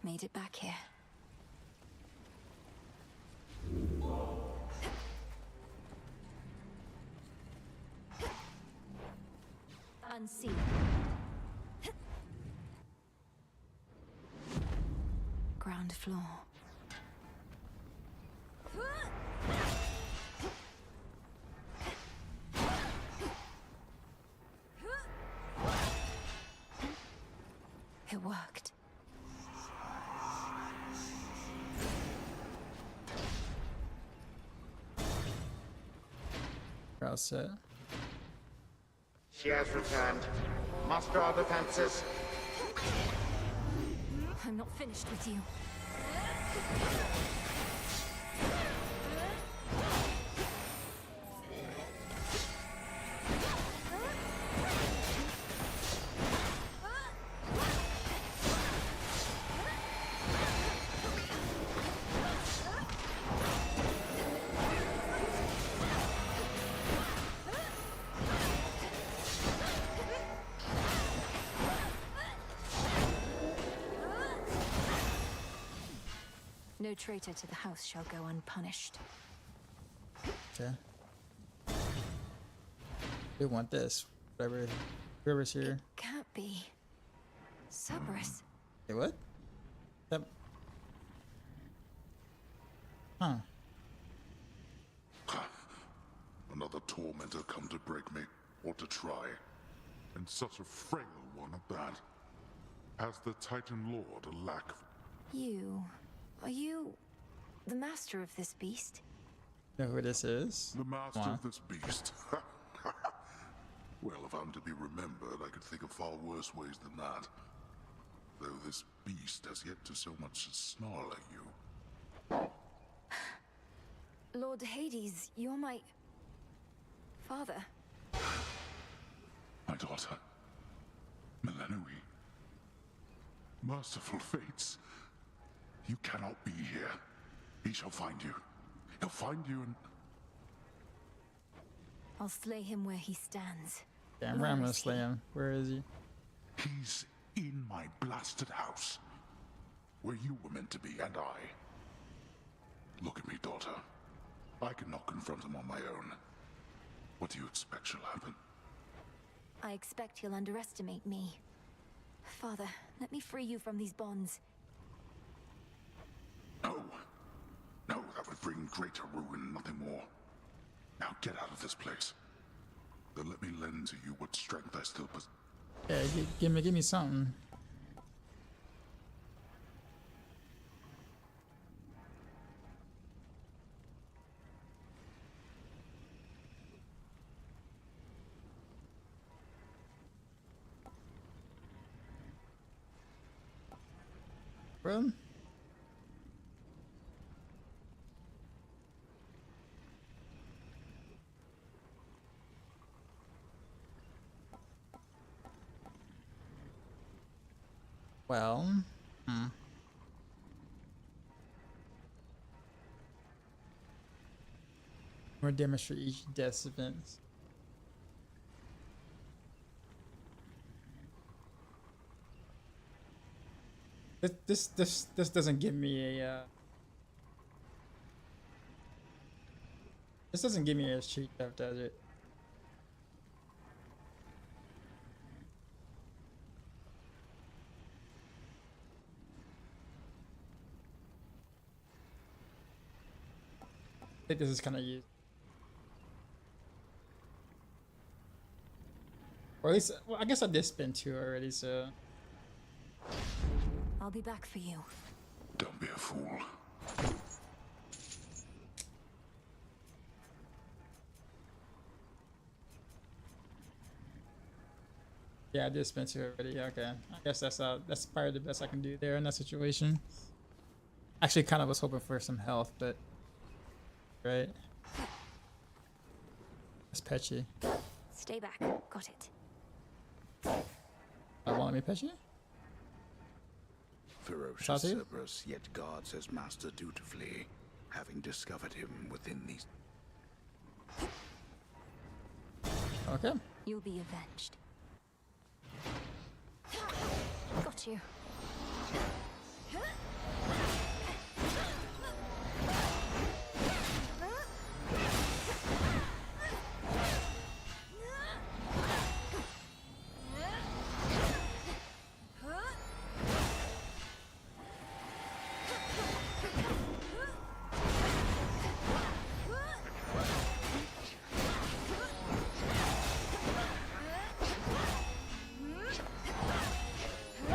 Made it back here. Unseen. Ground floor. It worked. We're all set. She has returned. Muster our defenses. I'm not finished with you. No traitor to the house shall go unpunished. Okay. We want this. Whoever's here. Can't be. Cerberus. Hey, what? That... Huh. Another tormentor come to break me, or to try. And such a frail one at that. Has the Titan Lord a lack of... You. Are you the master of this beast? Know who this is? The master of this beast? Well, if I'm to be remembered, I could think of far worse ways than that. Though this beast has yet to so much as snarl at you. Lord Hades, you're my... father. My daughter, Melanui. Merciful fates. You cannot be here. He shall find you. He'll find you and... I'll slay him where he stands. Damn right, I'm gonna slay him. Where is he? He's in my blasted house. Where you were meant to be, and I. Look at me, daughter. I cannot confront him on my own. What do you expect shall happen? I expect he'll underestimate me. Father, let me free you from these bonds. No. No, that would bring greater ruin, nothing more. Now get out of this place. Then let me lend to you what strength I still possess. Yeah, give me something. Bro? Well, More damage for each death event. This doesn't give me a this doesn't give me a cheat death, does it? I think this is kind of used. Or at least, well, I guess I did spend 2 already, so. I'll be back for you. Don't be a fool. Yeah, I did spend 2 already. Okay, I guess that's probably the best I can do there in that situation. Actually, kind of was hoping for some health, but right. That's Petchy. Stay back. Got it. I want me Petchy? Ferocious Cerberus yet guards his master dutifully, having discovered him within these. Okay. You'll be avenged. Got you.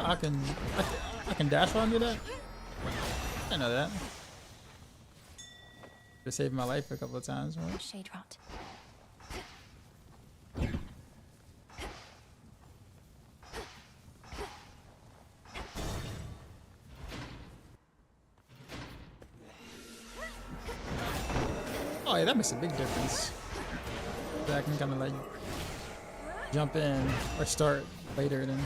I can dash while I do that? I know that. It saved my life a couple of times, right? Shade rot. Oh yeah, that makes a big difference. I can kind of like jump in or start later than.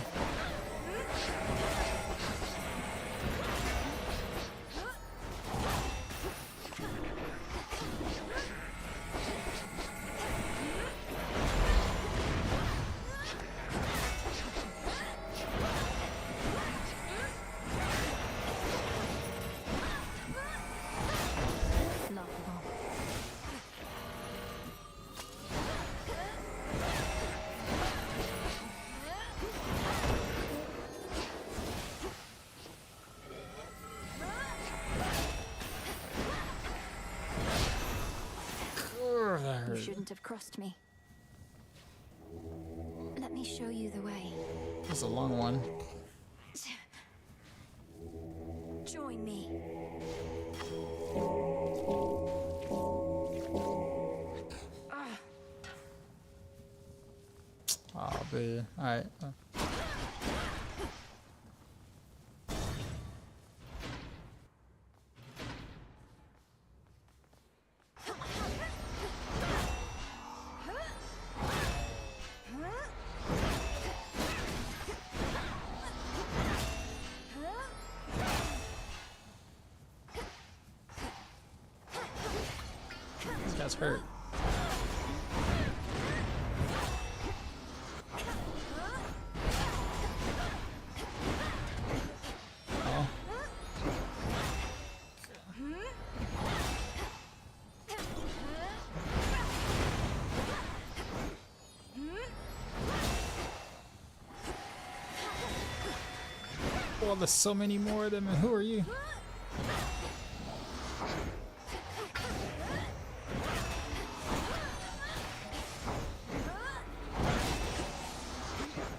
You shouldn't have crossed me. Let me show you the way. That's a long one. Join me. Oh, baby. Alright. This guy's hurt. Oh, there's so many more of them, and who are you?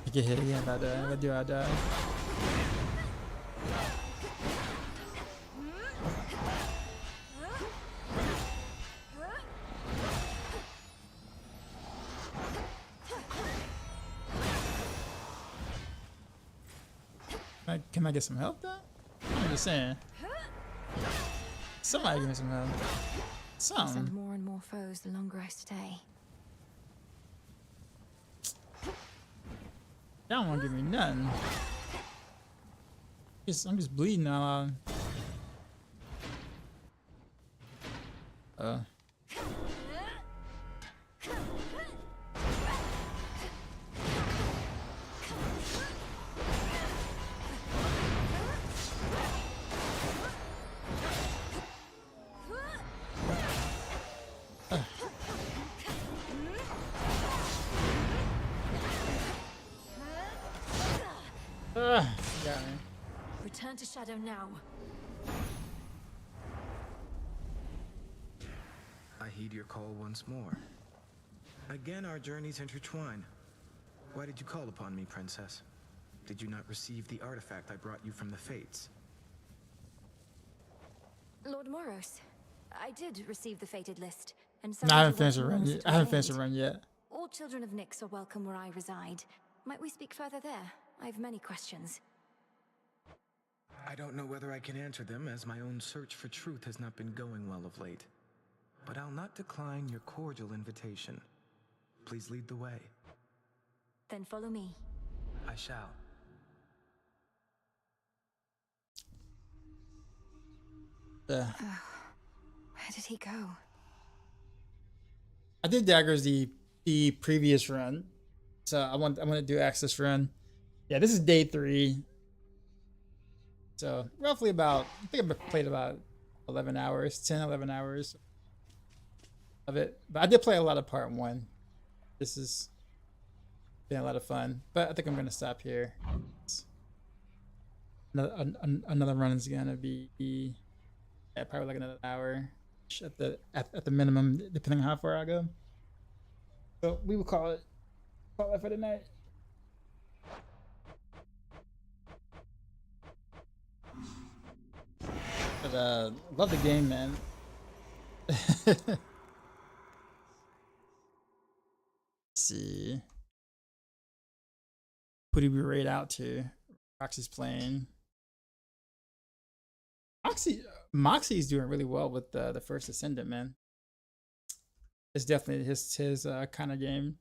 You get hit again by that. What do I die? Can I get some help though? I'm just saying. Somebody give me some help. I'll send more and more foes the longer I stay. That don't want to give me nothing. I'm just bleeding out loud. Return to Shadow now. I heed your call once more. Again, our journeys intertwine. Why did you call upon me, Princess? Did you not receive the artifact I brought you from the Fates? Lord Moros, I did receive the fated list, and No, I haven't finished the run yet. I haven't finished the run yet. All children of Nyx are welcome where I reside. Might we speak further there? I have many questions. I don't know whether I can answer them, as my own search for truth has not been going well of late. But I'll not decline your cordial invitation. Please lead the way. Then follow me. I shall. Yeah. Where did he go? I did daggers the previous run, so I want to do access run. Yeah, this is day 3. So roughly about, I think I played about 11 hours, 10, 11 hours of it. But I did play a lot of part 1. This has been a lot of fun, but I think I'm gonna stop here. Another run is gonna be probably like another hour at the minimum, depending on how far I go. So we will call it for the night. But love the game, man. Let's see. Who did we raid out to? Roxy's playing. Moxie's doing really well with the first Ascendant, man. It's definitely his kind of game.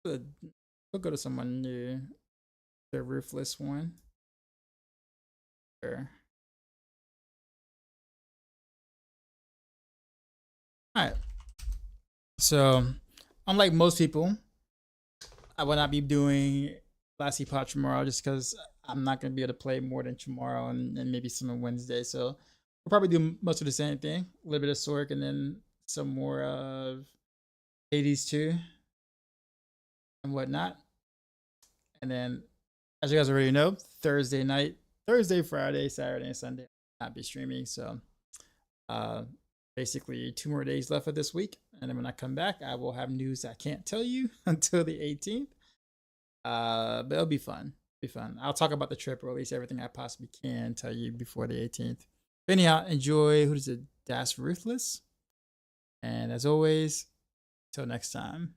We'll go to someone new. The Ruthless one. Sure. Alright. So, unlike most people, I will not be doing Last Epoch tomorrow just because I'm not going to be able to play more than tomorrow and maybe some on Wednesday. So, we'll probably do most of the same thing. A little bit of Sorc and then some more of Hades 2 and whatnot. And then, as you guys already know, Thursday night, Thursday, Friday, Saturday, and Sunday, I'll not be streaming. So, basically 2 more days left of this week. And then when I come back, I will have news I can't tell you until the 18th. But it'll be fun. I'll talk about the trip, or at least everything I possibly can tell you before the 18th. But anyhow, enjoy, Das Ruthless. And as always, till next time.